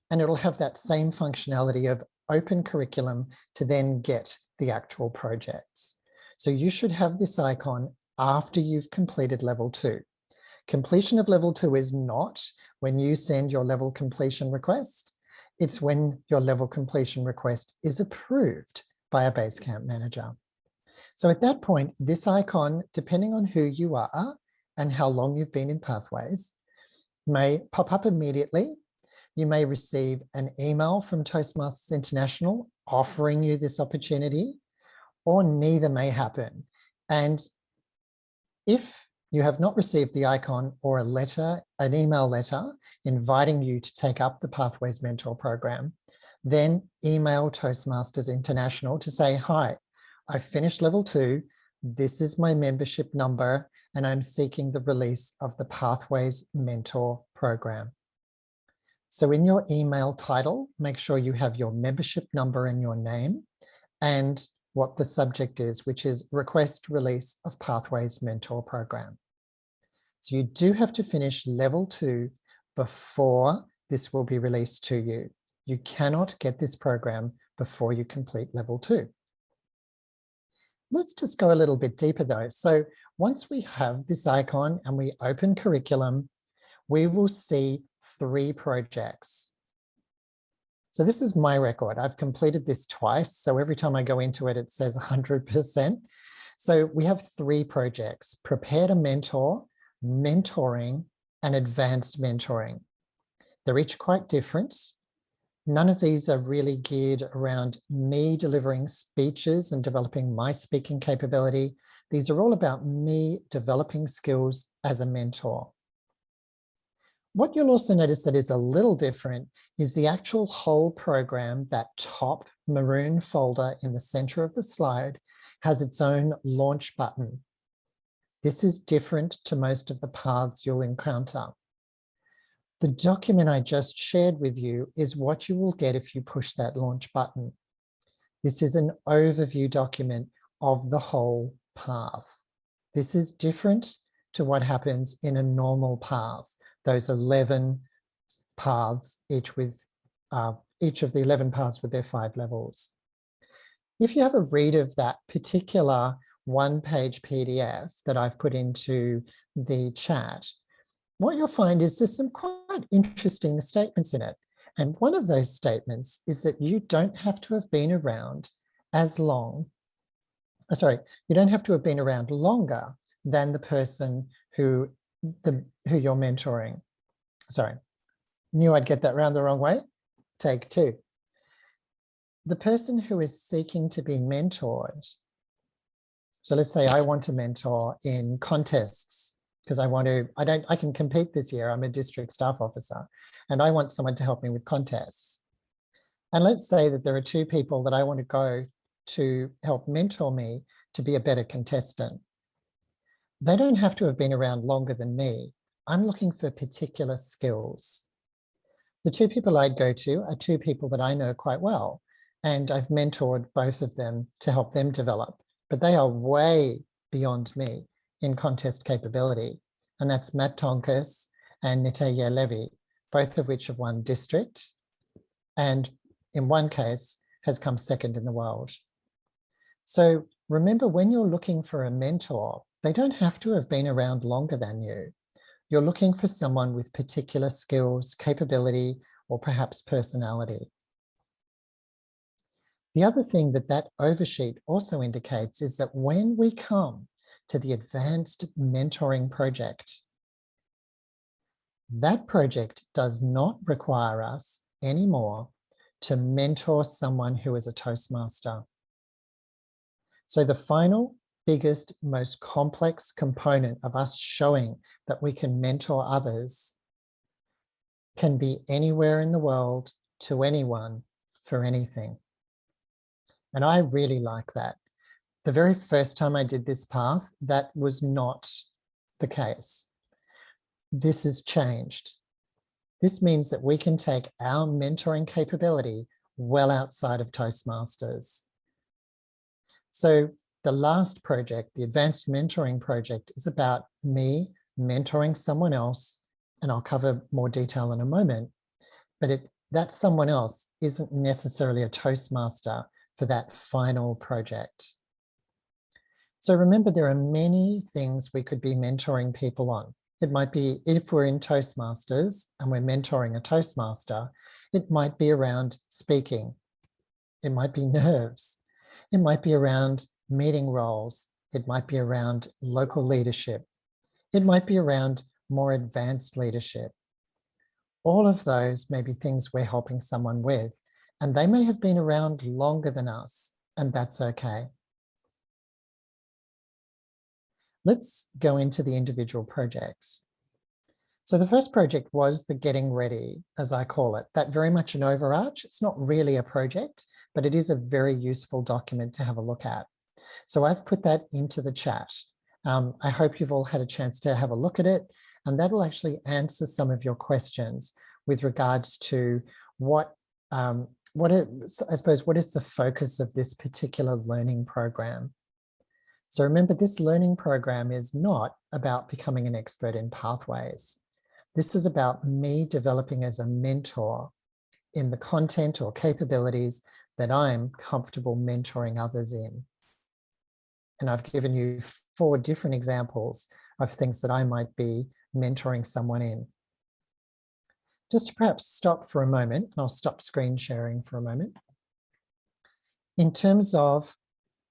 and it'll have that same functionality of open curriculum to then get the actual projects. So you should have this icon after you've completed level 2. Completion of level 2 is not when you send your level completion request. It's when your level completion request is approved by a Basecamp manager. So at that point, this icon, depending on who you are and how long you've been in Pathways, may pop up immediately. You may receive an email from Toastmasters International offering you this opportunity, or neither may happen. And if you have not received the icon or a letter, an email letter inviting you to take up the Pathways Mentor program, then email Toastmasters International to say, hi, I finished level 2. This is my membership number, and I'm seeking the release of the Pathways Mentor program. So in your email title, make sure you have your membership number and your name and what the subject is, which is request release of Pathways Mentor program. So you do have to finish level 2 before this will be released to you. You cannot get this program before you complete level 2. Let's just go a little bit deeper though. So once we have this icon and we open curriculum, we will see 3 projects. So this is my record. I've completed this twice. So every time I go into it, it says 100%. So we have 3 projects: Prepare to Mentor, Mentoring, and Advanced Mentoring. They're each quite different. None of these are really geared around me delivering speeches and developing my speaking capability. These are all about me developing skills as a mentor. What you'll also notice that is a little different is the actual whole program. That top maroon folder in the center of the slide has its own launch button. This is different to most of the paths you'll encounter. The document I just shared with you is what you will get if you push that launch button. This is an overview document of the whole path. This is different to what happens in a normal path, those 11 paths, each of the 11 paths with their 5 levels. If you have a read of that particular one-page PDF that I've put into the chat, what you'll find is there's some quite interesting statements in it. And one of those statements is that you don't have to have been around as long, you don't have to have been around longer than the person who you're mentoring. Sorry, knew I'd get that round the wrong way. Take 2. The person who is seeking to be mentored. So let's say I want to mentor in contests because I can compete this year. I'm a district staff officer and I want someone to help me with contests. And let's say that there are 2 people that I want to go to help mentor me to be a better contestant. They don't have to have been around longer than me. I'm looking for particular skills. The 2 people I'd go to are 2 people that I know quite well, and I've mentored both of them to help them develop, but they are way beyond me in contest capability. And that's Matt Tonkus and Nitya Levy, both of which have won district, and in one case has come 2nd in the world. So remember, when you're looking for a mentor, they don't have to have been around longer than you. You're looking for someone with particular skills, capability, or perhaps personality. The other thing that oversheet also indicates is that when we come to the Advanced Mentoring project, that project does not require us anymore to mentor someone who is a Toastmaster. So the final, biggest, most complex component of us showing that we can mentor others can be anywhere in the world to anyone for anything. And I really like that. The very first time I did this path, that was not the case. This has changed. This means that we can take our mentoring capability well outside of Toastmasters. So the last project, the Advanced Mentoring Project, is about me mentoring someone else, and I'll cover more detail in a moment, but that someone else isn't necessarily a Toastmaster for that final project. So remember, there are many things we could be mentoring people on. It might be, if we're in Toastmasters and we're mentoring a Toastmaster, it might be around speaking. It might be nerves. It might be around meeting roles. It might be around local leadership. It might be around more advanced leadership. All of those may be things we're helping someone with, and they may have been around longer than us, and that's okay. Let's go into the individual projects. So the first project was the Getting Ready, as I call it. That very much an overarch. It's not really a project, but it is a very useful document to have a look at. So I've put that into the chat. I hope you've all had a chance to have a look at it, and that will actually answer some of your questions with regards to what is the focus of this particular learning program. So remember, this learning program is not about becoming an expert in pathways. This is about me developing as a mentor in the content or capabilities that I'm comfortable mentoring others in. And I've given you 4 different examples of things that I might be mentoring someone in. Just to perhaps stop for a moment, and I'll stop screen sharing for a moment. In terms of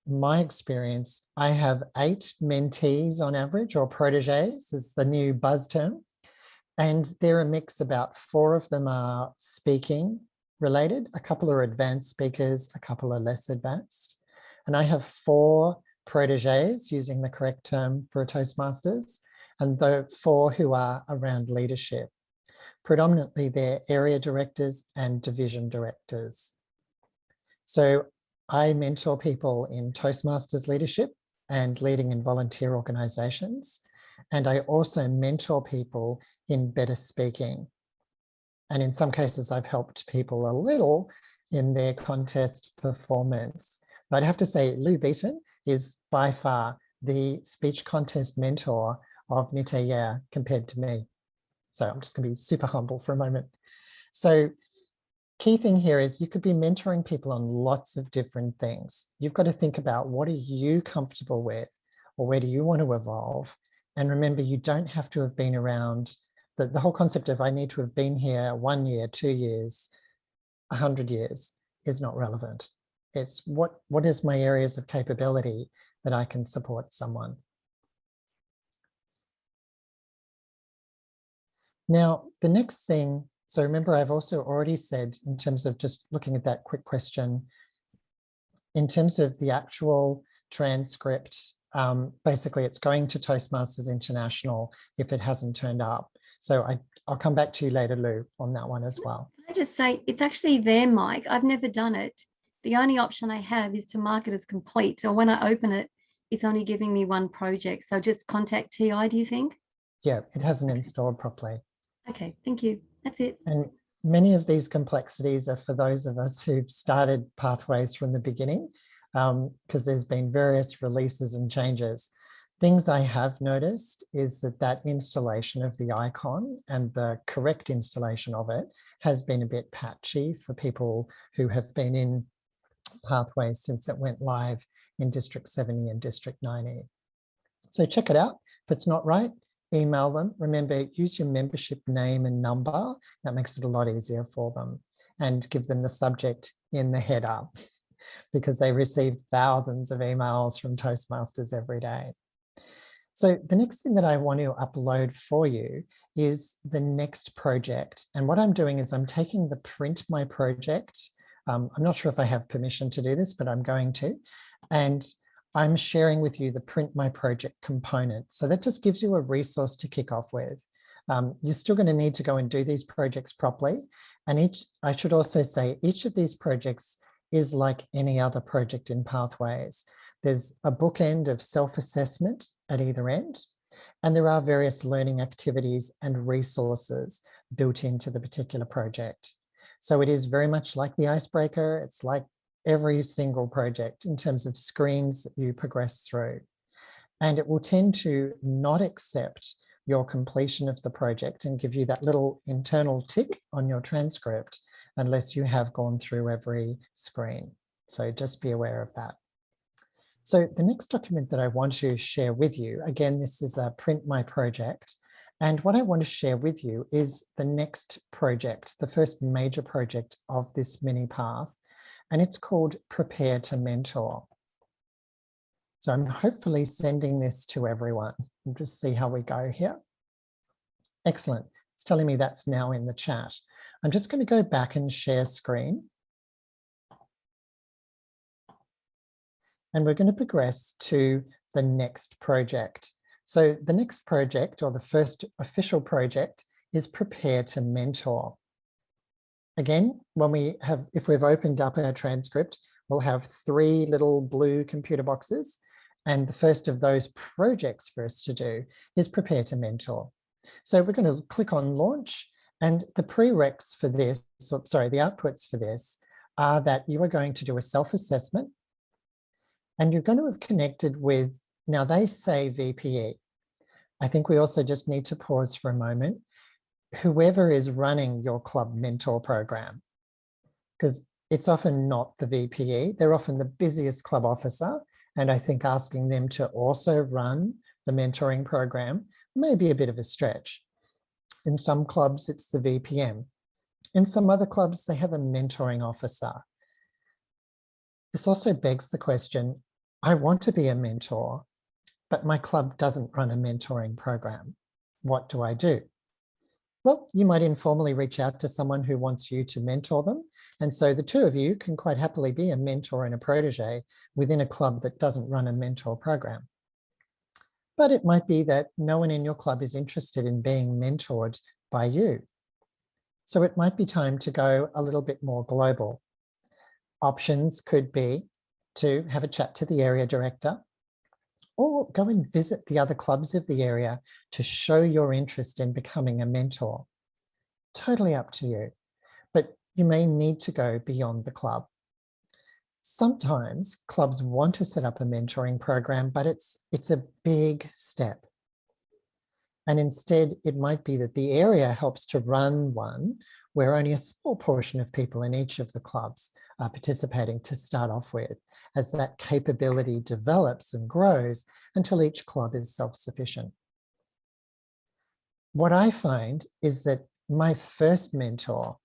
my experience, I have 8 mentees on average, or proteges is the new buzz term. And they're a mix. About 4 of them are speaking related. A couple are advanced speakers, a couple are less advanced. And I have 4 proteges, using the correct term for a Toastmasters, and the 4 who are around leadership. Predominantly they're area directors and division directors. So I mentor people in Toastmasters leadership and leading in volunteer organizations. And I also mentor people in better speaking. And in some cases, I've helped people a little in their contest performance. But I'd have to say, Lou Beaton is by far the speech contest mentor of Nitya compared to me. So I'm just going to be super humble for a moment. So key thing here is you could be mentoring people on lots of different things. You've got to think about, what are you comfortable with, or where do you want to evolve? And remember, you don't have to have been around. The whole concept of I need to have been here 1 year, 2 years, 100 years is not relevant. It's what is my areas of capability that I can support someone. Now, the next thing, so remember, I've also already said, in terms of just looking at that quick question, in terms of the actual transcript, basically it's going to Toastmasters International if it hasn't turned up. So I'll come back to you later, Lou, on that one as well. Can I just say, it's actually there, Mike. I've never done it. The only option I have is to mark it as complete. So when I open it, it's only giving me 1 project. So just contact TI, do you think? Yeah, it hasn't installed properly. Okay, thank you. That's it. And many of these complexities are for those of us who've started Pathways from the beginning, because there's been various releases and changes. Things I have noticed is that installation of the icon and the correct installation of it has been a bit patchy for people who have been in Pathways since it went live in District 70 and District 90. So check it out. If it's not right, email them. Remember, use your membership name and number. That makes it a lot easier for them. And give them the subject in the header, because they receive thousands of emails from Toastmasters every day. So the next thing that I want to upload for you is the next project. And what I'm doing is I'm taking the Print My Project. I'm not sure if I have permission to do this, but I'm going to. And I'm sharing with you the Print My Project component. So that just gives you a resource to kick off with. You're still going to need to go and do these projects properly. And I should also say, each of these projects is like any other project in Pathways. There's a bookend of self-assessment at either end. And there are various learning activities and resources built into the particular project. So it is very much like the icebreaker. It's like every single project in terms of screens that you progress through. And it will tend to not accept your completion of the project and give you that little internal tick on your transcript unless you have gone through every screen. So just be aware of that. So the next document that I want to share with you, again, this is a Print My Project. And what I want to share with you is the next project, the first major project of this mini path, and it's called Prepare to Mentor. So I'm hopefully sending this to everyone. We'll just see how we go here. Excellent. It's telling me that's now in the chat. I'm just going to go back and share screen. And we're going to progress to the next project. So the next project, or the first official project, is Prepare to Mentor. Again, if we've opened up our transcript, we'll have 3 little blue computer boxes. And the first of those projects for us to do is Prepare to Mentor. So we're going to click on Launch, and the prereqs for this, the outputs for this are that you are going to do a self-assessment, and you're going to have connected with, now they say VPE. I think we also just need to pause for a moment. Whoever is running your club mentor program, because it's often not the VPE, they're often the busiest club officer. And I think asking them to also run the mentoring program may be a bit of a stretch. In some clubs, it's the VPM. In some other clubs, they have a mentoring officer. This also begs the question, I want to be a mentor, but my club doesn't run a mentoring program. What do I do? Well, you might informally reach out to someone who wants you to mentor them. And so the two of you can quite happily be a mentor and a protege within a club that doesn't run a mentor program. But it might be that no one in your club is interested in being mentored by you. So it might be time to go a little bit more global. Options could be to have a chat to the area director, or go and visit the other clubs of the area to show your interest in becoming a mentor. Totally up to you, but you may need to go beyond the club. Sometimes clubs want to set up a mentoring program, but it's a big step. And instead, it might be that the area helps to run one where only a small portion of people in each of the clubs are participating to start off with, as that capability develops and grows until each club is self-sufficient. What I find is that my first mentor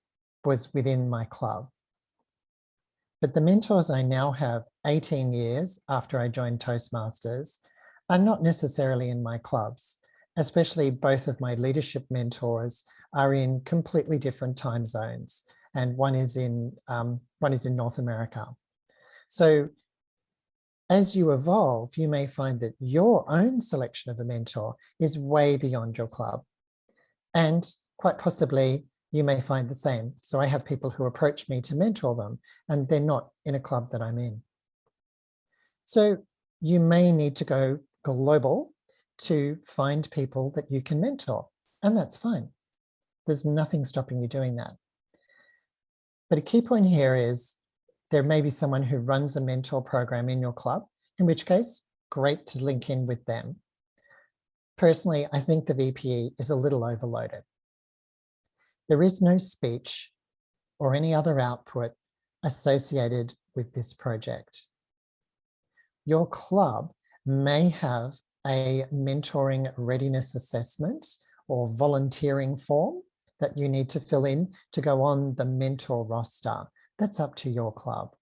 was within my club. But the mentors I now have 18 years after I joined Toastmasters are not necessarily in my clubs, especially both of my leadership mentors are in completely different time zones, and one is in North America. So as you evolve, you may find that your own selection of a mentor is way beyond your club. And quite possibly, you may find the same. So I have people who approach me to mentor them, and they're not in a club that I'm in. So you may need to go global to find people that you can mentor, and that's fine. There's nothing stopping you doing that. But a key point here is there may be someone who runs a mentor program in your club, in which case, great to link in with them. Personally, I think the VPE is a little overloaded. There is no speech or any other output associated with this project. Your club may have a mentoring readiness assessment or volunteering form that you need to fill in to go on the mentor roster. That's up to your club.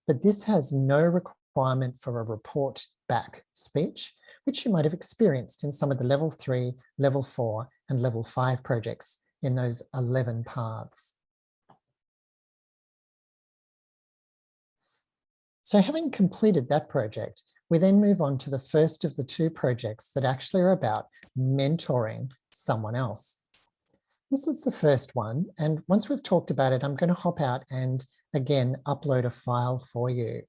But this has no requirement for a report back speech, which you might have experienced in some of the level 3, level 4, and level 5 projects in those 11 paths. So having completed that project, we then move on to the first of the 2 projects that actually are about mentoring someone else. This is the first one, and once we've talked about it, I'm going to hop out and again upload a file for you.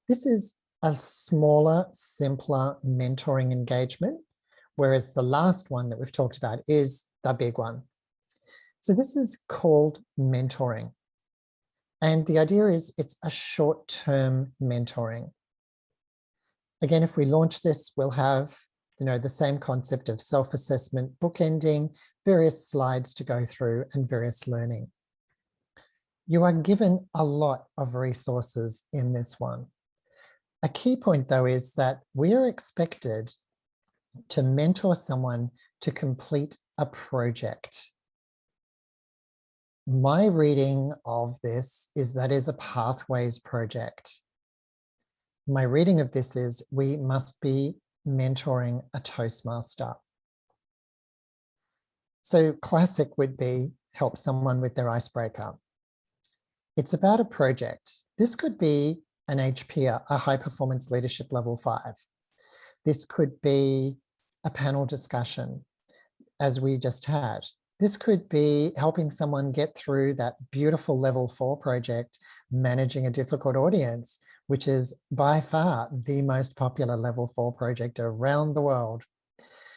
This is a smaller, simpler mentoring engagement, whereas the last one that we've talked about is the big one. So this is called mentoring. And the idea is it's a short-term mentoring. Again, if we launch this, we'll have, the same concept of self-assessment, bookending, various slides to go through and various learning. You are given a lot of resources in this one. A key point though is that we are expected to mentor someone to complete a project. My reading of this is that is a Pathways project. My reading of this is we must be mentoring a Toastmaster. So classic would be help someone with their icebreaker. It's about a project. This could be an HP, a high performance leadership level 5. This could be a panel discussion, as we just had. This could be helping someone get through that beautiful level 4 project, managing a difficult audience, which is by far the most popular level 4 project around the world.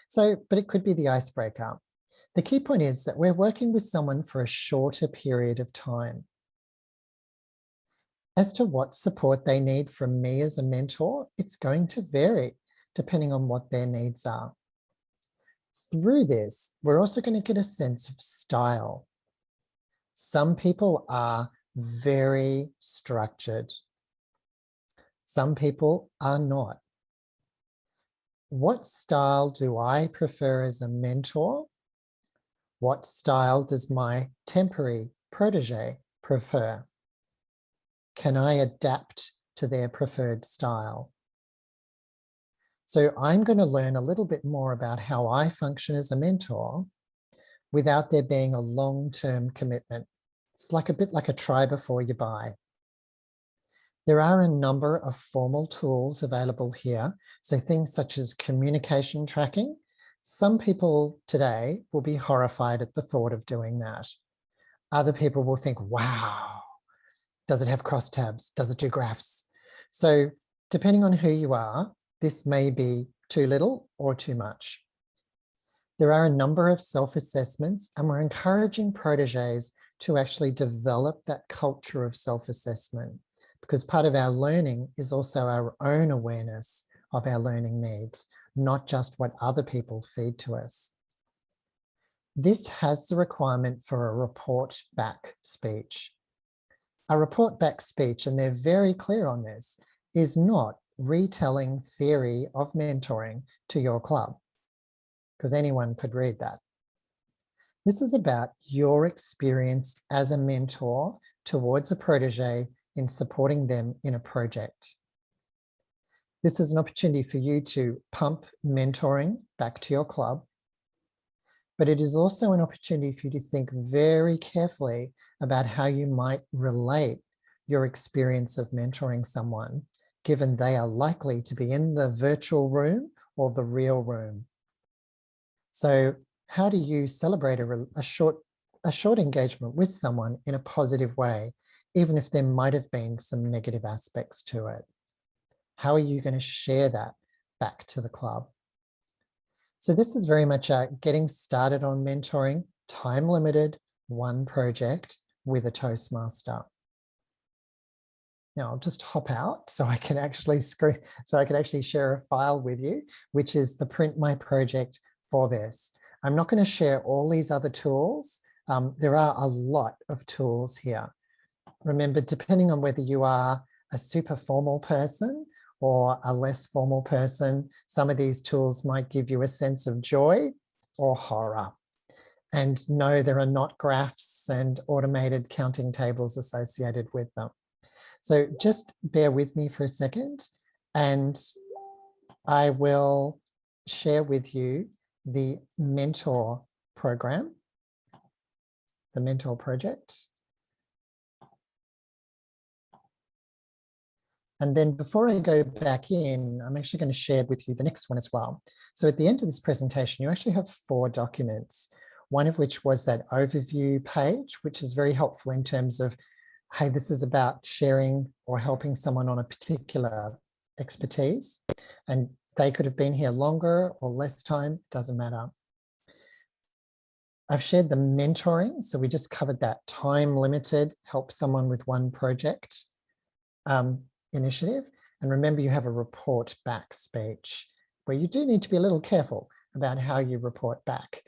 So, but it could be the icebreaker. The key point is that we're working with someone for a shorter period of time. As to what support they need from me as a mentor, it's going to vary depending on what their needs are. Through this, we're also going to get a sense of style. Some people are very structured. Some people are not. What style do I prefer as a mentor? What style does my temporary protege prefer? Can I adapt to their preferred style? So I'm going to learn a little bit more about how I function as a mentor without there being a long-term commitment. It's like a bit like a try before you buy. There are a number of formal tools available here. So things such as communication tracking. Some people today will be horrified at the thought of doing that. Other people will think, wow, does it have crosstabs? Does it do graphs? So depending on who you are, this may be too little or too much. There are a number of self-assessments, and we're encouraging proteges to actually develop that culture of self-assessment, because part of our learning is also our own awareness of our learning needs, not just what other people feed to us. This has the requirement for a report back speech. A report back speech, and they're very clear on this, is not retelling theory of mentoring to your club, because anyone could read that. This is about your experience as a mentor towards a protege in supporting them in a project. This is an opportunity for you to pump mentoring back to your club, but it is also an opportunity for you to think very carefully about how you might relate your experience of mentoring someone, given they are likely to be in the virtual room or the real room. So how do you celebrate a short engagement with someone in a positive way, even if there might have been some negative aspects to it? How are you going to share that back to the club? So this is very much getting started on mentoring, time limited, one project with a Toastmaster. Now I'll just hop out so I can actually share a file with you, which is the Print My Project for this. I'm not going to share all these other tools. There are a lot of tools here. Remember, depending on whether you are a super formal person or a less formal person, some of these tools might give you a sense of joy or horror. And no, there are not graphs and automated counting tables associated with them. So just bear with me for a second, and I will share with you the mentor program, the mentor project. And then before I go back in, I'm actually going to share with you the next one as well. So at the end of this presentation, you actually have 4 documents, one of which was that overview page, which is very helpful in terms of, hey, this is about sharing or helping someone on a particular expertise, and they could have been here longer or less time, doesn't matter. I've shared the mentoring, so we just covered that time limited, help someone with one project initiative. And remember, you have a report back speech where you do need to be a little careful about how you report back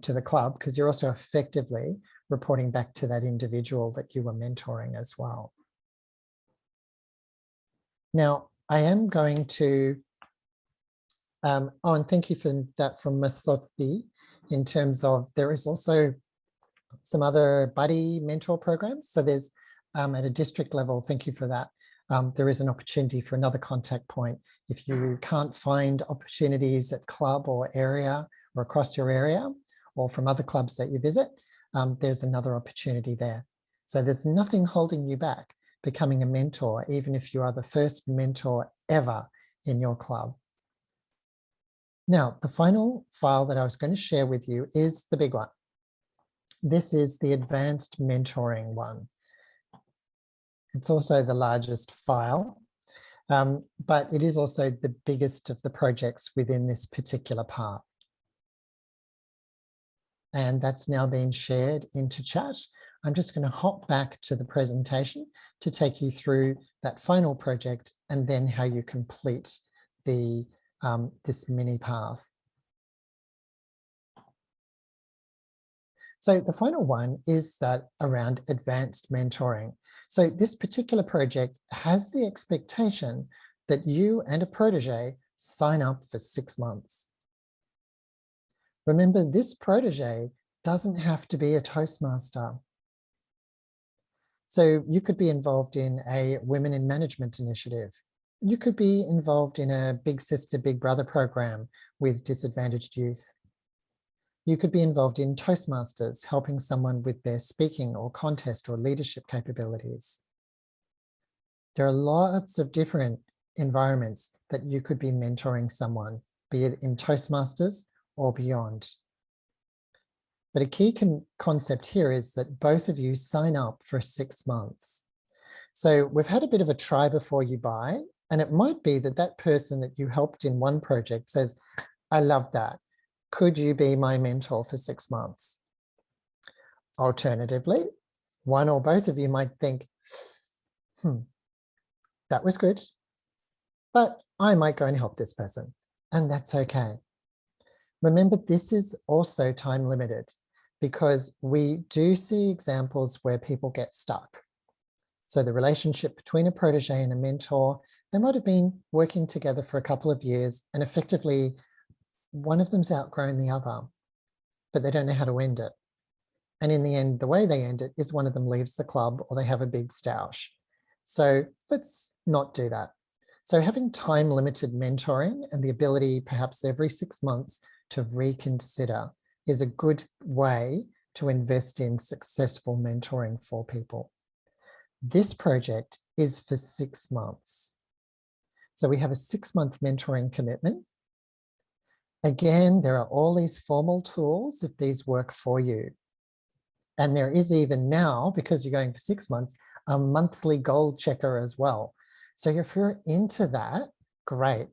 to the club, because you're also effectively reporting back to that individual that you were mentoring as well. Now, I am going to, and thank you for that from Masothi, in terms of there is also some other buddy mentor programs. So there's at a district level, thank you for that. There is an opportunity for another contact point. If you can't find opportunities at club or area or across your area or from other clubs that you visit, there's another opportunity there. So there's nothing holding you back becoming a mentor, even if you are the first mentor ever in your club. Now, the final file that I was going to share with you is the big one. This is the advanced mentoring one. It's also the largest file, but it is also the biggest of the projects within this particular part. And that's now been shared into chat. I'm just going to hop back to the presentation to take you through that final project and then how you complete the this mini path. So the final one is that around advanced mentoring. So this particular project has the expectation that you and a protege sign up for 6 months. Remember, this protege doesn't have to be a Toastmaster. So you could be involved in a Women in Management initiative. You could be involved in a Big Sister, Big Brother program with disadvantaged youth. You could be involved in Toastmasters, helping someone with their speaking or contest or leadership capabilities. There are lots of different environments that you could be mentoring someone, be it in Toastmasters or beyond. But a key concept here is that both of you sign up for 6 months. So we've had a bit of a try before you buy, and it might be that that person that you helped in one project says, I love that. Could you be my mentor for 6 months? Alternatively, one or both of you might think, that was good, but I might go and help this person, and that's okay. Remember, this is also time limited because we do see examples where people get stuck. So the relationship between a protege and a mentor, they might have been working together for a couple of years and effectively one of them's outgrown the other, but they don't know how to end it. And in the end, the way they end it is one of them leaves the club or they have a big stoush. So let's not do that. So having time limited mentoring and the ability perhaps every 6 months to reconsider is a good way to invest in successful mentoring for people. This project is for 6 months. So we have a 6-month mentoring commitment. Again, there are all these formal tools if these work for you. And there is even now, because you're going for 6 months, a monthly goal checker as well. So if you're into that, great.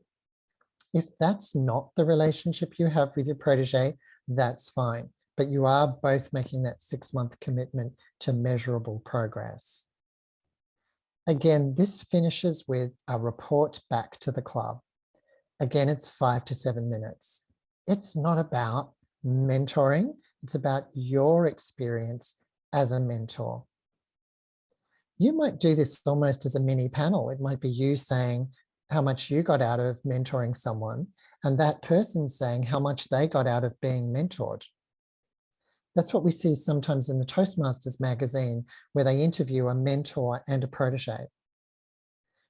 If that's not the relationship you have with your protege, that's fine. But you are both making that 6-month commitment to measurable progress. Again, this finishes with a report back to the club. Again, it's 5 to 7 minutes. It's not about mentoring. It's about your experience as a mentor. You might do this almost as a mini panel. It might be you saying how much you got out of mentoring someone and that person saying how much they got out of being mentored. That's what we see sometimes in the Toastmasters magazine, where they interview a mentor and a protege.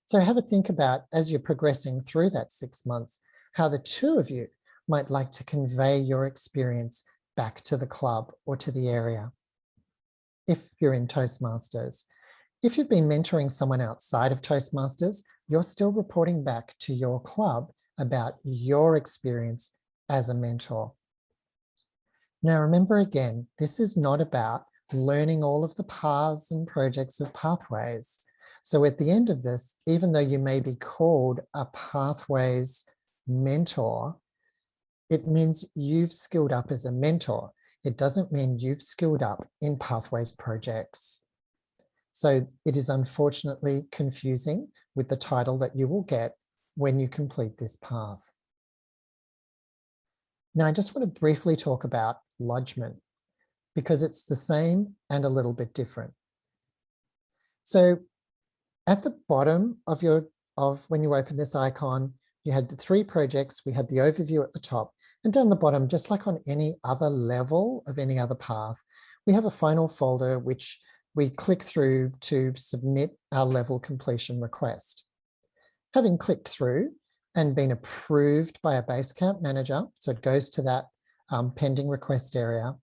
So have a think about, as you're progressing through that 6 months, how the two of you might like to convey your experience back to the club or to the area. If you're in Toastmasters. If you've been mentoring someone outside of Toastmasters, you're still reporting back to your club about your experience as a mentor. Now, remember again, this is not about learning all of the paths and projects of pathways. So at the end of this, even though you may be called a Pathways mentor, it means you've skilled up as a mentor. It doesn't mean you've skilled up in Pathways projects. So it is unfortunately confusing with the title that you will get when you complete this path. Now, I just want to briefly talk about lodgement because it's the same and a little bit different. So at the bottom of when you open this icon, you had the 3 projects, we had the overview at the top, and down the bottom, just like on any other level of any other path, we have a final folder which we click through to submit our level completion request. Having clicked through and been approved by a Basecamp manager, so it goes to that pending request area,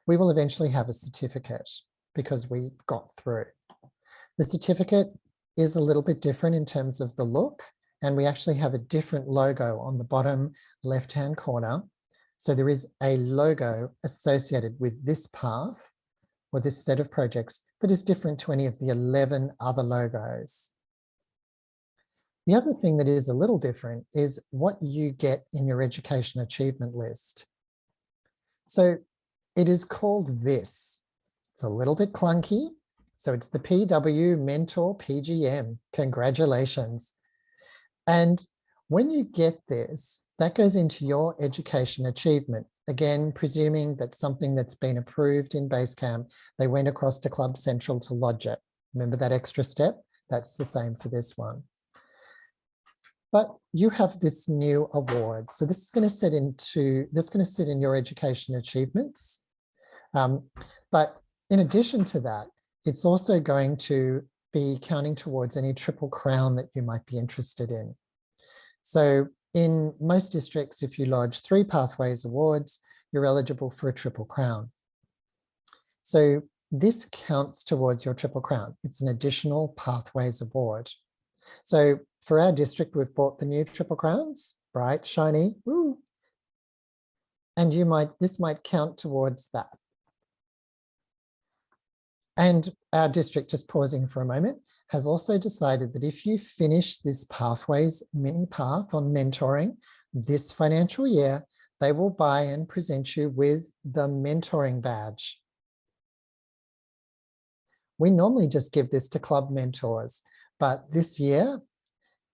we will eventually have a certificate because we got through. The certificate is a little bit different in terms of the look, and we actually have a different logo on the bottom left-hand corner. So there is a logo associated with this path or this set of projects that is different to any of the 11 other logos. The other thing that is a little different is what you get in your education achievement list. So it is called this. It's a little bit clunky. So it's the PW Mentor PGM. Congratulations. And when you get this, that goes into your education achievement. Again, presuming that something that's been approved in Basecamp, they went across to Club Central to lodge it. Remember that extra step? That's the same for this one. But you have this new award. So this is going to sit in your education achievements. But in addition to that, it's also going to be counting towards any Triple Crown that you might be interested in. So in most districts, if you lodge 3 Pathways awards, you're eligible for a Triple Crown. So this counts towards your Triple Crown. It's an additional Pathways award. So for our district, we've bought the new Triple Crowns, bright, shiny, woo. And this might count towards that. And our district, just pausing for a moment, has also decided that if you finish this Pathways mini path on mentoring this financial year, they will buy and present you with the mentoring badge. We normally just give this to club mentors, but this year,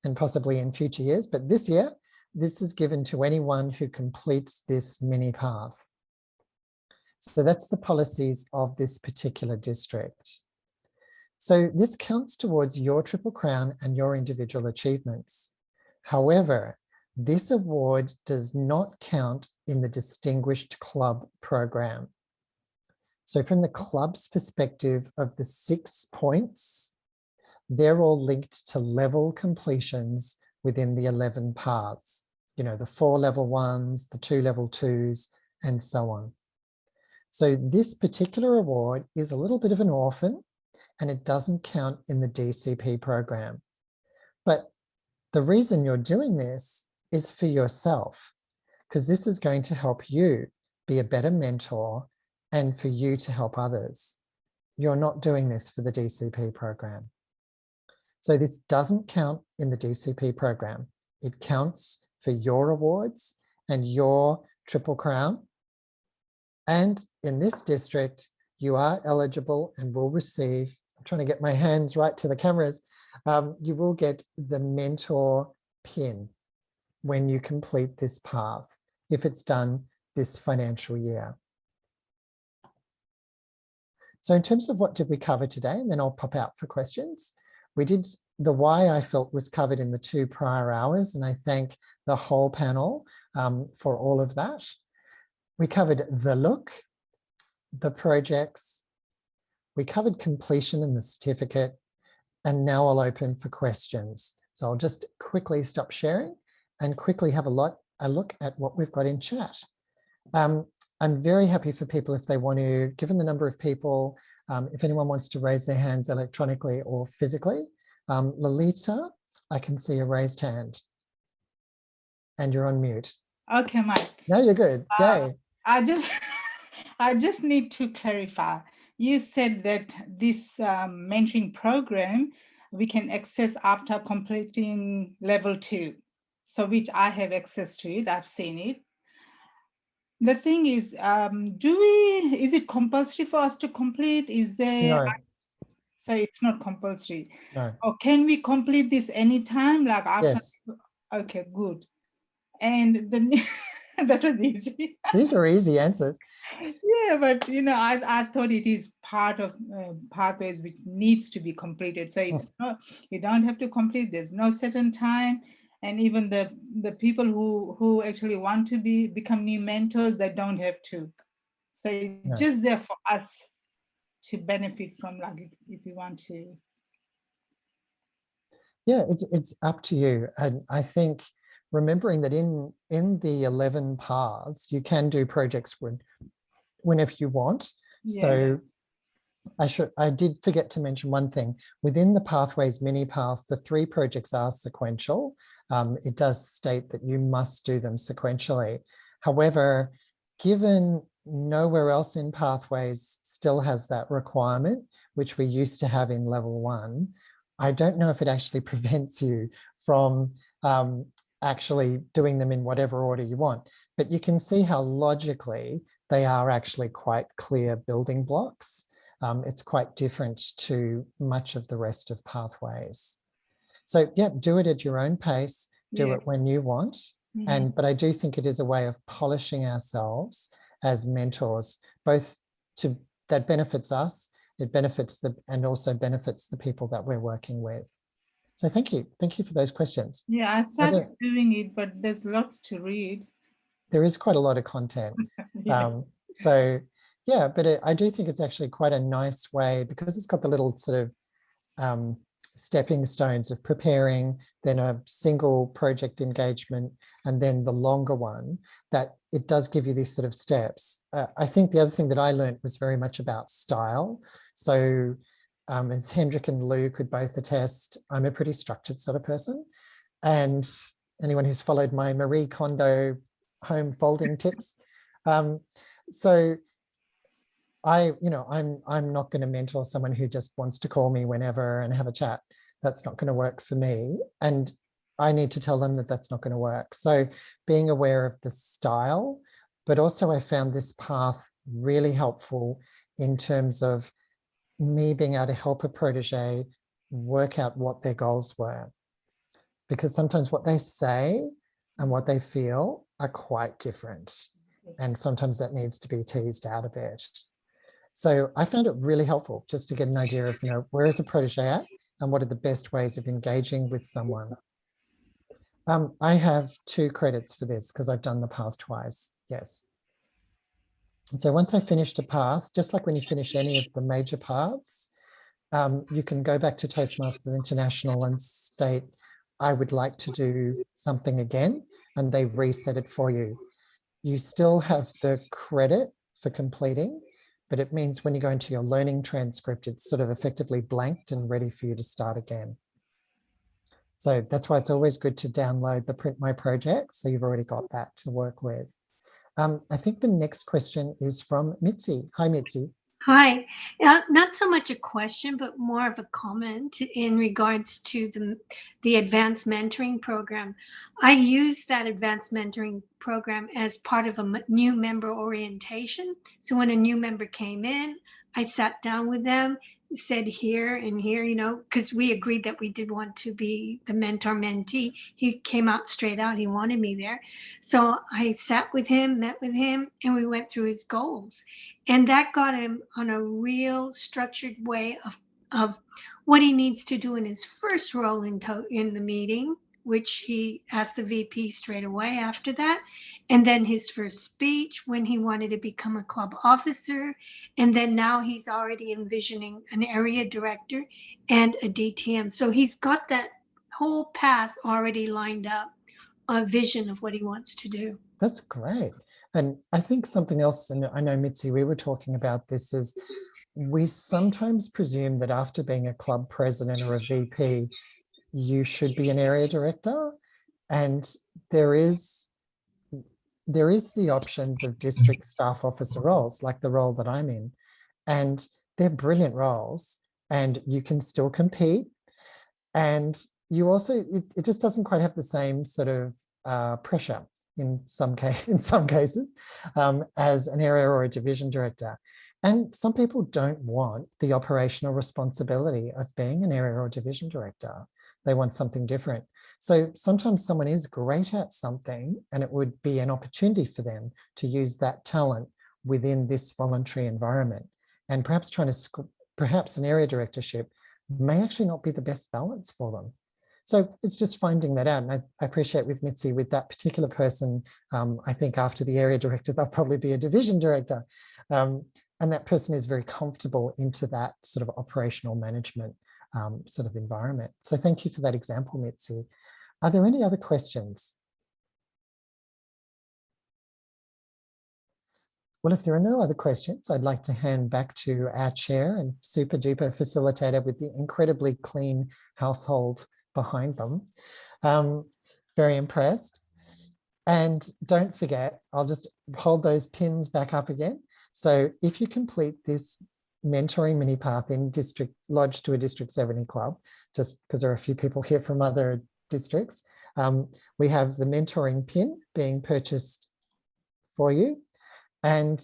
and possibly in future years, but this year, this is given to anyone who completes this mini path. So that's the policies of this particular district. So this counts towards your Triple Crown and your individual achievements. However, this award does not count in the Distinguished Club program. So from the club's perspective of the 6 points, they're all linked to level completions within the 11 paths. You know, the 4 level 1s, the 2 level 2s, and so on. So this particular award is a little bit of an orphan and it doesn't count in the DCP program. But the reason you're doing this is for yourself, because this is going to help you be a better mentor and for you to help others. You're not doing this for the DCP program. So this doesn't count in the DCP program. It counts for your awards and your Triple Crown. And in this district, you are eligible and will receive, I'm trying to get my hands right to the cameras, you will get the mentor pin when you complete this path, if it's done this financial year. So in terms of what did we cover today, and then I'll pop out for questions. We did the why I felt was covered in the 2 prior hours, and I thank the whole panel for all of that. We covered the look, the projects, we covered completion and the certificate, and now I'll open for questions. So I'll just quickly stop sharing and quickly have a look at what we've got in chat. I'm very happy for people if they want to, given the number of people, if anyone wants to raise their hands electronically or physically. Lolita, I can see a raised hand and you're on mute. Okay, Mike. No, you're good. Yay. I just need to clarify. You said that this mentoring program we can access after completing level 2. So which I have access to it, I've seen it. The thing is, is it compulsory for us to complete? Is there, No. So it's not compulsory. No. Or can we complete this anytime? Like after? Yes. Okay, good. And the that was easy. These are easy answers. Yeah, but I thought it is part of pathways which needs to be completed. So it's not, you don't have to complete. There's no certain time, and even the people who actually want to become new mentors, they don't have to. So it's just there for us to benefit from, like if you want to. Yeah, it's up to you, and I think remembering that in the 11 paths, you can do projects whenever you want. Yeah. So I did forget to mention one thing. Within the Pathways mini path, the 3 projects are sequential. It does state that you must do them sequentially. However, given nowhere else in Pathways still has that requirement, which we used to have in level 1, I don't know if it actually prevents you from actually doing them in whatever order you want. But you can see how logically they are actually quite clear building blocks. It's quite different to much of the rest of Pathways. So yeah, do it at your own pace, do it when you want. But I do think it is a way of polishing ourselves as mentors, both that benefits us, it benefits and also benefits the people that we're working with. So thank you for those questions. Yeah, I started doing it, but there's lots to read. There is quite a lot of content. So yeah, but I do think it's actually quite a nice way, because it's got the little sort of stepping stones of preparing, then a single project engagement, and then the longer one, that it does give you these sort of steps. I think the other thing that I learned was very much about style. So as Hendrik and Lou could both attest, I'm a pretty structured sort of person. And anyone who's followed my Marie Kondo home folding tips. So I'm not going to mentor someone who just wants to call me whenever and have a chat. That's not going to work for me. And I need to tell them that that's not going to work. So being aware of the style, but also I found this path really helpful in terms of me being able to help a protege work out what their goals were. Because sometimes what they say and what they feel are quite different. And sometimes that needs to be teased out a bit. So I found it really helpful just to get an idea of, where is a protege at and what are the best ways of engaging with someone. I have 2 credits for this because I've done the path twice. Yes. And so once I finished a path, just like when you finish any of the major paths, you can go back to Toastmasters International and state, I would like to do something again, and they reset it for you. You still have the credit for completing, but it means when you go into your learning transcript, it's sort of effectively blanked and ready for you to start again. So that's why it's always good to download the Print My Project, so you've already got that to work with. I think the next question is from Mitzi. Hi, Mitzi. Hi. Not so much a question, but more of a comment in regards to the advanced mentoring program. I use that advanced mentoring program as part of a new member orientation. So when a new member came in, I sat down with them, said here and here, because we agreed that we did want to be the mentor mentee. He came out straight out. He wanted me there. So I sat with him, met with him, and we went through his goals. And that got him on a real structured way of what he needs to do in his first role in the meeting, which he asked the VP straight away after that. And then his first speech when he wanted to become a club officer. And then now he's already envisioning an area director and a DTM. So he's got that whole path already lined up, a vision of what he wants to do. That's great. And I think something else, and I know, Mitzi, we were talking about this, is we sometimes presume that after being a club president or a VP, you should be an area director. And there is the options of district staff officer roles, like the role that I'm in. And they're brilliant roles, and you can still compete. And you also, it just doesn't quite have the same sort of pressure in some cases as an area or a division director. And some people don't want the operational responsibility of being an area or division director. They want something different. So sometimes someone is great at something and it would be an opportunity for them to use that talent within this voluntary environment. And perhaps perhaps an area directorship may actually not be the best balance for them. So it's just finding that out. And I appreciate with Mitzi, with that particular person, I think after the area director, they'll probably be a division director. And that person is very comfortable into that sort of operational management sort of environment. So thank you for that example, Mitzi. Are there any other questions? Well, if there are no other questions, I'd like to hand back to our chair and super duper facilitator with the incredibly clean household behind them. Very impressed. And don't forget, I'll just hold those pins back up again. So if you complete this mentoring mini path in District Lodge to a District 70 club, just because there are a few people here from other districts, we have the mentoring pin being purchased for you. And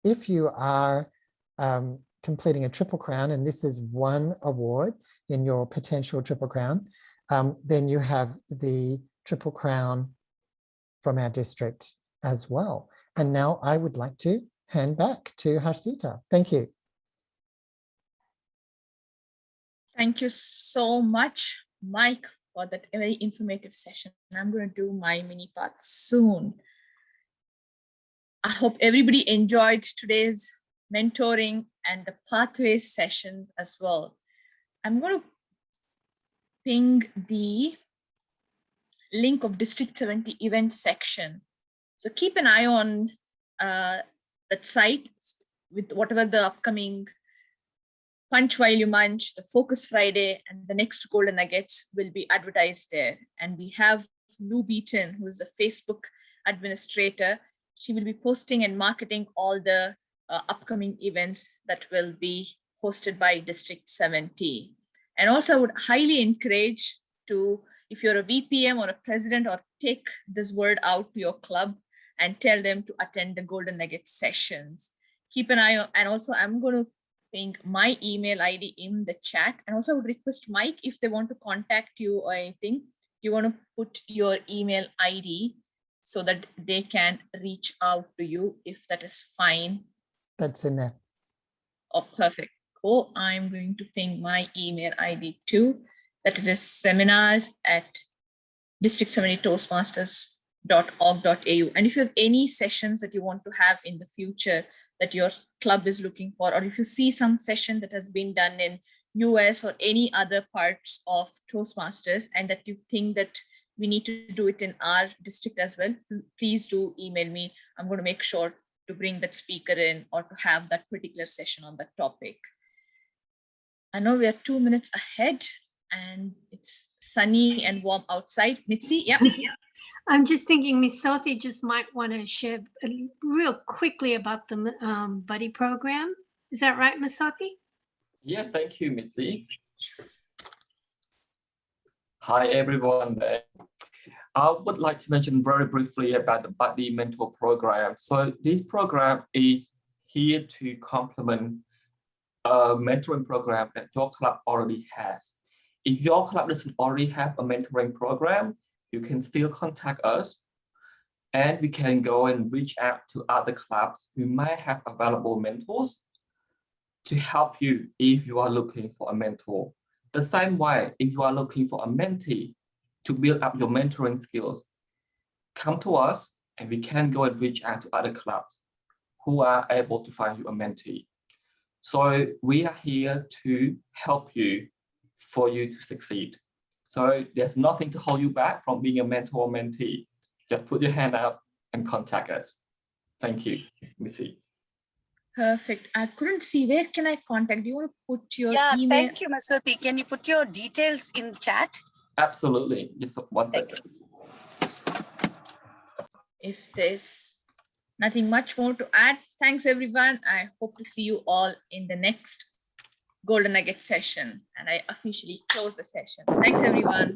if you are completing a Triple Crown, and this is one award in your potential Triple Crown, then you have the Triple Crown from our district as well. And now I would like to hand back to Harshita. Thank you. Thank you so much, Mike, for that very informative session. I'm going to do my mini path soon. I hope everybody enjoyed today's mentoring and the pathways sessions as well. I'm going to ping the link of District 70 event section. So keep an eye on that site with whatever the upcoming Punch While You Munch, the Focus Friday, and the next Golden Nuggets will be advertised there. And we have Lou Beaton, who is the Facebook administrator. She will be posting and marketing all the upcoming events that will be hosted by District 70. And also I would highly encourage to, if you're a VPM or a president, or take this word out to your club and tell them to attend the Golden Nugget sessions. Keep an eye on, and also I'm going to ping my email ID in the chat. And also I would request Mike, if they want to contact you or anything, you want to put your email ID so that they can reach out to you, if that is fine. That's in there. Oh, perfect. Cool. I'm going to ping my email ID too, that it is seminars@district70toastmasters.org.au. And if you have any sessions that you want to have in the future that your club is looking for, or if you see some session that has been done in US or any other parts of Toastmasters and that you think that we need to do it in our district as well, please do email me. I'm going to make sure to bring that speaker in or to have that particular session on that topic. I know we are 2 minutes ahead and it's sunny and warm outside. Mitzi, yeah. I'm just thinking Miss Sophie just might want to share real quickly about the buddy program. Is that right, Miss Sophie? Yeah, thank you, Mitzi. Hi, everyone there. I would like to mention very briefly about the Buddy Mentor program. So this program is here to complement a mentoring program that your club already has. If your club doesn't already have a mentoring program, you can still contact us and we can go and reach out to other clubs who might have available mentors to help you if you are looking for a mentor. The same way, if you are looking for a mentee to build up your mentoring skills, come to us and we can go and reach out to other clubs who are able to find you a mentee. So we are here to help you for you to succeed. So there's nothing to hold you back from being a mentor or mentee. Just put your hand up and contact us. Thank you, Missy. Perfect. I couldn't see. Where can I contact? Do you want to put your email? Thank you, Masati. Can you put your details in chat? Absolutely. Just one second. If there's nothing much more to add, thanks everyone. I hope to see you all in the next Golden Nugget session, and I officially close the session. Thanks, everyone.